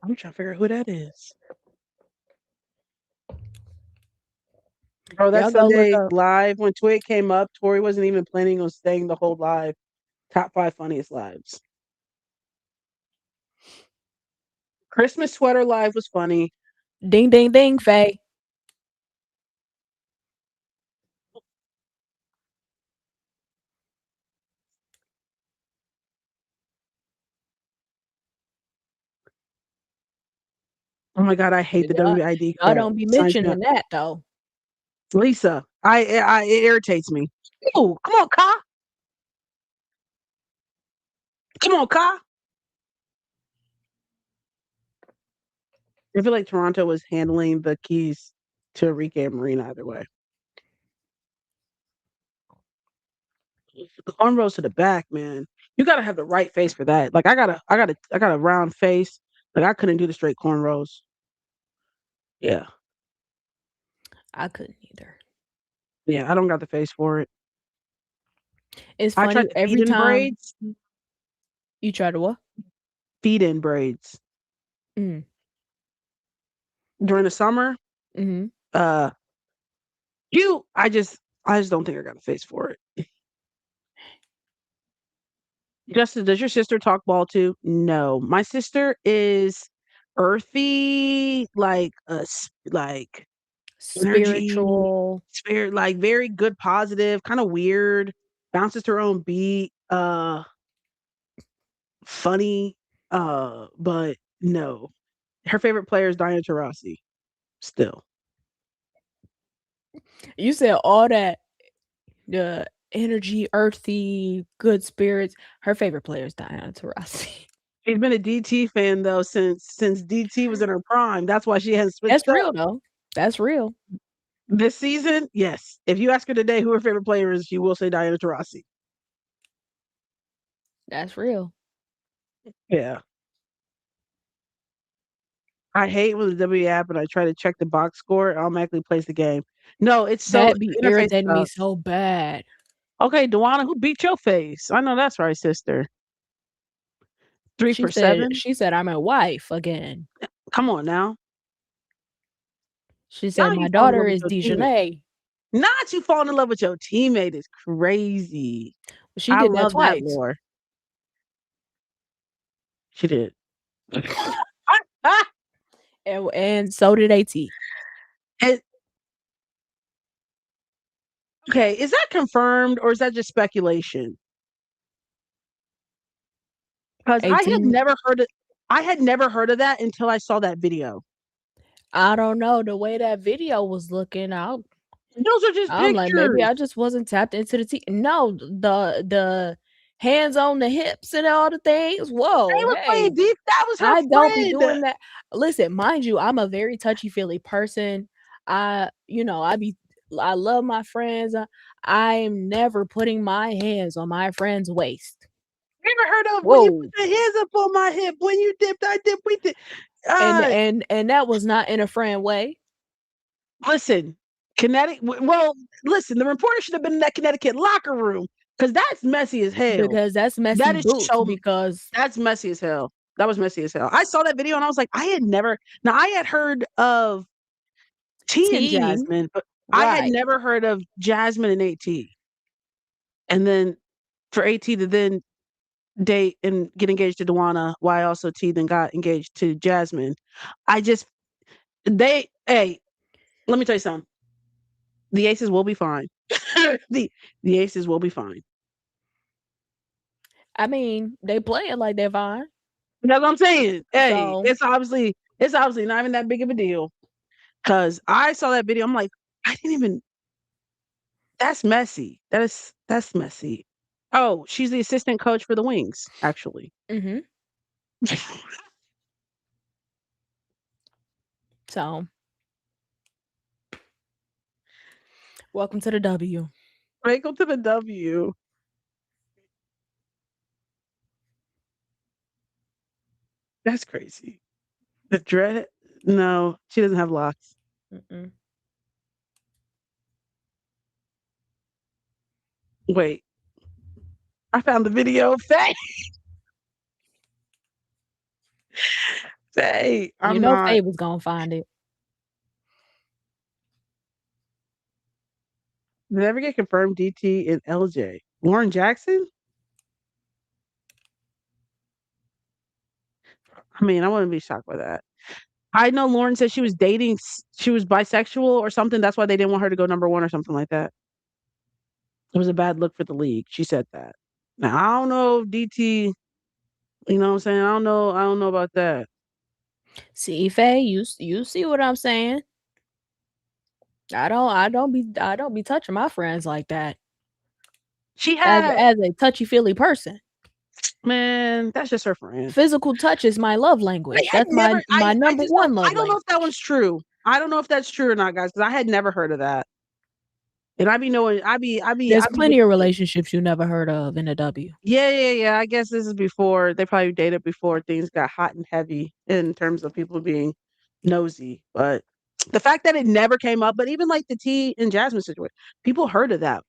I'm trying to figure out who that is. Bro, that Y'all go look Sunday up. live when Twig came up, Tori wasn't even planning on staying the whole live. Top 5 funniest lives. Christmas sweater live was funny. Ding ding ding, Faye. Oh my god, I hate the Y'all, WID y'all crap. don't be Signs me up. mentioning that though. Lisa, it irritates me. Oh, come on, Ka. Come on, Ka. I feel like Toronto was handling the keys to Rickea and Marina either way. The cornrows to the back, man. You gotta have the right face for that. Like I got a round face. Like I couldn't do the straight cornrows. Yeah. I couldn't either. Yeah, I don't got the face for it. It's I funny tried to feed every in time braids. you try to what? Feed in braids. Mm. During the summer, Mm-hmm. uh you I just don't think I got a face for it. Justin, does your sister talk ball too? No. My sister is earthy, like like energy, Spiritual. spirit, like very good, positive, kind of weird, bounces to her own beat, funny, but no. Her favorite player is Diana Taurasi, still. You said all that the energy, earthy, good spirits. Her favorite player is Diana Taurasi. She's been a DT fan though since DT was in her prime. That's why she hasn't That's switched real up. though. That's real. This season, yes. If you ask her today who her favorite player is, she will say Diana Taurasi. That's real. Yeah. I hate when the W app and I try to check the box score, it automatically plays the game. No, it's so That be the interface irritating me sucks. so bad. Okay, Dewana, who beat your face? I know that's right, sister. 3 for 7. She said I'm a wife again. Come on now. She Now said my you falling in daughter love with is your teammate. Dejanay. Not you falling in love with your teammate is crazy. She I did that love that twice. lore. She did. And so did AT. And okay, is that confirmed or is that just speculation? Because AT, I had never heard of that until I saw that video. I don't know the way that video was looking out. Those are just I'm like, maybe pictures. I just wasn't tapped into the no, the hands on the hips and all the things. They Whoa, was hey, playing deep. That was her I don't be friend. doing that. Listen, mind you, I'm a very touchy-feely person. I love my friends. I'm never putting my hands on my friend's waist. You ever heard of when you put Whoa. the hands up on my hip? When you dipped, I dipped. We did. And Uh, and and that was not in a friend way listen, Well, listen. The reporter should have been in that Connecticut locker room because that's messy as hell. because that's messy That is boots so. because That's messy as hell. That was messy as hell. I saw that video and I was like, I had never. Now I had heard of T and T Jasmine, but I had right. never heard of Jasmine and AT. And then for AT to then date and get engaged to Dewana, why also T then got engaged to Jasmine. I just hey, let me tell you something. The aces will be fine. the the aces will be fine. I mean, they play it like they're fine. That's what I'm saying. Hey, So it's obviously not even that big of a deal. Cause I saw that video, I'm like, I didn't even that's messy. That's messy. Oh, she's the assistant coach for the Wings, actually. mhm. So welcome to the W. Welcome to the W. That's crazy. The dread? No, she doesn't have locks. Mm-mm. Wait, I found the video. Faye, Faye, You I'm know not. Faye was gonna find it. Did it ever get confirmed DT and LJ? Lauren Jackson? I mean, I wouldn't be shocked by that. I know Lauren said she was dating, she was bisexual or something. That's why they didn't want her to go number one or something like that. It was a bad look for the league. She said that. Now, I don't know if DT, you know what I'm saying? I don't know. I don't know about that. See, Faye, you see what I'm saying? I don't be touching my friends like that. She As had, as a touchy-feely person. man, that's just her friend. Physical touch is my love language. I had That's my never, my I number just don't, one I love don't know if that language. one's true. I don't know if that's true or not, guys, because I had never heard of that. And I be knowing, There's I be plenty of relationships you never heard of in a W. yeah, yeah, yeah. I guess this is before they probably dated before things got hot and heavy in terms of people being nosy. But the fact that it never came up, but even like the T and Jasmine situation, people heard of that.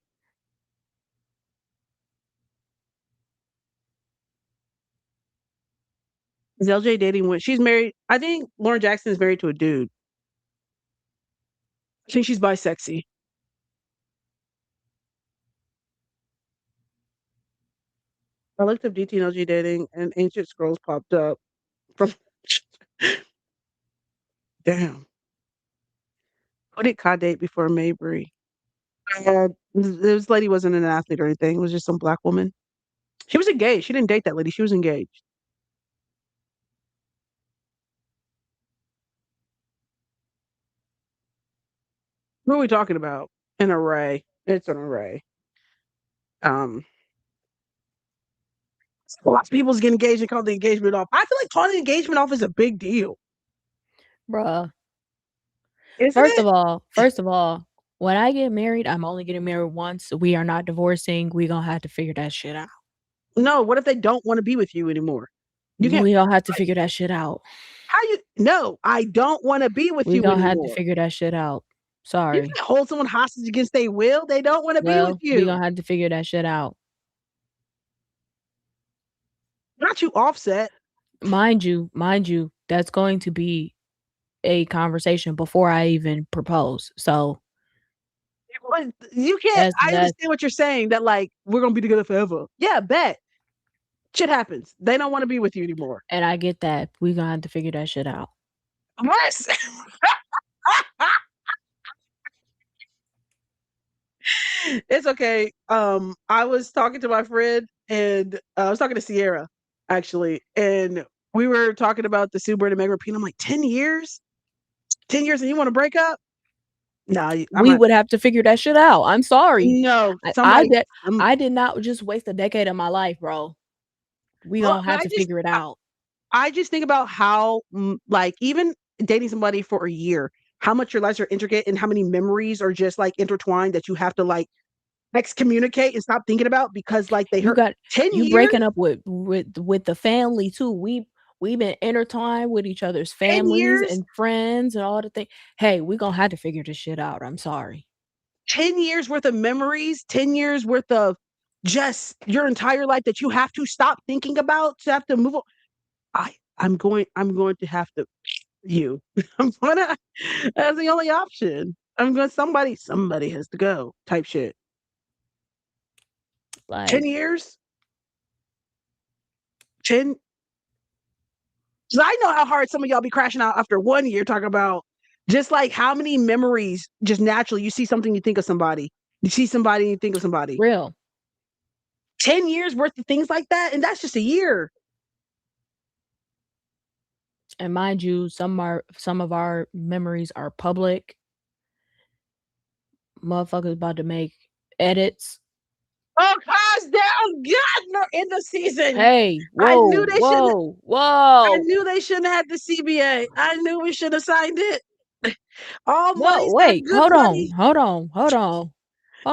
Is LJ dating when she's married? I think Lauren Jackson is married to a dude. I think she's bisexy. I looked up DT and LJ dating and ancient scrolls popped up from damn. Who did Ka date before Mabry? This lady wasn't an athlete or anything. It was just some black woman. She was engaged. She didn't date that lady. She was engaged. Who are we talking about? An array. It's an array. Um, lots of people's getting engaged and call the engagement off. I feel like calling the engagement off is a big deal, Bruh. isn't First it? of all first of all, when I get married, I'm only getting married once. We are not divorcing. We gonna have to figure that shit out. No. What if they don't want to be with you anymore? You can't. We gonna have to Like, figure that shit out. how you? No, I don't want to be with We you gonna have to anymore. figure that shit out. You Sorry. can't hold someone hostage against their will. They don't want to be with Well, we you. gonna have to figure that shit out. Not you, Offset. Mind you, that's going to be a conversation before I even propose. So But you can't. I that's understand what you're saying. That like we're gonna be together forever. Yeah, bet. Shit happens. They don't want to be with you anymore. and I get that. We gonna have to figure that shit out. Yes. It's okay. I was talking to my friend and I was talking to Sierra actually, and we were talking about the Super and Meg Rapine. I'm like, 10 years? 10 years and you want to break up? No, I'm We not. would have to figure that shit out. I'm sorry. No, I I somebody. did I did not just waste a decade of my life, bro. We Look, gonna have to figure it out. I just think about how, like, even dating somebody for a year, how much your lives are intricate and how many memories are just like intertwined that you have to like excommunicate and stop thinking about because like they You hurt. got 10 you years? breaking up with the family too. We've been intertwined with each other's 10 families years? and friends and all the things. Hey, we gonna have to figure this shit out. I'm sorry. 10 years worth of memories, 10 years worth of just your entire life that you have to stop thinking about to have to move on. I'm going to have to you. I'm gonna that's the only option. I'm going somebody has to go type shit. 10 Like, years? 10 'cause I know how hard some of y'all be crashing out after 1 year talking about just like how many memories just naturally you see something you think of somebody. You see somebody you think of somebody. real. 10 years worth of things like that and that's just a year. And mind you, some of our memories are public. Motherfuckers about to make edits. Oh, cars down. God, no, in the season. Hey, I knew whoa, they shouldn't. whoa, I whoa. knew they shouldn't have had the CBA. I knew we should have signed it. All Whoa, money's not wait, good money. hold on.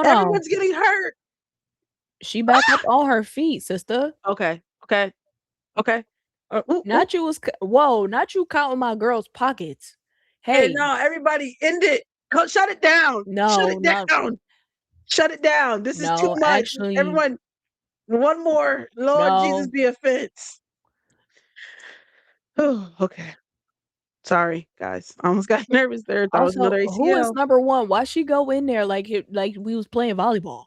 Everyone's getting hurt. She back up on her feet, sister. Okay, okay, okay. Ooh. Not you was whoa, not you counting my girl's pockets. Yeah, Hey, no, everybody end it. Shut it down. Shut no, it no, down. Shut it down. This is too no, much. actually, Everyone, one more. Lord Jesus no. be offense. Oh, okay. Sorry, guys. I almost got nervous there. Thought it was Also, another who is ACL. number one? Why she go in there like we was playing volleyball?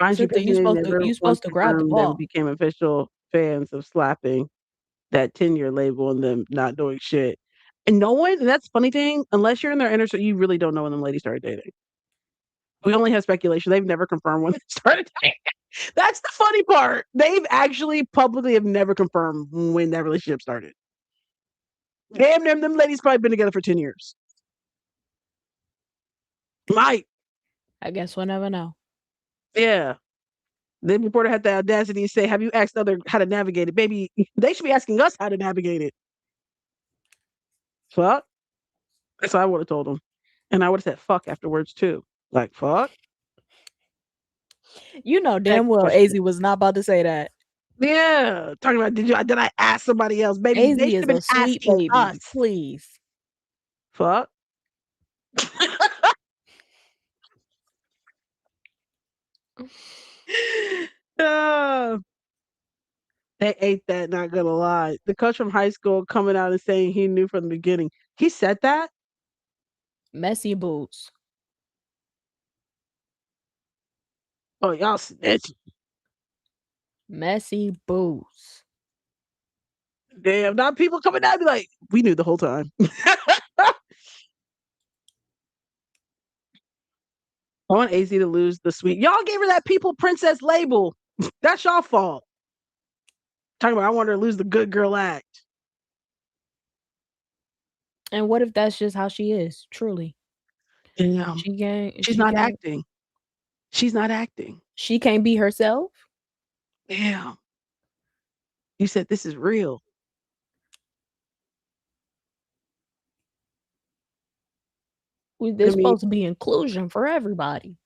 Mind you, Except that Peyton and never you once supposed to grab the confirmed they ball. became official fans of slapping that 10-year label and them not doing shit. And no one, that's the funny thing, unless you're in their inner circle, you really don't know when them ladies started dating. We only have speculation. They've never confirmed when they started dating. That's the funny part. They've actually publicly have never confirmed when that relationship started. Damn them ladies probably been together for 10 years. Might. I guess we'll never know. Yeah. The reporter had the audacity to say, have you asked other how to navigate it? Baby, they should be asking us how to navigate it. Fuck. That's what I would have told them. And I would have said fuck afterwards too. Like, fuck. You know Next damn well AZ question. was not about to say that. Yeah. Talking about did I ask somebody else? Baby, AZ they should is have been a sweet asking us. baby. Please. Fuck. Uh, they ate that, not gonna lie. The coach from high school coming out and saying he knew from the beginning. He said that? Messy boots. Oh, y'all snitch. Messy boots. Damn, now people coming out and be like, we knew the whole time. I want AZ to lose the sweet. Y'all gave her that people princess label. That's y'all fault. Talking about I want her to lose the good girl act. And what if that's just how she is? Truly. Damn. She can't She's she not can't acting. She's not acting. she can't be herself? Damn. You said this is real. I There's mean, supposed to be inclusion for everybody.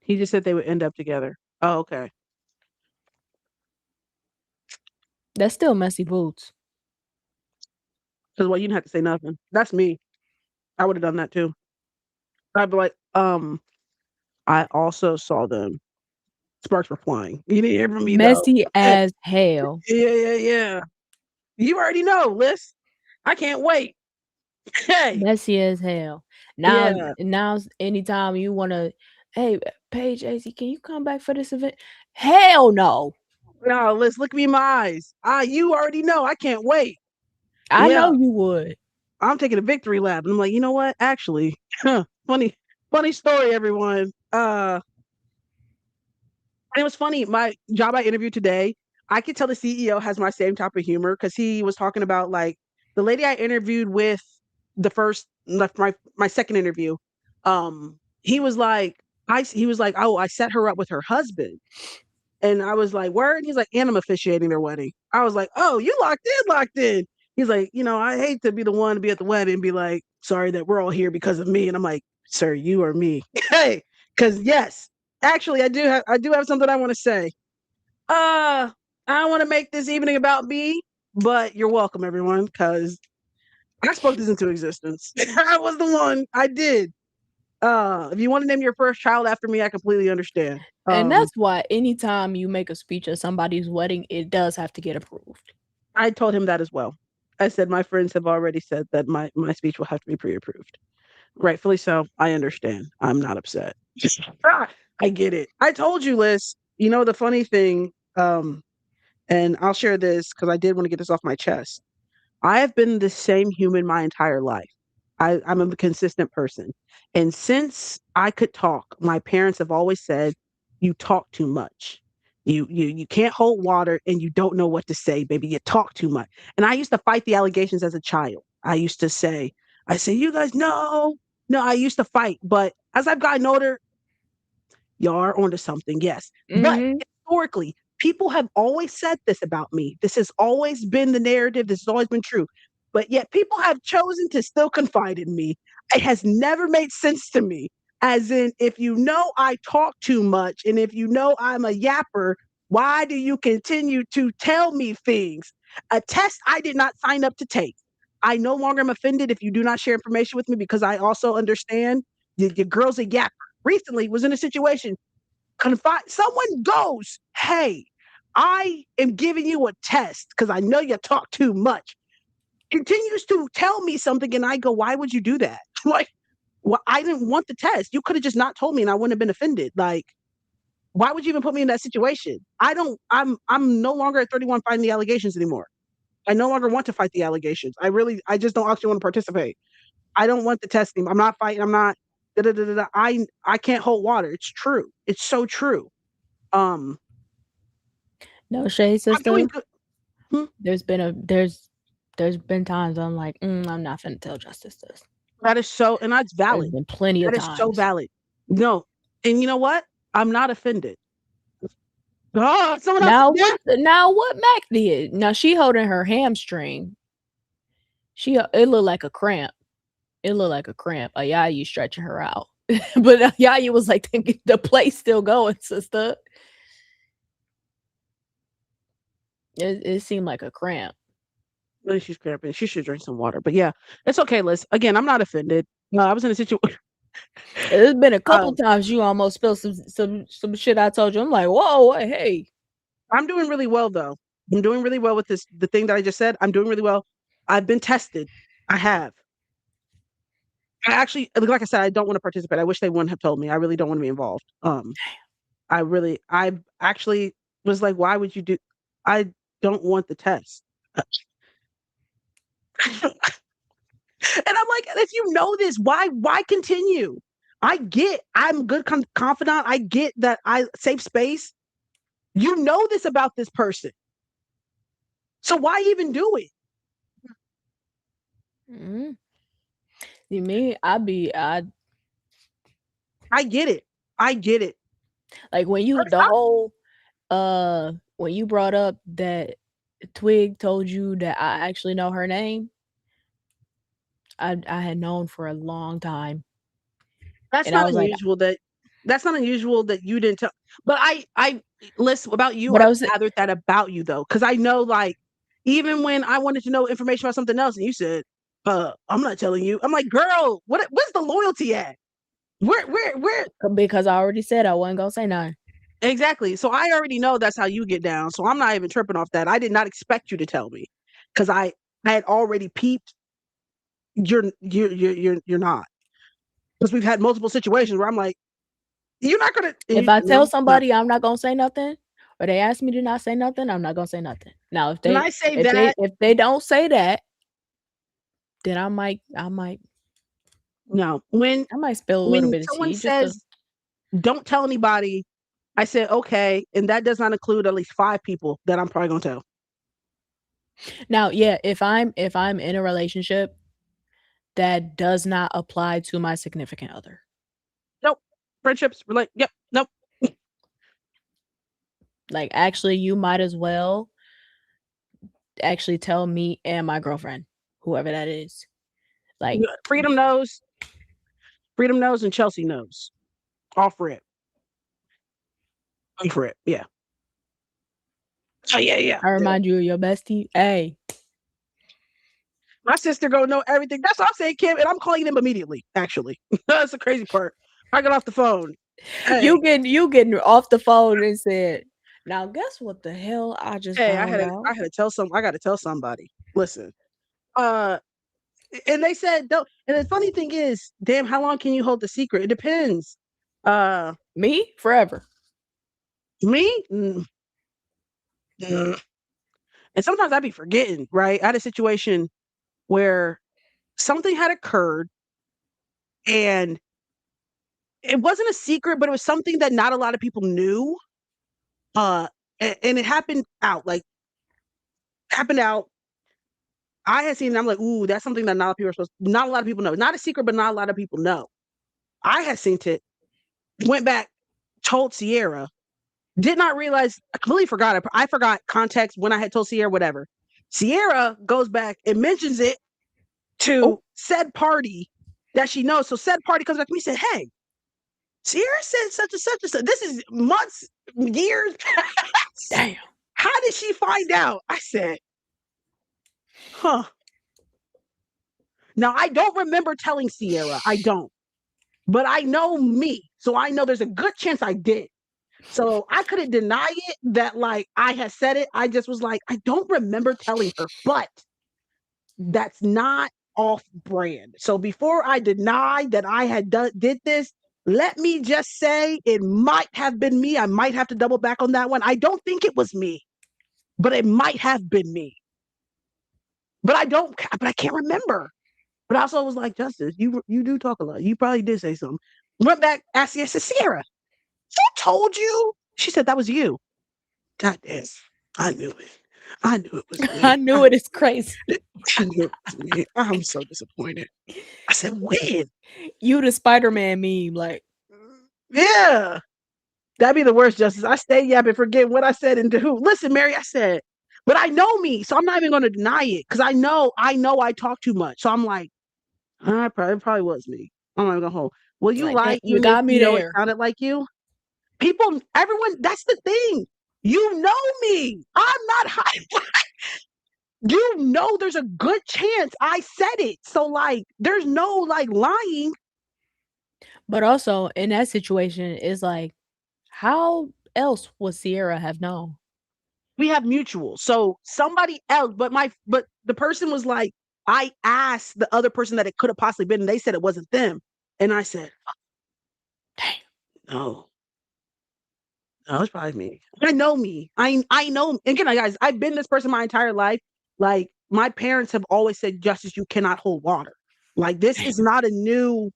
he just said they would end up together. Oh, okay. That's still messy boots. Because well, you didn't have to say nothing. That's me. I would have done that too. I'd be like, I also saw them. Sparks were flying. You didn't hear from me though. Messy as hell. Yeah. You already know, Liz. I can't wait. Hey, Messy as hell. yeah. Now anytime you wanna, "Hey, Paige, AC, can you come back for this event?" Hell no. No, Liz, look me in my eyes. You already know. I can't wait. I Yeah, know you would. I'm taking a victory lap. And I'm like, you know what? Actually, funny story, everyone. It was funny. My job I interviewed today, I could tell the CEO has my same type of humor because he was talking about like the lady I interviewed with the first my second interview. He was like, he was like, oh, I set her up with her husband. And I was like, word? He's like, and I'm officiating their wedding. I was like, oh, you locked in. He's like, I hate to be the one to be at the wedding and be like, sorry that we're all here because of me. And I'm like, sir, you or me. Hey, because yes, actually, I do have something I want to say. I don't want to make this evening about me, but you're welcome, everyone, because I spoke this into existence. I was the one. I did. If you want to name your first child after me, I completely understand. And that's why anytime you make a speech at somebody's wedding, it does have to get approved. I told him that as well. I said my friends have already said that my speech will have to be pre-approved. Rightfully so. I understand. I'm not upset. I get it. I told you, Liz. You know the funny thing, and I'll share this because I did want to get this off my chest. I have been the same human my entire life. I'm a consistent person. And since I could talk, my parents have always said, you talk too much. You can't hold water and you don't know what to say, baby. You talk too much. And I used to fight the allegations as a child. I say, you guys, no, I used to fight. But as I've gotten older, y'all are onto something, yes. But Mhm. historically, people have always said this about me. This has always been the narrative. This has always been true. But yet people have chosen to still confide in me. It has never made sense to me. As in, if you know I talk too much and if you know I'm a yapper, why do you continue to tell me things? A test I did not sign up to take. I no longer am offended if you do not share information with me because I also understand your girl's a yapper. Recently was in a situation, someone goes, hey, I am giving you a test because I know you talk too much. Continues to tell me something, and I go, why would you do that? Like, well, I didn't want the test. You could have just not told me and I wouldn't have been offended. Like, why would you even put me in that situation? I'm no longer at 31 fighting the allegations anymore. I no longer want to fight the allegations. I just don't actually want to participate. I don't want the test anymore. I'm not fighting. I'm not. Da, da, da, da, da. I can't hold water. It's true. It's so true. Um, No shade, I'm doing sister. good. Hmm? There's been times I'm like, I'm not finna tell Justice this. That is so, and that's There's valid. been plenty of That is so times. valid. No, and you know what? I'm not offended. Oh, someone else. Now Yeah. what Mac did? Now she holding her hamstring. It looked like a cramp. It looked like a cramp. Ayayu stretching her out. But Ayayu was like, the play's still going, sister. It seemed like a cramp. Really, she's cramping. She should drink some water. But yeah, it's okay, Liz. Again, I'm not offended. No, I was in a situation. There's been a couple times you almost spilled some shit I told you. I'm like, whoa, hey. I'm doing really well though. I'm doing really well with this. The thing that I just said, I'm doing really well. I've been tested. I have. I actually, like I said, I don't want to participate. I wish they wouldn't have told me. I really don't want to be involved. I actually was like, why would you do? I don't want the test. And I'm like, if you know this, why continue? I'm good confidant. I get that I safe space. You know this about this person. So why even do it? Mm-hmm. You mean I get it. I get it. Like when you when you brought up that Twig told you that I actually know her name, I had known for a long time. That's and I not was like, unusual that's not unusual that you didn't tell. But I listen about you. but I I was gathered that about you though, because I know like even when I wanted to know information about something else, and you said, I'm not telling you. I'm like, girl, where's the loyalty at? Where? because I already said I wasn't gonna say nothing. Exactly. So I already know that's how you get down. So I'm not even tripping off that. I did not expect you to tell me because I had already peeped. You're not, because we've had multiple situations where I'm like, you're not gonna. If I tell somebody I'm not gonna say nothing, or they ask me to not say nothing, I'm not gonna say nothing. Now if When I say if that, they don't say that, then I might no. I might spill a little When bit of someone tea just to. says, "Don't tell anybody," I said, "Okay," and that does not include at least 5 people that I'm probably gonna tell. Now, yeah, if I'm in a relationship that does not apply to my significant other. Nope. Friendships, yep, nope. Like, actually, you might as well actually tell me and my girlfriend, whoever that is. Like, Freedom knows, and Chelsea knows. All for it. I'm for it. Yeah. Oh yeah. I remind you of your bestie. Hey. My sister gonna know everything. That's what I'm saying, Kim, and I'm calling them immediately. Actually, that's the crazy part. I got off the phone. Hey, You getting off the phone and said, "Now guess what the hell I just found out?" I had to tell I got to tell somebody. Listen, and they said don't. And the funny thing is, damn, how long can you hold the secret? It depends. Me forever. Me. And sometimes I'd be forgetting. Right, I had a situation where something had occurred, and it wasn't a secret, but it was something that not a lot of people knew. Uh, and it happened out. Happened out. I had seen it. I'm like, ooh, that's something that not a lot of people know. Not a secret, but not a lot of people know. I had seen it. Went back, told Sierra. Did not realize. I completely forgot it. I forgot context when I had told Sierra whatever. Sierra goes back and mentions it to said party that she knows. So said party comes back to me and said, "Hey, Sierra said such and such and such. This is months, years past. Damn. How did she find out?" I said, Huh. Now I don't remember telling Sierra. I don't. But I know me. So I know there's a good chance I did. So I couldn't deny it that like I had said it. I just was like, I don't remember telling her, but that's not off brand. So before I deny that I had did this, let me just say it might have been me. I might have to double back on that one. I don't think it was me, but it might have been me. But I can't remember. But I also was like, Justice, you do talk a lot. You probably did say something. Went back, asked Sierra, who told you? She said that was you. God damn. I knew it. I knew it was I me. knew it is crazy. I knew it was me. I'm so disappointed. I said, when? You the Spider-Man meme, like Yeah. That'd be the worst, Justice. I stay yapping, forget what I said and to who. Listen, Mary, I said, but I know me, so I'm not even going to deny it because I talk too much. So I'm like, it probably was me. I'm not even gonna hold. Will you lie you even if got me you know it there. sounded like you? People, everyone, that's the thing. You know me. I'm not hiding. You know there's a good chance I said it. So like there's no like lying. But also in that situation, it's like, how else would Sierra have known? We have mutual. So somebody else, but the person was like, I asked the other person that it could have possibly been, and they said it wasn't them. And I said, Damn. no, no, it's probably me. I know me. I know. Again, guys, I've been this person my entire life. Like my parents have always said, Justice, you cannot hold water. Like this is not a new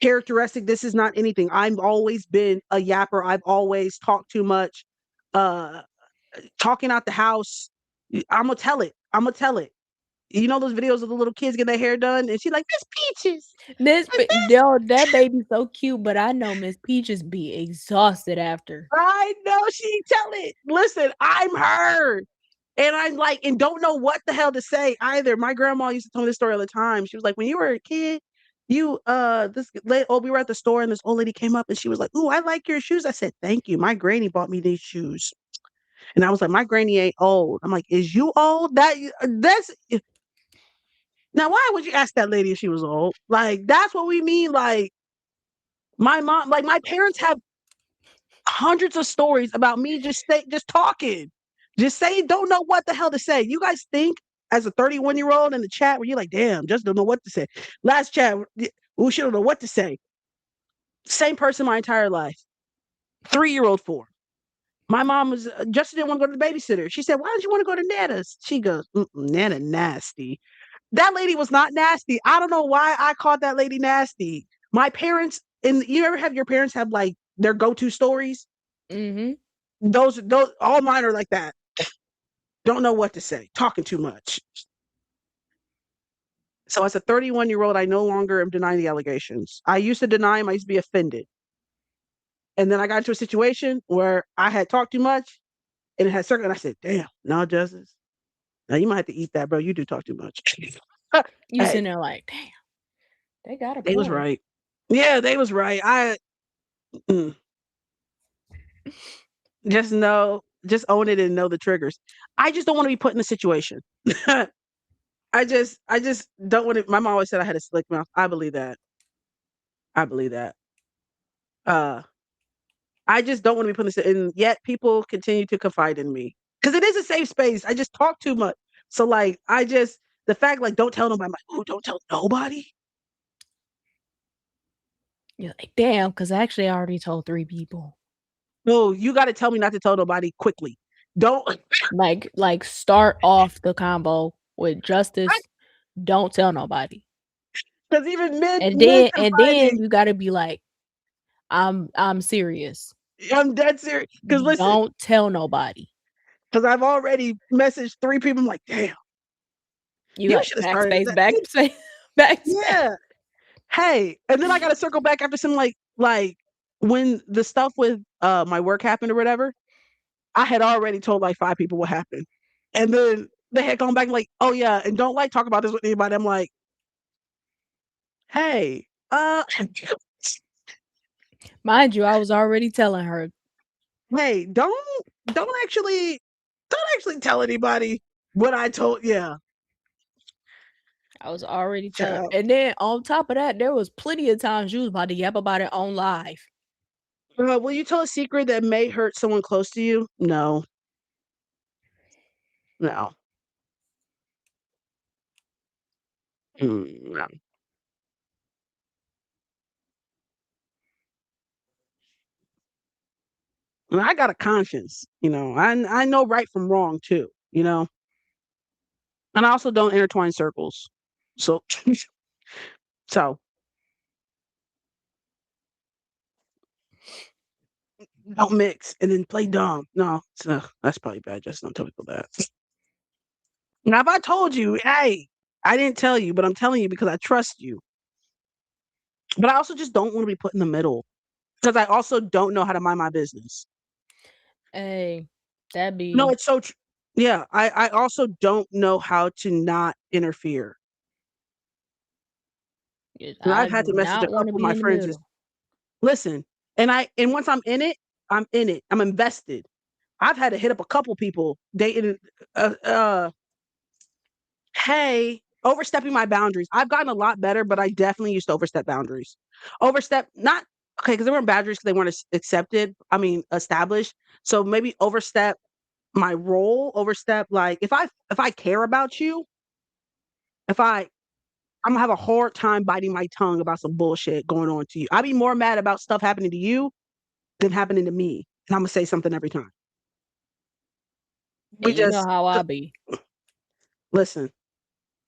characteristic. This is not anything. I've always been a yapper. I've always talked too much. Uh Talking out the house. I'm gonna tell it. I'm gonna tell it. You know those videos of the little kids get their hair done, and she's like, "Miss Peaches." Yo, that baby so cute, but I know Miss Peaches be exhausted after. I know she tell it. Listen, I'm her. And I'm like, and don't know what the hell to say either. My grandma used to tell me this story all the time. She was like, when you were a kid, we were at the store and this old lady came up and she was like, "Ooh, I like your shoes." I said, "Thank you. My granny bought me these shoes." And I was like, "My granny ain't old." I'm like, "Is you old?" That's now why would you ask that lady if she was old? Like, that's what we mean. Like, my mom, like my parents have hundreds of stories about me just talking, just saying, don't know what the hell to say. You guys think as a 31-year-old in the chat where you're like, damn, just don't know what to say. Last chat, she don't know what to say. Same person my entire life. 3-year-old form. My mom was Justin didn't want to go to the babysitter. She said, "Why don't you want to go to Nana's?" She goes, "Nana nasty." That lady was not nasty. I don't know why I called that lady nasty. My parents, and you ever have your parents have like their go-to stories? Mm-hmm. Those all mine are like that. Don't know what to say, talking too much. So as a 31-year-old, I no longer am denying the allegations. I used to deny them, I used to be offended. And then I got into a situation where I had talked too much and it had circled, and I said, damn, no, Justice. Now you might have to eat that, bro. You do talk too much. You Hey, sitting there like, damn, they got a they was point. right. Yeah, they was right. Mm, just know, just own it and know the triggers. I just don't want to be put in a situation. I just don't want to. My mom always said I had a slick mouth. I believe that. I believe that. Uh, I just don't want to be put in this, and yet people continue to confide in me because it is a safe space. I just talk too much. So like, the fact like don't tell nobody. I'm like, oh, don't tell nobody. You're like, damn, because actually I already told 3 people. No, you got to tell me not to tell nobody quickly. Don't Like start off the combo with Justice. Don't tell nobody. because even And mid then confiding, you gotta be like, I'm serious. I'm dead serious. Because listen, Don't tell nobody. because I've already messaged 3 people. I'm like, damn, You you like should have started backspace, that. backspace, backspace. Yeah. Hey, and then I got to circle back after some like when the stuff with my work happened or whatever. I had already told like 5 people what happened, and then they had gone back like, oh yeah, and don't like talk about this with anybody. I'm like, hey, Mind you, I was already telling her. hey, don't actually tell anybody what I told. Yeah, I was already telling, Child. and then on top of that, there was plenty of times you was about to yap about it on live. Will you tell a secret that may hurt someone close to you? No, no, no. And I got a conscience, I know right from wrong too, and I also don't intertwine circles. So, so don't mix and then play dumb. No, that's probably bad. Just don't tell people that. Now, if I told you, hey, I didn't tell you, but I'm telling you because I trust you. But I also just don't want to be put in the middle because I also don't know how to mind my business. Hey, that No, be it's so yeah, I also don't know how to not interfere. And I I've had do to message a not want to couple of be my in the friends is middle. listen, and once I'm in it, I'm in it. I'm invested. I've had to hit up a couple people dating hey, overstepping my boundaries. I've gotten a lot better, but I definitely used to overstep boundaries. Overstep not okay, because they weren't boundaries because they weren't accepted. I mean, established. So maybe overstep my role, overstep like if I care about you, if I'm gonna have a hard time biting my tongue about some bullshit going on to you. I'd be more mad about stuff happening to you than happening to me. And I'm gonna say something every time. And We you know just how I be. listen.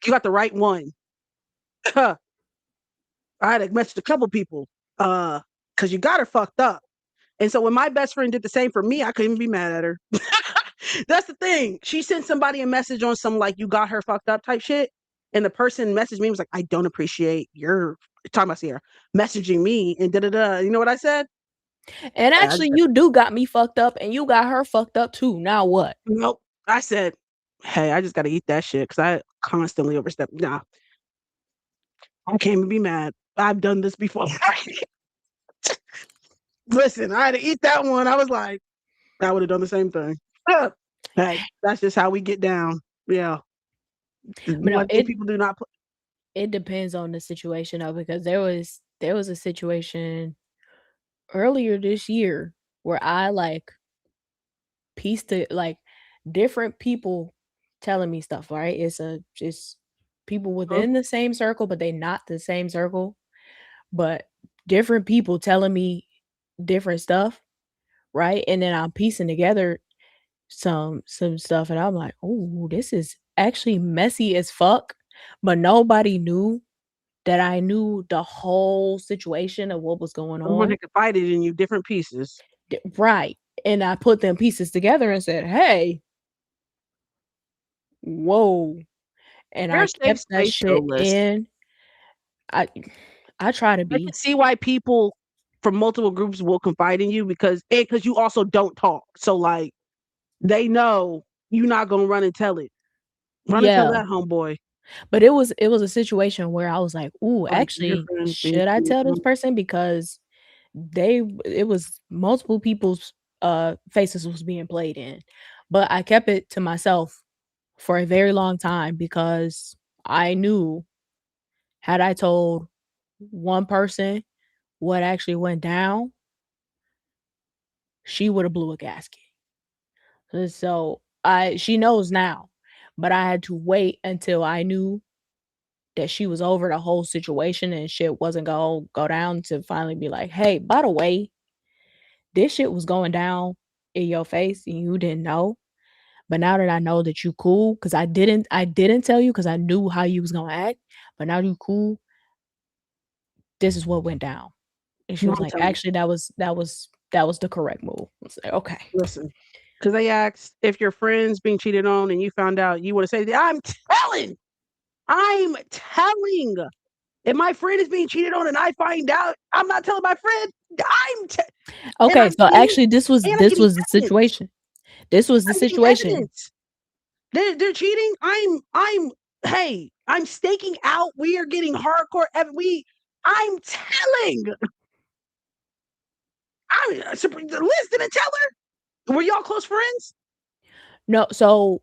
You got the right one. I had to message a couple people, because you got her fucked up. And so when my best friend did the same for me, I couldn't even be mad at her. That's the thing. She sent somebody a message on some like you got her fucked up type shit. And the person messaged me was like, I don't appreciate your talking about Sierra messaging me and da da da. You know what I said? And I actually, you do got me fucked up, and you got her fucked up too. Now what? nope. I said, hey, I just gotta eat that shit because I constantly overstep. Nah, I can't even be mad. I've done this before. Listen, I had to eat that one. I was like, I would have done the same thing. Hey, that's just how we get down. Yeah. But no, One thing people do not put. it depends on the situation though, because there was a situation earlier this year where I like pieced it like different people telling me stuff, right? It's a just people Huh? within the same circle, but they not the same circle, but different people telling me different stuff, right? And then I'm piecing together some stuff and I'm like, "Oh, this is actually messy as fuck." But nobody knew that I knew the whole situation of what was going Someone on. that confided in you different pieces. Right. And I put them pieces together and said, "Hey, whoa." And You're I a safe kept that space though, shit Liz. in. I I try to I can be. see why people from multiple groups will confide in you because you also don't talk. So like they know you're not gonna run and tell it. Run and tell Yeah. that homeboy. But it was a situation where I was like, "Ooh, Like your actually, friends being should I cheated tell this on. person?" Because it was multiple people's faces was being played in. But I kept it to myself for a very long time because I knew had I told one person what actually went down, she would have blew a gasket. So I she knows now, but I had to wait until I knew that she was over the whole situation and shit wasn't gonna go down to finally be like, "Hey, by the way, this shit was going down in your face and you didn't know. But now that I know that you cool, because I didn't tell you because I knew how you was gonna act, but now you cool, this is what went down." And she No, was I'm like, telling you. "Actually, that was the correct move." I was like, "Okay." Listen. Because they asked if your friend's being cheated on and you found out, you want to say, I'm telling. If my friend is being cheated on and I find out, I'm not telling my friend. And Okay, I'm so getting actually this was and I'm this getting was the evidence. situation. This was the I'm getting situation. evidence. They're cheating. Hey, I'm staking out. We are getting hardcore. I'm telling. Liz didn't tell her. Were y'all close friends? No, so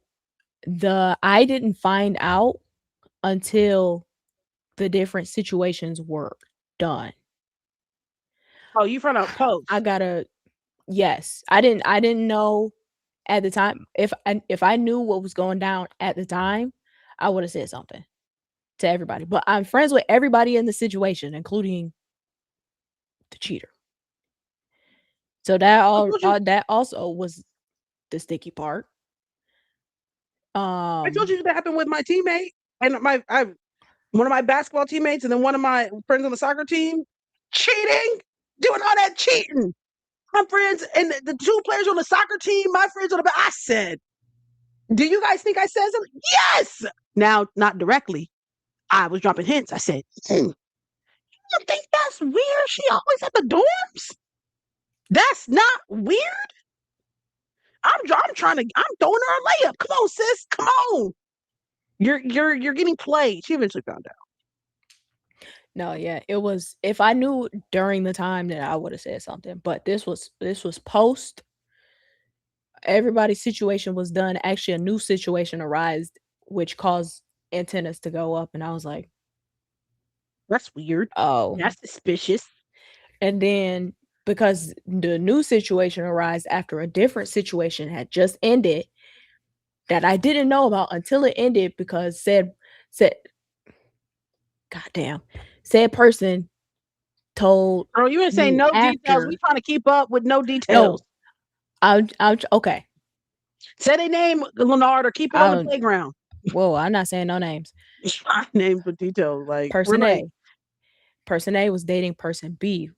the I didn't find out until the different situations were done. Oh, you found out post. Yes. I didn't know at the time. If I knew what was going down at the time, I would have said something to everybody. But I'm friends with everybody in the situation, including the cheater. So that also was the sticky part. I told you that happened with my teammate and one of my basketball teammates, and then one of my friends on the soccer team cheating, doing all that cheating. My friends and the two players on the soccer team, my friends on the. I said, "Do you guys think I said something?" Yes. Now, not directly. I was dropping hints. I said, "You think that's weird? She always at the dorms. That's not weird. I'm trying to. I'm throwing her a layup. Come on, sis. Come on. You're getting played." She eventually found out. No, yeah, it was. If I knew during the time, then I would have said something. But this was post. Everybody's situation was done. Actually, a new situation arose, which caused antennas to go up, and I was like, That's weird. "Oh." That's suspicious. And then because the new situation arose after a different situation had just ended that I didn't know about until it ended because said goddamn said person told Oh, you didn't say me no details. after. We trying to keep up with no details. No, I'll okay. Say they name Leonard or keep it on the playground. Whoa, I'm not saying no names. Names with details. Like Person A. Person A was dating person B.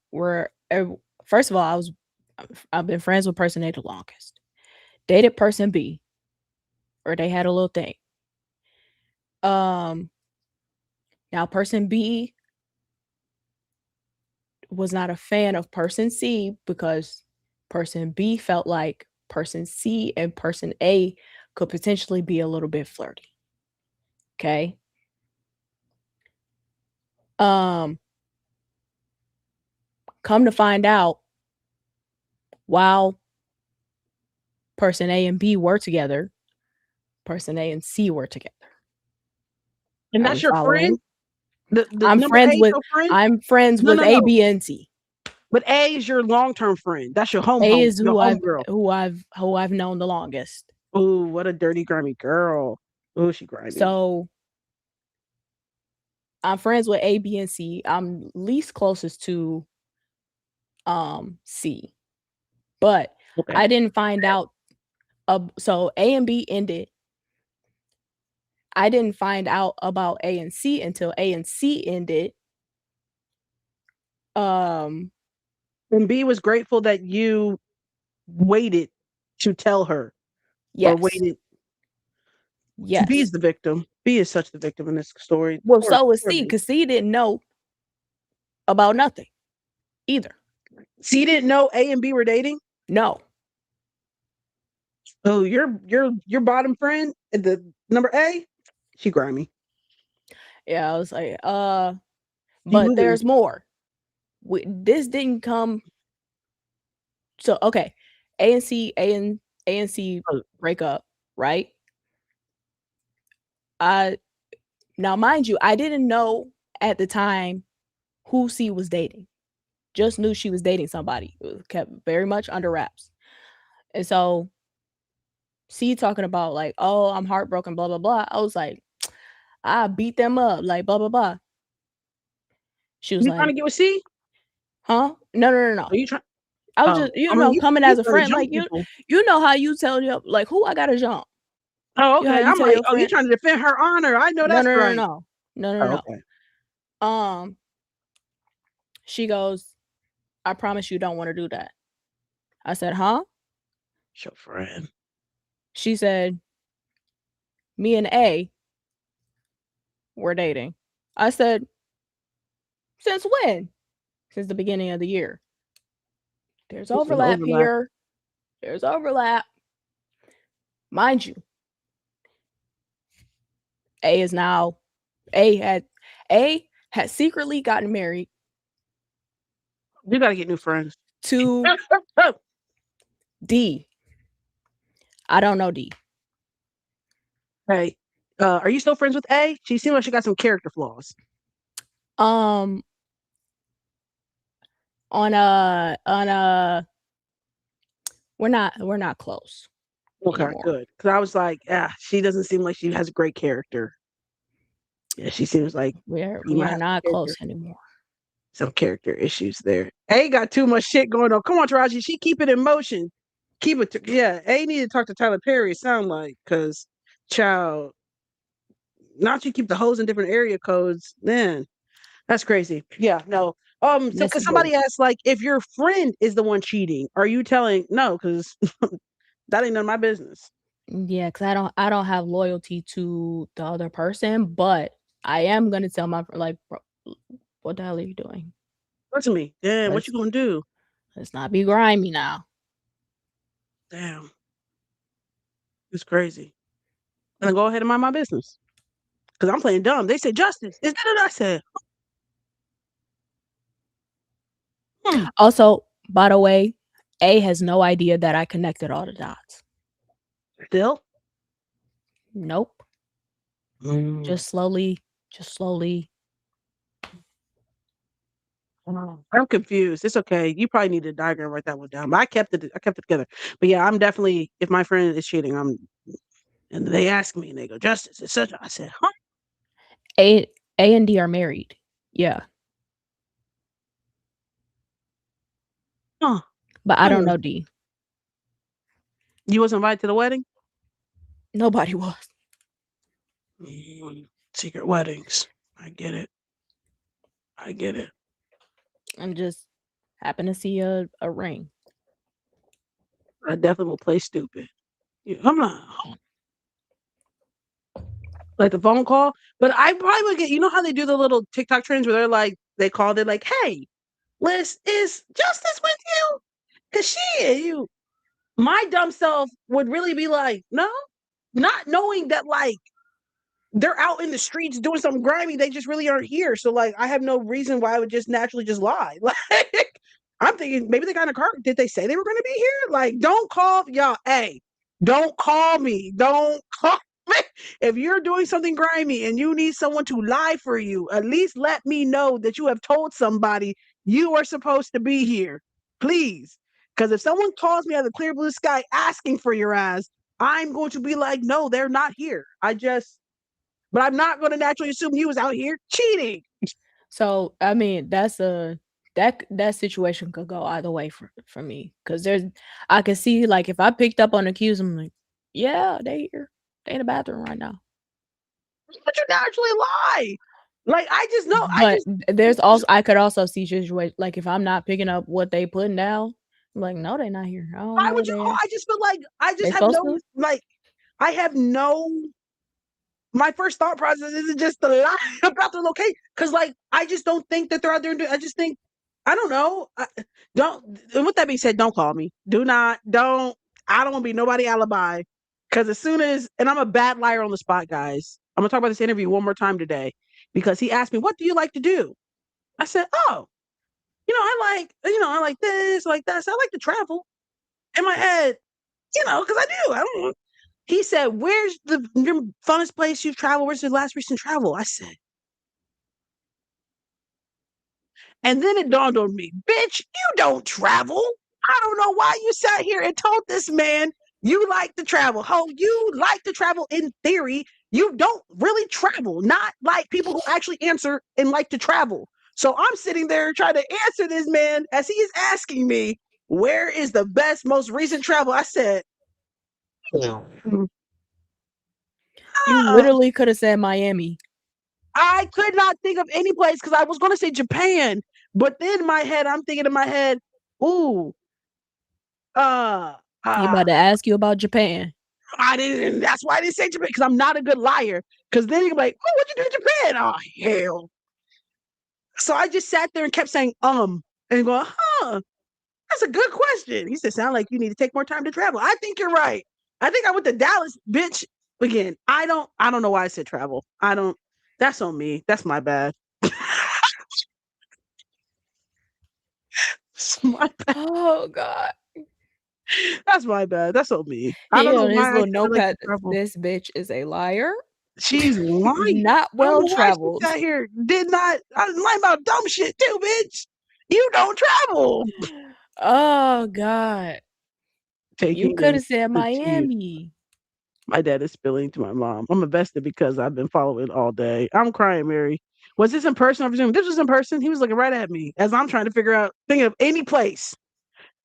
First of all, I've been friends with person A the longest. Dated person B, or they had a little thing. Now person B was not a fan of person C because person B felt like person C and person A could potentially be a little bit flirty. Okay. Come to find out, while person A and B were together, person A and C were together. And that's your friend? The I'm number friends A with your friend? I'm friends No, with no, A, no. B, and C. But A is your long-term friend. That's your A is your home girl. who I've known the longest. Oh, what a dirty, grimy girl. Oh, she grimy. So I'm friends with A, B, and C. I'm least closest to C. But I didn't find out so A and B ended. I didn't find out about A and C until A and C ended. And B was grateful that you waited to tell her. Yes. Or waited. Yes. B is the victim. B is such the victim in this story. Well, so was C, because C didn't know about nothing either. C didn't know A and B were dating? No. Oh, your bottom friend, the number A, she grimy. Yeah, I was like, but there's more. This didn't come. So okay, A and C break up, right? Now mind you, I didn't know at the time who C was dating. Just knew she was dating somebody. It was kept very much under wraps. And so C talking about like, oh, I'm heartbroken, blah, blah, blah. I was like, I beat them up, like blah, blah, blah. She was You like, trying to get with C? huh? No. Are you trying? I was just, coming as a friend. Like you know how you tell you like who I gotta jump. Oh, okay. I'm like, oh, you friend, trying to defend her honor? I know that's right. No. Okay. She goes, I promise you don't want to do that. I said, huh? It's your friend. She said, me and A were dating. I said, since when? Since the beginning of the year. There's overlap here. There's overlap. Mind you, A had secretly gotten married. You gotta get new friends. To D. I don't know D. Hey, Are you still friends with A? She seems like she got some character flaws. Um, on a we're not close Okay, anymore. good. Because I was like, yeah, she doesn't seem like she has a great character. Yeah, she seems like We're you we might are have not close anymore. some character issues there. A got too much shit going on. Come on, Taraji. She keep it in motion. Keep it. Yeah, A need to talk to Tyler Perry. It sound like because child, not you keep the hoes in different area codes. Man, that's crazy. Yeah, no. So That's because what. somebody asked, like, if your friend is the one cheating, are you telling no? Because that ain't none of my business. Yeah, because I don't have loyalty to the other person, but I am gonna tell my like, bro, what the hell are you doing? Listen to me. Damn, what you Let's gonna do? let's not be grimy now. Damn, it's crazy. And I go ahead and mind my business because I'm playing dumb. They said justice. Is that what I said? Hmm. Also, by the way, A has no idea that I connected all the dots. Still. Nope. Mm. Just slowly, just slowly. I'm confused. It's okay. You probably need a diagram, write that one down. But I kept it. I kept it together. But yeah, I'm definitely. If my friend is cheating, I'm. And they ask me, and they go, "Justice, etc." I said, "Huh? A A and D are married. Yeah, Huh? but I don't Hmm. know D. You was invited to the wedding? Nobody was. Secret weddings. I get it. I get it. I'm just happen to see a ring. I definitely will play stupid. Yeah, I'm not like the phone call, but I probably would get. You know how they do the little TikTok trends where they're like, they called it like, "Hey, Liz, is Justice with you? Cause you." My dumb self would really be like, "No," not knowing that like they're out in the streets doing something grimy. They just really aren't here. So like, I have no reason why I would just naturally just lie. Like, I'm thinking maybe they got in a car. Did they say they were going to be here? Like, don't call y'all. Hey, don't call me. Don't call me. If you're doing something grimy and you need someone to lie for you, at least let me know that you have told somebody you are supposed to be here, please. Because if someone calls me out of the clear blue sky asking for your ass, I'm going to be like, no, they're not here. But I'm not going to naturally assume he was out here cheating. So I mean, that situation could go either way for me because I could see like if I picked up on the cues, I'm like, yeah, they here, they in the bathroom right now. But you naturally lie. Like I just know. I But just there's also I could also see situations like if I'm not picking up what they putting down, I'm like, no, they not here. I don't why know where would you they call? at. I just feel like I They just have supposed no to? like I have no my first thought process isn't just to lie about the location because like I just don't think that they're out there. I just think I don't know. Don't. And with that being said, don't call me. Do not. Don't. I don't want to be nobody alibi because as soon as and I'm a bad liar on the spot, guys. I'm gonna talk about this interview one more time today because he asked me, "What do you like to do?" I said, "Oh, I like this, like that. So I like to travel." In my head, because I do. I don't know. He said, "Where's your funnest place you've traveled? Where's the last recent travel?" I said, and then it dawned on me, bitch, you don't travel. I don't know why you sat here and told this man you like to travel. Oh, you like to travel in theory. You don't really travel, not like people who actually answer and like to travel. So I'm sitting there trying to answer this man as he is asking me, where is the best, most recent travel? I said, You uh, literally could have said Miami. I could not think of any place because I was going to say Japan, but then in my head, I'm thinking in my head, ooh, uh, He uh, about to ask you about Japan. I didn't. That's why I didn't say Japan because I'm not a good liar. Because then you're like, oh, what'd you do in Japan? Oh, hell. So I just sat there and kept saying, and going, huh, that's a good question. He said, sound like you need to take more time to travel. I think you're right. I think I went to Dallas, bitch. Again, I don't know why I said travel. I don't, that's on me. That's my bad. That's my bad. Oh God. That's my bad. That's on me. I He don't know on his why I little said I like to notepad. travel. This bitch is a liar. She's lying. Not I don't well know why she traveled. sat here. Did not. I was lying about dumb shit too, bitch. You don't travel. Oh God. You Taking could it have said to tea. Miami. My dad is spilling to my mom. I'm invested because I've been following all day. I'm crying, Mary. Was this in person or Zoom? This was in person. He was looking right at me as I'm trying to figure out, think of any place.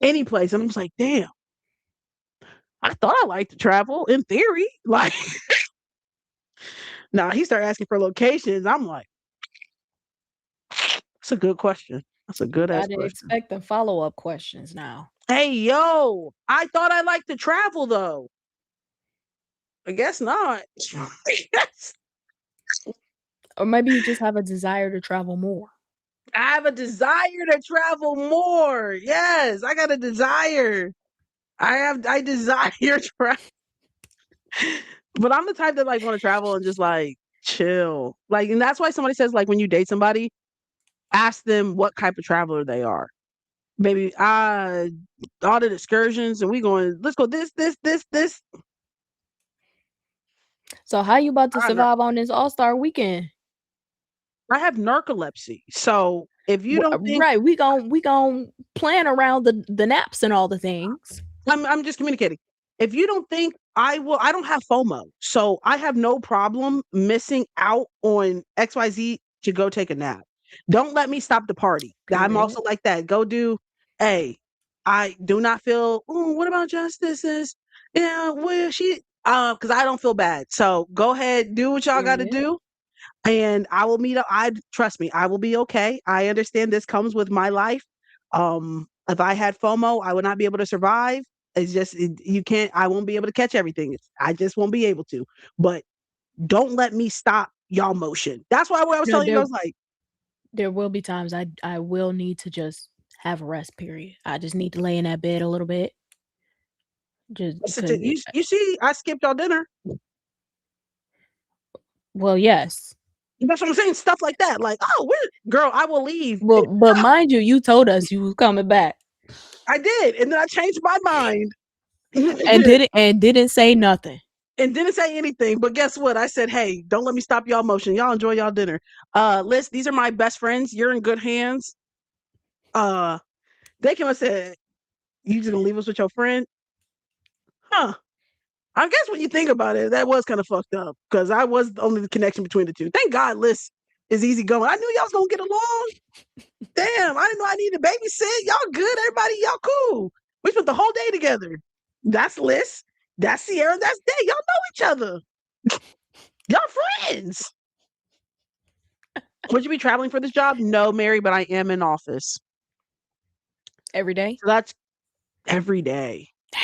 Any place. And I was like, damn, I thought I liked to travel in theory. Like, now he started asking for locations. I'm like, that's a good question. That's a You good ass gotta question. expect the follow-up questions now. Hey, yo, I thought I liked to travel though. I guess not. Yes. Or maybe you just have a desire to travel more. I have a desire to travel more. Yes, I got a desire. I desire travel. But I'm the type that like want to travel and just like chill. Like, and that's why somebody says like when you date somebody, ask them what type of traveler they are. Baby, all the excursions and we going, let's go this. So how you about to I got nar- survive on this All-Star weekend? I have narcolepsy. So if you don't think Right, we gon' plan around the naps and all the things. I'm just communicating. If you don't think I will, I don't have FOMO. So I have no problem missing out on XYZ to go take a nap. Don't let me stop the party. I'm Period. also like that. Go do, hey, I do not feel, oh, what about justices? Yeah, well, because I don't feel bad. So go ahead, do what y'all got to Period. do. And I will meet up. I trust me, I will be okay. I understand this comes with my life. If I had FOMO, I would not be able to survive. It's just you can't. I won't be able to catch everything. I just won't be able to. But don't let me stop y'all motion. That's why what I was There telling you. I there was like, there will be times I will need to just have a rest period. I just need to lay in that bed a little bit. Just because you see, I skipped y'all dinner. well, yes. That's what I'm saying. Stuff like that. Like, oh, girl, I will leave. Well, but mind you, you told us you was coming back I did, and then I changed my mind. and didn't say nothing. And didn't say anything. But guess what? I said, hey, don't let me stop y'all motion. Y'all enjoy y'all dinner. Liz, these are my best friends. You're in good hands. Uh, they came and said, you just gonna leave us with your friend? Huh. I guess when you think about it, that was kind of fucked up because I was the only connection between the two. Thank God Liz is easy going. I knew y'all was gonna get along. Damn, I didn't know I needed to babysit. Y'all good, everybody, y'all cool. We spent the whole day together. That's Liz. That's Sierra. That's Day. Y'all know each other. Y'all friends. Would you be traveling for this job? No, Mary, but I am in office. Every day? So that's every day. Damn.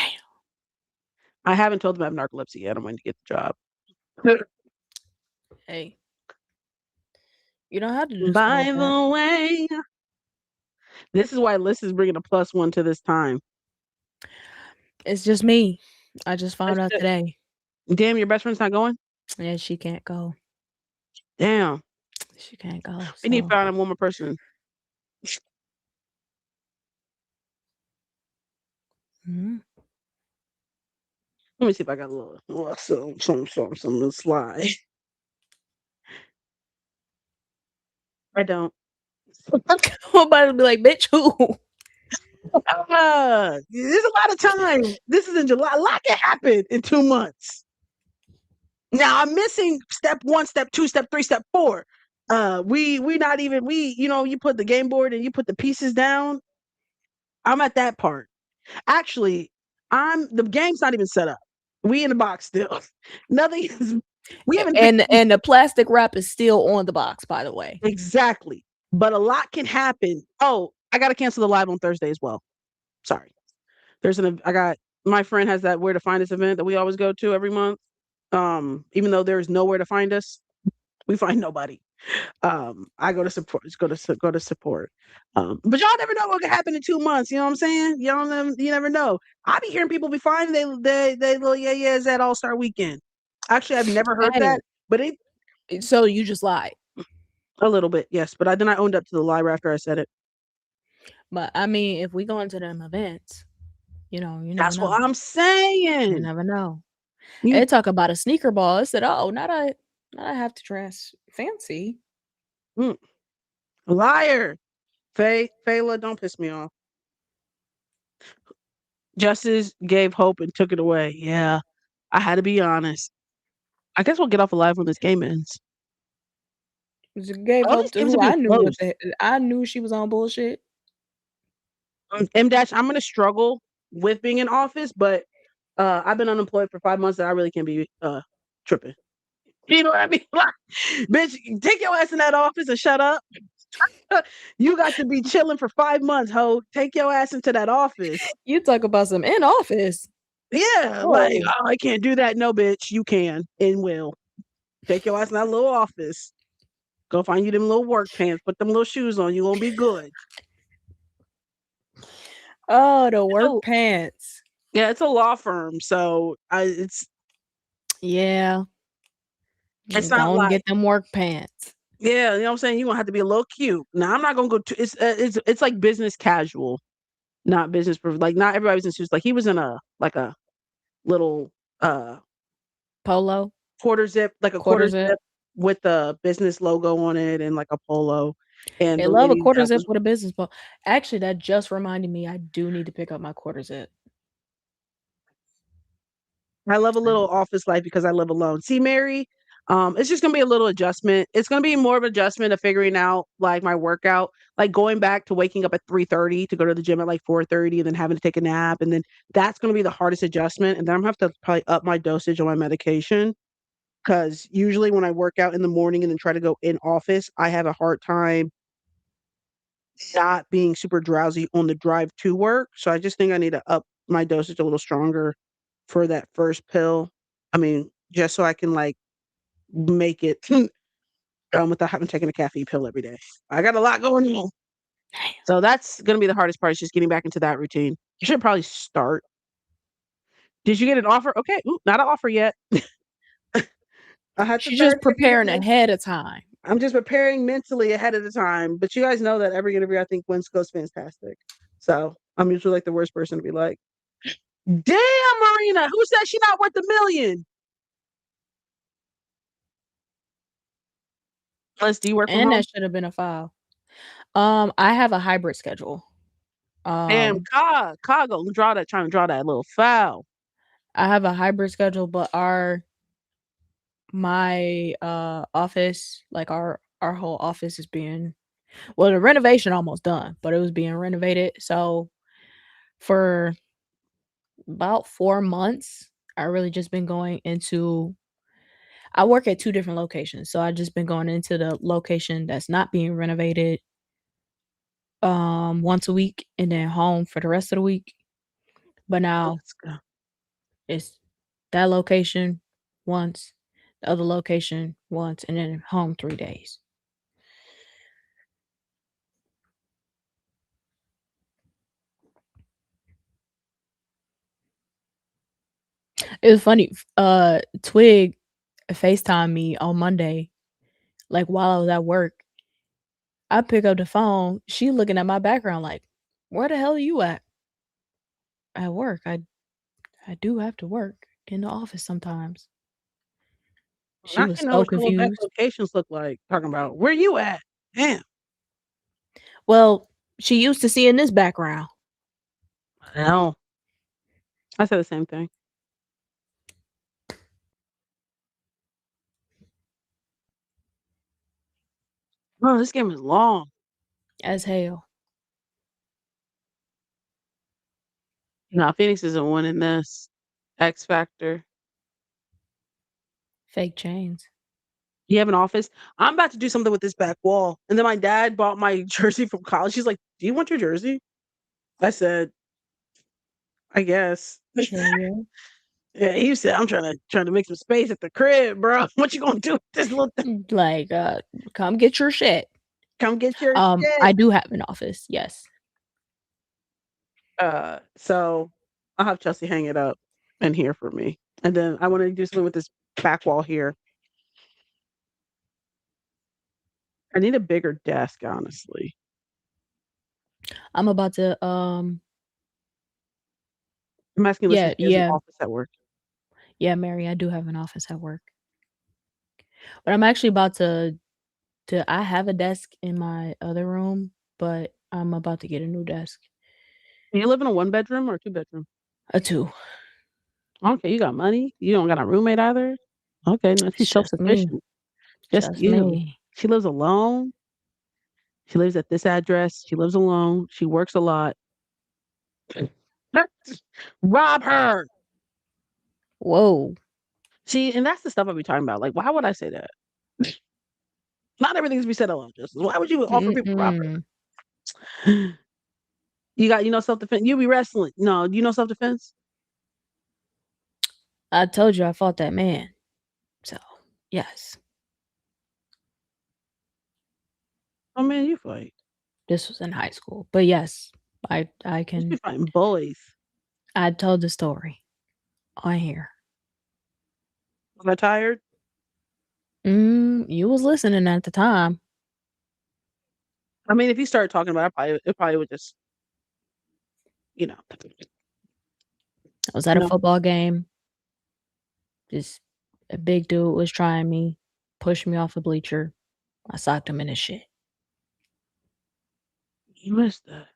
I haven't told them I have narcolepsy yet. I'm going to get the job. Hey. You don't have to disclose By that. the way, this is why Liz is bringing a +1 to this time. It's just me. I just found out today. Damn, your best friend's not going? Yeah, she can't go. Damn. She can't go. We need to So find one more person. mhm. Let me see if I got a little some little slide. I don't. Somebody will be like, bitch, who? There's a lot of time. This is in July. A lot can happen in 2 months. Now I'm missing step 1, step 2, step 3, step 4. We not even you put the game board and you put the pieces down. I'm at that part. Actually, the game's not even set up. We in the box still. Nothing is. We haven't picked And the plastic wrap is still on the box, by the way. exactly. But a lot can happen. Oh, I got to cancel the live on Thursday as well. Sorry. I got my friend has that Where to Find Us event that we always go to every month. Even though there's nowhere to find us, we find nobody. I go to support. Go to support. But y'all never know what could happen in 2 months. You know what I'm saying? You never know. I be hearing people be fine. They little is at All-Star Weekend. Actually, I've never heard Hey, that, but it so you just lied. a little bit, yes. But then I owned up to the lie after I said it. But I mean, if we go into them events, you never That's know. what I'm You saying. never know. You They talk about a sneaker ball. I said, oh, not a I have to dress fancy. Mm, liar. Fayla, don't piss me off. Justice gave hope and took it away. Yeah, I had to be honest. I guess we'll get off alive when this game ends. Just gave All hope these to games are who being I knew what closed. the I knew she was on bullshit. M dash, I'm gonna struggle with being in office, but I've been unemployed for 5 months and I really can't be tripping. You know what I mean? Like, bitch, take your ass in that office and shut up. You got to be chilling for 5 months, ho. Take your ass into that office. You talk about some in office. Yeah, like, Oh, oh, I can't do that. No, bitch, you can and will. Take your ass in that little office. Go find you them little work pants. Put them little shoes on. You gonna be good. oh, the It's work a, pants. yeah, it's a law firm, so Yeah, it's go not and like get them work pants. yeah, you know what I'm saying. You are gonna have to be a little cute. Now I'm not gonna go to. It's like business casual, not business. Like not everybody's in suits. Like he was in a little uh Polo, quarter zip, like a quarter quarter zip. zip with the business logo on it and like a polo. And They the love a lady quarter that zip was with a business polo. Actually, that just reminded me I do need to pick up my quarter zip. I love a little Um, office life because I live alone. See, Mary, it's just gonna be a little adjustment. It's gonna be more of an adjustment of figuring out like my workout, like going back to waking up at 3:30 to go to the gym at like 4:30 and then having to take a nap. And then that's gonna be the hardest adjustment. And then I'm gonna have to probably up my dosage on my medication. Cause usually when I work out in the morning and then try to go in office, I have a hard time not being super drowsy on the drive to work. So I just think I need to up my dosage a little stronger for that first pill. I mean, just so I can like make it without having taken a caffeine pill every day. I got a lot going on. So that's gonna be the hardest part is just getting back into that routine. You should probably start. Did you get an offer? Okay. Ooh, not an offer yet. I had to she's start just preparing interviewing. ahead of time. I'm just preparing mentally ahead of the time. But you guys know that every interview I think wins goes fantastic. So I'm usually like the worst person to be like, damn, Marina, who said she not worth a million? Unless do you work from And home? that should have been a file. I have a hybrid schedule. Damn, Um, Ka go draw that, trying to draw that little foul. I have a hybrid schedule, but my office, like our whole office is being well, the renovation almost done, but it was being renovated. So for about 4 months, I really just been going into I work at 2 different locations. So I just been going into the location that's not being renovated once a week and then home for the rest of the week. But now Let's go. it's that location once, the other location once, and then home 3 days. It was funny, Twig FaceTimed me on Monday, like, while I was at work. I pick up the phone, she looking at my background like, "Where the hell are you at?" "At work. I do have to work in the office sometimes." She I was can know so what your little back confused. locations look like. Talking about where you at? Damn. Well, she used to seeing this background. No, I said the same thing. Oh, this game is long. As hell. No, Phoenix isn't winning this. X Factor. Fake chains. You have an office. I'm about to do something with this back wall. And then my dad bought my jersey from college. He's like, "Do you want your jersey?" I said, "I guess." Hell yeah. Yeah, he said, "I'm trying to make some space at the crib, bro. What you gonna do with this little thing? Like, come get your shit. Come get your shit." I do have an office, yes. So I'll have Chelsea hang it up and here for me. And then I want to do something with this back wall here. I need a bigger desk, honestly. I'm about to, I'm asking Lisa if yeah, she has an yeah, office at work. yeah, Mary, I do have an office at work. But I'm actually about to I have a desk in my other room, but I'm about to get a new desk. You live in a 1 bedroom or 2 bedroom? A 2. Okay, you got money. You don't got a roommate either. Okay, no, It's she's self just me. sufficient. Just Just you. me. She lives alone. She lives at this address. She lives alone. She works a lot. Rob her. Whoa. See, and that's the stuff I be talking about. Like, why would I say that? Not everything's be said alone, Justice. Why would you offer people to rob Mm-mm. her? You know, self defense. You be wrestling. No, you know self defense? I told you I fought that man. So, yes. Oh man, you fight. This was in high school. But yes, I You be can fighting boys. I told the story on here. Was I tired? You was listening at the time. I mean, if you started talking about it probably would just, you know, I was at a no. football game. This a big dude was trying me, pushed me off a bleacher. I socked him in his shit. You missed that.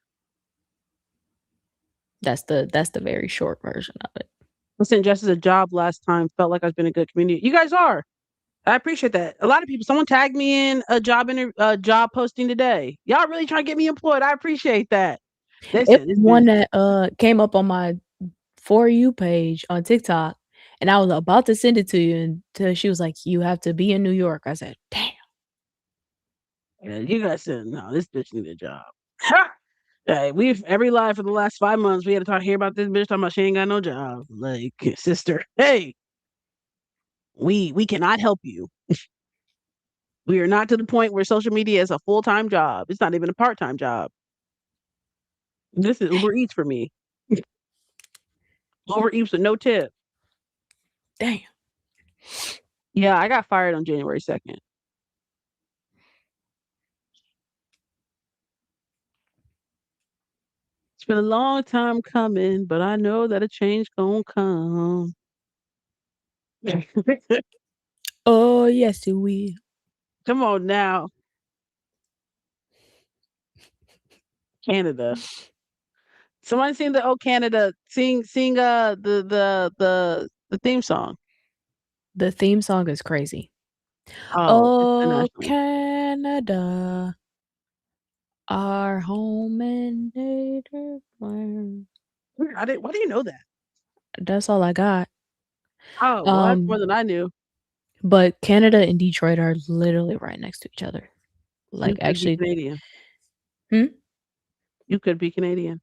That's the very short version of it. Listen, just as a job last time, felt like I've been a good community. You guys are. I appreciate that. A lot of people. Someone tagged me in a job posting today. Y'all really trying to get me employed. I appreciate that. They It said was this one bitch. that came up on my For You page on TikTok, and I was about to send it to you until she was like, "You have to be in New York." I said, "Damn." Yeah, you guys said no. This bitch need a job. Hey, we've every lie for the last 5 months. We had to talk here about this bitch talking about she ain't got no job. Like, sister, hey, we cannot help you. We are not to the point where social media is a full time job. It's not even a part time job. This is Uber Eats for me. Uber Eats with no tip. Damn. Yeah, I got fired on January 2nd. It's been a long time coming, but I know that a change gonna come. Oh, yes, it will. Come on now, Canada. Somebody sing the "Oh Canada" sing the theme song. The theme song is crazy. Oh, it's the Oh, national. Canada, our home and native land. I didn't. Why do you know that? That's all I got. Oh, well, that's more Um, than I knew. but Canada and Detroit are literally right next to each other. You Like, could be actually Canadian. hmm? You could be Canadian.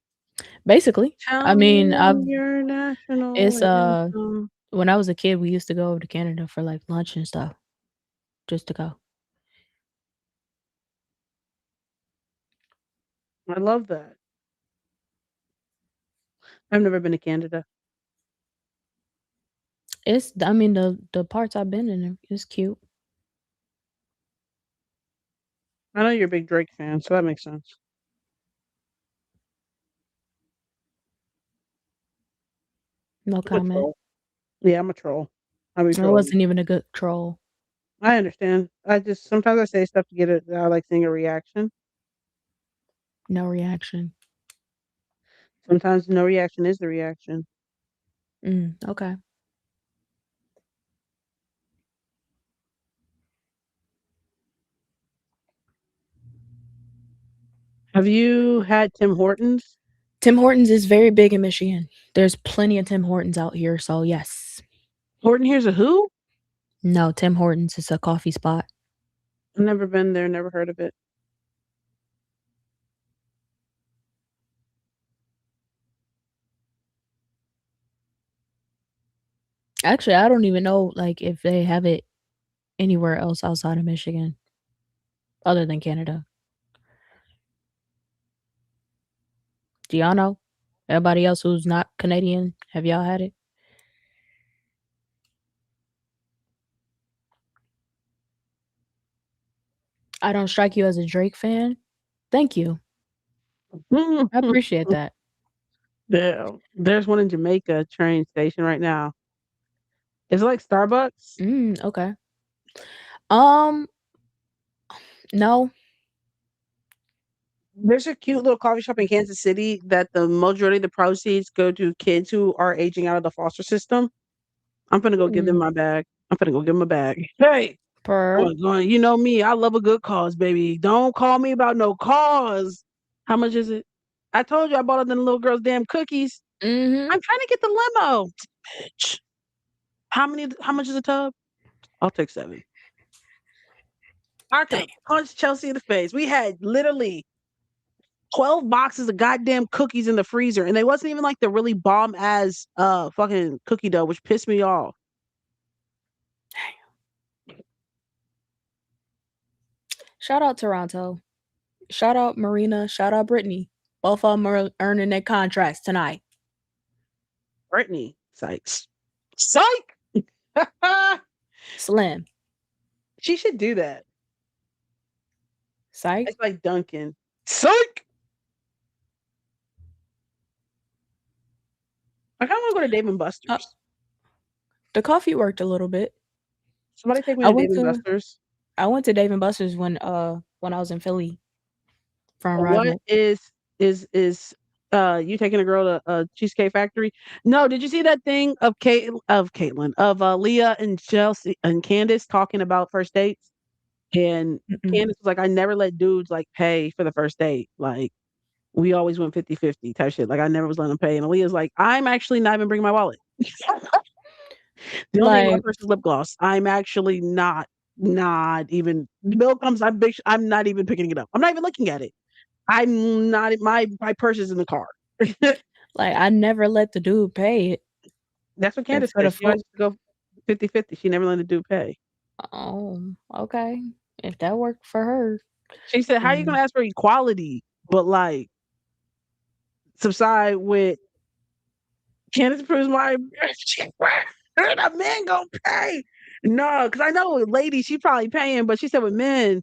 Basically. I Tell mean, I've me your national it's, anthem. when I was a kid, we used to go over to Canada for, like, lunch and stuff, just to go. I love that. I've never been to Canada. I mean, the parts I've been in is cute. I know you're a big Drake fan, so that makes sense. No I'm a comment. troll. Yeah, I'm a troll. I be It trolling. wasn't even a good troll. I understand. I just sometimes I say stuff to get it. I like seeing a reaction. No reaction. Sometimes no reaction is the reaction. Okay. Have you had Tim Hortons? Tim Hortons is very big in Michigan. There's plenty of Tim Hortons out here, so yes. Horton here's a who? No, Tim Hortons is a coffee spot. I've never been there. Never heard of it. Actually, I don't even know, like, if they have it anywhere else outside of Michigan other than Canada. Do y'all know? Everybody else who's not Canadian, have y'all had it? I don't strike you as a Drake fan? Thank you. I appreciate that. There's one in Jamaica train station right now. It's like Starbucks. Okay. Um, no. There's a cute little coffee shop in Kansas City that the majority of the proceeds go to kids who are aging out of the foster system. I'm gonna go give them Mm, my bag. I'm gonna go give them a bag. Hey, per. you know me, I love a good cause, baby. Don't call me about no cause. How much is it? I told you I bought them little girl's damn cookies. Mm-hmm. I'm trying to get the limo. Bitch. How much is a tub? I'll take 7. I could Damn. have punched Chelsea in the face. We had literally 12 boxes of goddamn cookies in the freezer, and they wasn't even like the really bomb ass fucking cookie dough, which pissed me off. Shout out Toronto. Shout out Marina. Shout out Brittany. Both of them are earning their contracts tonight. Brittany, Sykes. Psych! Slim. She should do that. Psych. It's like Duncan. Psych! I kind of want to go to Dave and Uh, Buster's. the coffee worked a little bit. Somebody take me I to Dave went and to Buster's. I went to Dave and Buster's when I was in Philly from What Rival. is you taking a girl to a Cheesecake Factory? No, did you see that thing of Caitlin of Leah and Chelsea and Candace talking about first dates? And Mm-mm. Candace was like, I never let dudes like pay for the first date. Like we always went 50-50 type shit. Like I never was letting them pay. And Aaliyah's like, I'm actually not even bringing my wallet. The only thing in my Like purse is lip gloss. I'm actually not even the bill comes. I'm not even picking it up. I'm not even looking at it. I'm not my purse is in the car. like I never let the dude pay it That's what if Candace for the said. She always full. used to go 50-50. She never let the dude pay. Oh, okay. If that worked for her, She said, how are you mm, gonna ask for equality, but like subside with Candace proves my a man gonna pay. No, because I know with ladies, she probably paying, but she said with men,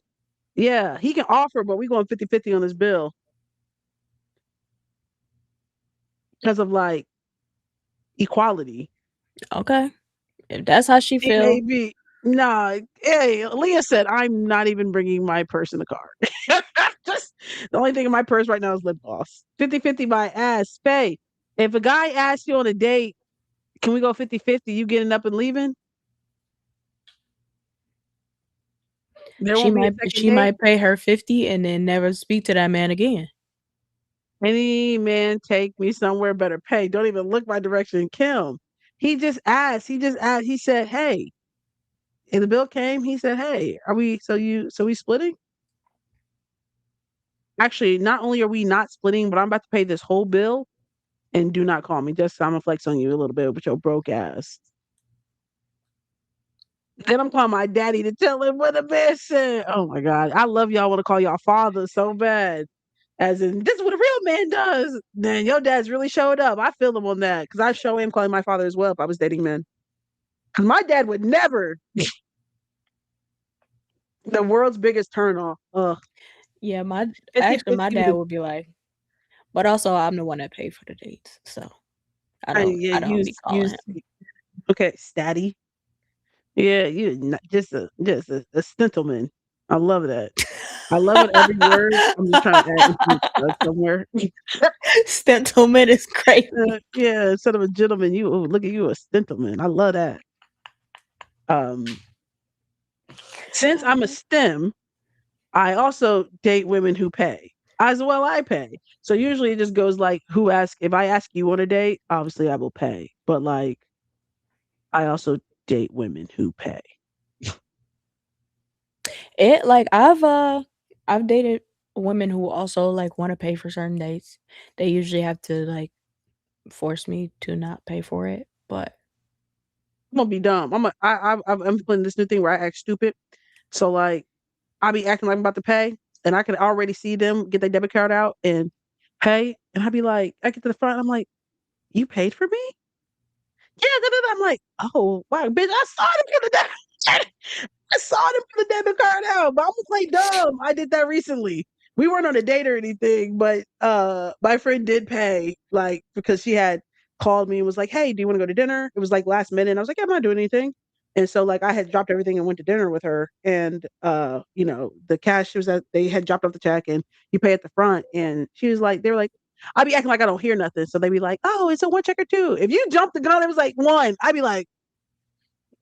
yeah, he can offer, but we going 50-50 on this bill because of like equality. okay. If that's how she It feel, may be. Nah, hey, Leah said, I'm not even bringing my purse in the car. Just the only thing in my purse right now is lip gloss. 50-50 by ass pay. If a guy asks you on a date, can we go 50-50? You getting up and leaving? There she won't be a might second she date. might pay her 50 and then never speak to that man again. Any man take me somewhere better pay. Don't even look my direction. Kim. He just asked. He just asked. He said, hey. And the bill came. He said, hey, are we so we splitting? Actually, not only are we not splitting, but I'm about to pay this whole bill and do not call me. Just I'm gonna flex on you a little bit with your broke ass. Then I'm calling my daddy to tell him what the man said. Oh my God. I love y'all want to call y'all father so bad. As in, this is what a real man does. Then your dad's really showed up. I feel him on that because I show him calling my father as well if I was dating men. Because my dad would never, the world's biggest turn off. Ugh. Yeah, fifty actually my dad fifty. would be like, but also I'm the one that paid for the dates, so Yeah, I don't be calling use, him. okay, statty. Yeah, you not just a gentleman. I love that. I love it every word. I'm just trying to add somewhere. Stentleman is crazy. Yeah, instead of a gentleman, you look at you a gentleman. I love that. Um, since I'm a STEM, I also date women who pay. As well, I pay. So usually it just goes like, who ask if I ask you on a date, obviously I will pay. But like, I also date women who pay. It like I've dated women who also like want to pay for certain dates. They usually have to like force me to not pay for it, but I'm gonna be dumb. I'm putting this new thing where I act stupid. So like, I be acting like I'm about to pay, and I can already see them get their debit card out and pay, and I be like, I get to the front, I'm like, you paid for me? Yeah, da, da, da. I'm like, oh wow, bitch, I saw them put the debit, I saw them put the debit card out, but I'm gonna play dumb. I did that recently. We weren't on a date or anything, but my friend did pay, like because she had called me and was like, hey, do you want to go to dinner? It was like last minute. And I was like, yeah, I'm not doing anything. And so like I had dropped everything and went to dinner with her, and the cash was that they had dropped off the check and you pay at the front, and she was like, they were like, I'd be acting like I don't hear nothing. So they'd be like, oh, it's a one check or two. If you jump the gun, it was like one. I'd be like,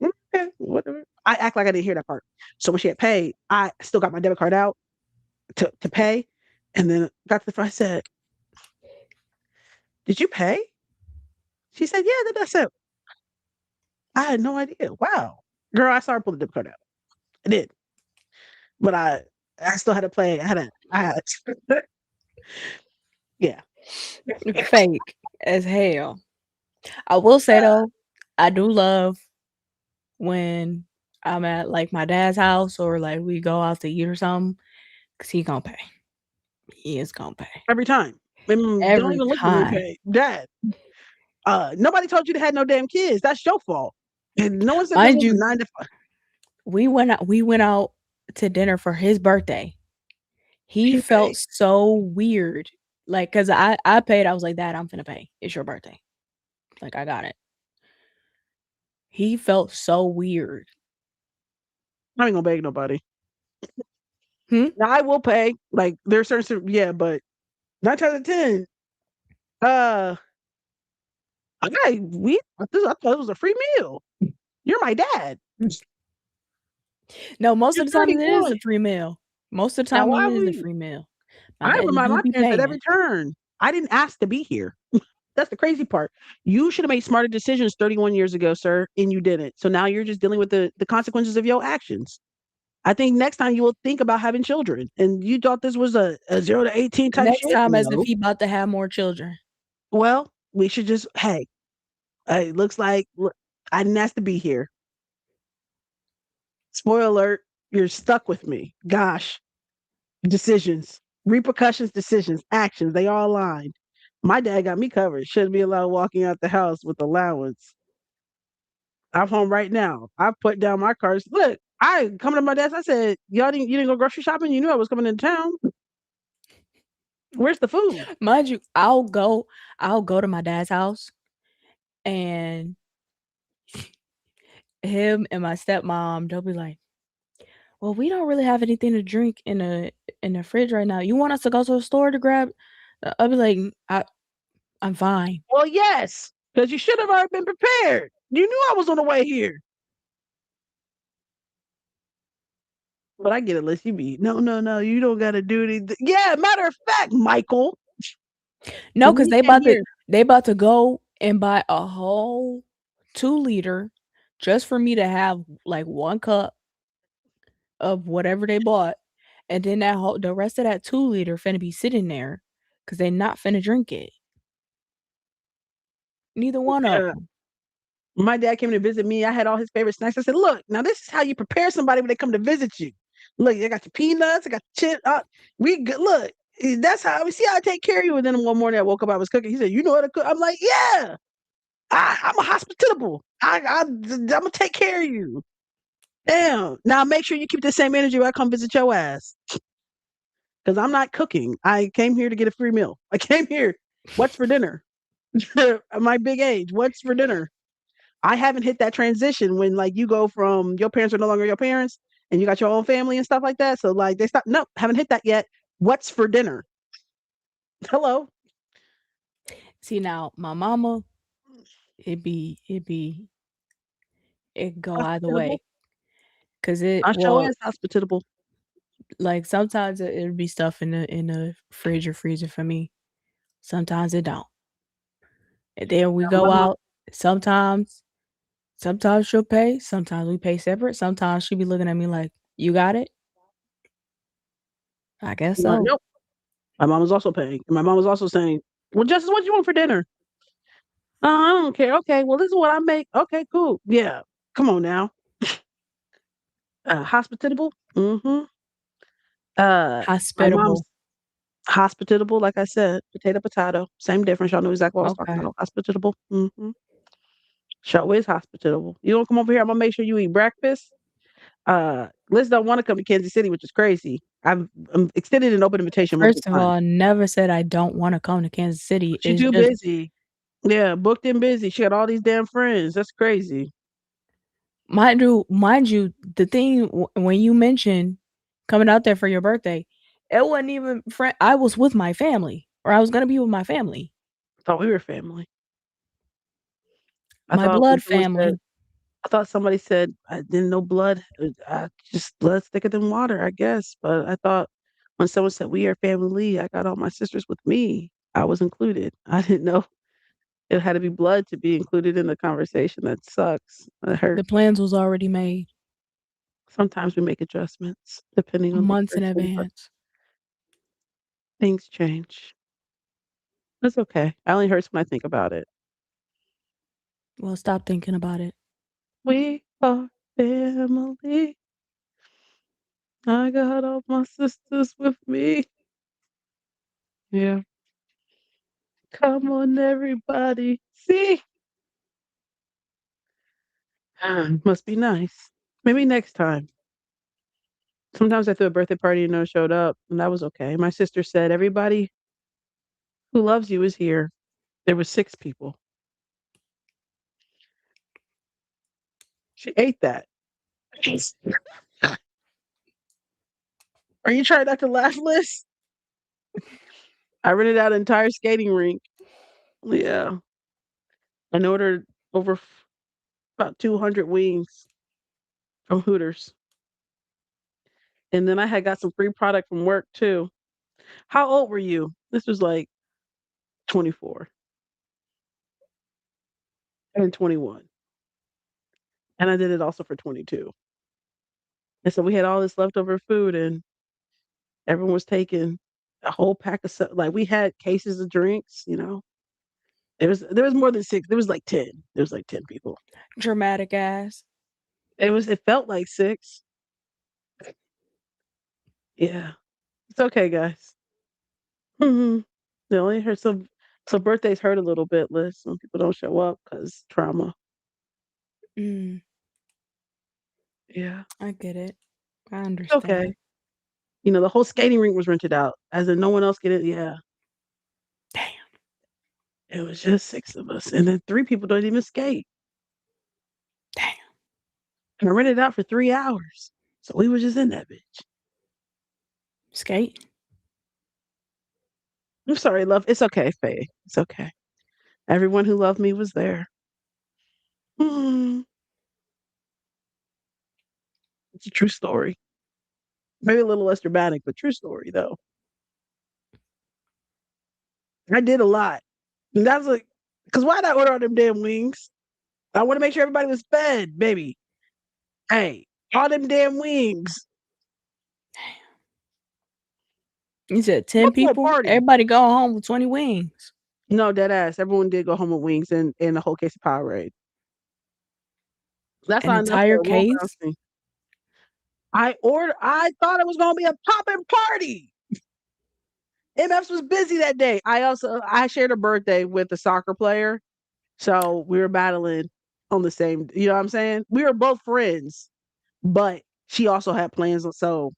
okay, whatever. I act like I didn't hear that part. So when she had paid, I still got my debit card out to pay. And then got to the front, I said, did you pay? She said, yeah, that's it. I had no idea. Wow. Girl, I started pulling the debit card out. I did. But I still had to play. I had yeah. Fake as hell. I will say though, I do love when I'm at like my dad's house or like we go out to eat or something, because he gonna pay. He is gonna pay. Every time. Don't Every even look at me, time. pay. Dad. Nobody told you to have no damn kids. That's your fault. And no one said this Mind was a you, 9 to 5. we went out to dinner for his birthday. He She felt paid. so weird. Like, cause I paid, I was like, Dad, I'm finna pay. It's your birthday. Like, I got it. He felt so weird. I ain't gonna beg nobody. Hmm? Now I will pay. Like there's certain but 9 times out of 10, uh I thought it was a free meal. You're my dad. No, most You're of the time it is 31. a free meal. Most of the Now time why it is a we free meal. My I daddy remind do my be parents at paying. every turn. I didn't ask to be here. That's the crazy part. You should have made smarter decisions 31 years ago, sir, and you didn't. So now you're just dealing with the consequences of your actions. I think next time you will think about having children. And you thought this was a 0 to 18 type Next shit? time as if No. he about to have more children. Well, we should just, hey, it looks like I didn't ask to be here. Spoiler alert, you're stuck with me. Gosh, decisions, repercussions, decisions, actions, they all aligned. My dad got me covered. Shouldn't be allowed walking out the house with allowance. I'm home right now. I put down my cards. Look, I come to my desk. I said, you didn't go grocery shopping? You knew I was coming into town. Where's the food? Mind you, I'll go to my dad's house and him and my stepmom, they'll be like, well, we don't really have anything to drink in the fridge right now. You want us to go to the store to grab? I'll be like, I'm fine. Well, yes, because you should have already been prepared. You knew I was on the way here. But I get it, let's you be. No, you don't gotta do anything. Yeah, matter of fact, Michael. No, When because he came here, they about to go and buy a whole 2 liter just for me to have like 1 cup of whatever they bought. And then the rest of that 2 liter finna be sitting there because they not finna drink it. Neither one of uh, them. my dad came to visit me. I had all his favorite snacks. I said, look, now this is how you prepare somebody when they come to visit you. Look, I got your peanuts, I got your chip. We good. Look, that's how we see how I take care of you. And then one morning I woke up, I was cooking. He said, you know how to cook? I'm like, yeah. I'm a hospitable. I'm gonna take care of you. Damn. Now make sure you keep the same energy when I come visit your ass. Because I'm not cooking. I came here to get a free meal. I came here. What's for dinner? At my big age. What's for dinner? I haven't hit that transition when like you go from your parents are no longer your parents and you got your own family and stuff like that. So like they stop. No, haven't hit that yet. What's for dinner? Hello. See now, my mama, it go either Hospitable. way. Cause I show is hospitable. like sometimes it'll be stuff in the fridge or freezer for me. Sometimes it don't. And then we My go mom, out. Sometimes she'll pay. Sometimes we pay separate. Sometimes she be looking at me like, "You got it." I guess so. nope. My mom was also paying. My mom was also saying, "Well, Justice, what do you want for dinner?" I don't care. Okay, well, this is what I make. Okay, cool. Yeah, come on now. Hospitable. Mm-hmm. My mom's Hospitable. hospitable. Like I said, potato, potato, same difference. Y'all know exactly what I was talking Okay. about. Hospitable. Mm-hmm. Show is hospitable. You don't come over here. I'm gonna make sure you eat breakfast. Liz don't want to come to Kansas City, which is crazy. I'm extended an open invitation multiple First of times. all, never said I don't want to come to Kansas City. She It's too just busy. Yeah, booked and busy. She got all these damn friends. That's crazy. mind you, the thing when you mentioned coming out there for your birthday, it wasn't even friend. I was with my family, or I was gonna be with my family, I thought we were family. I my thought when blood someone said, family. I thought somebody said I didn't know blood. I just blood's thicker than water, I guess. But I thought when someone said we are family, I got all my sisters with me. I was included. I didn't know it had to be blood to be included in the conversation. That sucks. That The hurts. plans was already made Sometimes we make adjustments depending on the months in person, but advance. things change. That's okay. It only hurts when I think about it. Well, stop thinking about it. We are family. I got all my sisters with me. Yeah. Come on, everybody. See? Must be nice. Maybe next time. Sometimes I threw a birthday party and no one showed up, and that was okay. My sister said, everybody who loves you is here. There was 6 people. She ate that. Are you trying not to laugh, Liz? I rented out an entire skating rink. Yeah. And ordered over about 200 wings from Hooters. And then I had got some free product from work too. How old were you? This was like 24 and 21. And I did it also for 22. And so we had all this leftover food and everyone was taking a whole pack of stuff. Like we had cases of drinks. There was more than 6. There was like 10. There was like 10 people. Dramatic ass. It felt like 6. Yeah. It's okay, guys. Mhm. They only hurt so birthdays hurt a little bit, Liz, when people don't show up because trauma. Mm, Yeah. I get it. I It's okay. understand. The whole skating rink was rented out, as in no one else get it. Yeah. Damn, It was just 6 of us, and then 3 people don't even skate. damn. And I rented it out for 3 hours. So we were just in that bitch. Skate. I'm sorry, love. It's okay, Faye. It's okay. Everyone who loved me was there. Mm, it's a true story. Maybe a little less dramatic, but true story though. I did a lot. And that's like, because why not order all them damn wings? I want to make sure everybody was fed, baby. Hey, all them damn wings. You said 10 What to a people? party? Everybody go home with 20 wings. No, dead ass. Everyone did go home with wings and a whole case of Powerade. That's An not enough entire for a Wolf House case? thing. I thought it was gonna be a popping party. MFs was busy that day. I shared a birthday with a soccer player. So we were battling on the same, you know what I'm saying? We were both friends, but she also had plans. So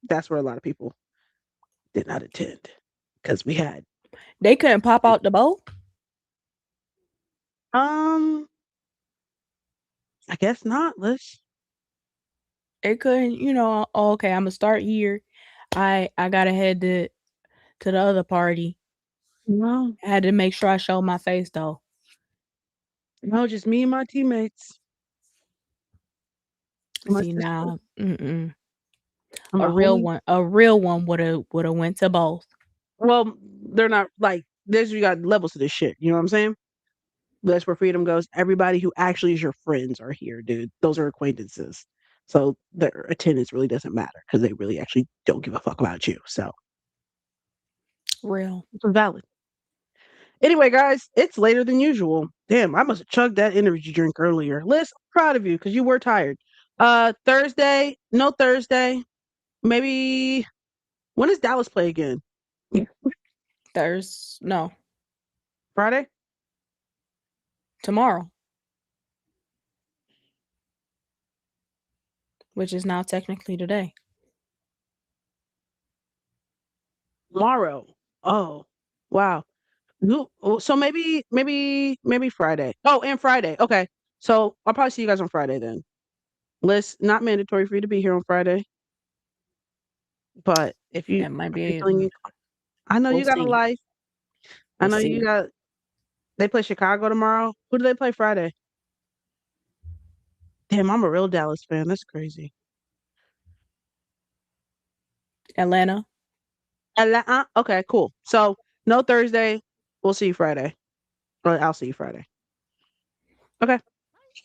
that's where a lot of people did not attend because we had, They couldn't pop out the boat? um, I guess not. Let's, They couldn't, oh, okay, I'm gonna start here. I gotta head to the other party. no, I had to make sure I showed my face though. no, just me and my teammates, my See sister, now, mm-mm. and A my real homie. one, a real one would have went to both. Well, they're not like, you got levels to this shit. You know what I'm saying? That's where freedom goes. Everybody who actually is your friends are here, dude. Those are acquaintances. So their attendance really doesn't matter because they really actually don't give a fuck about you. So Real. it's valid. Anyway, guys, it's later than usual. Damn, I must have chugged that energy drink earlier. Liz, I'm proud of you because you were tired. Thursday, no Thursday. Maybe when does Dallas play again? There's no Friday? tomorrow, which is now technically today. Tomorrow. Oh, wow. So maybe Friday. Oh, and Friday. Okay. So I'll probably see you guys on Friday then. Not mandatory for you to be here on Friday, but if you It might if you're be. feeling, I know We'll you got a see. life. I We'll know you see. got. They play Chicago tomorrow. Who do they play Friday? Damn, I'm a real Dallas fan. That's crazy. Atlanta. Okay, cool. So no Thursday. We'll see you Friday. Or I'll see you Friday. Okay.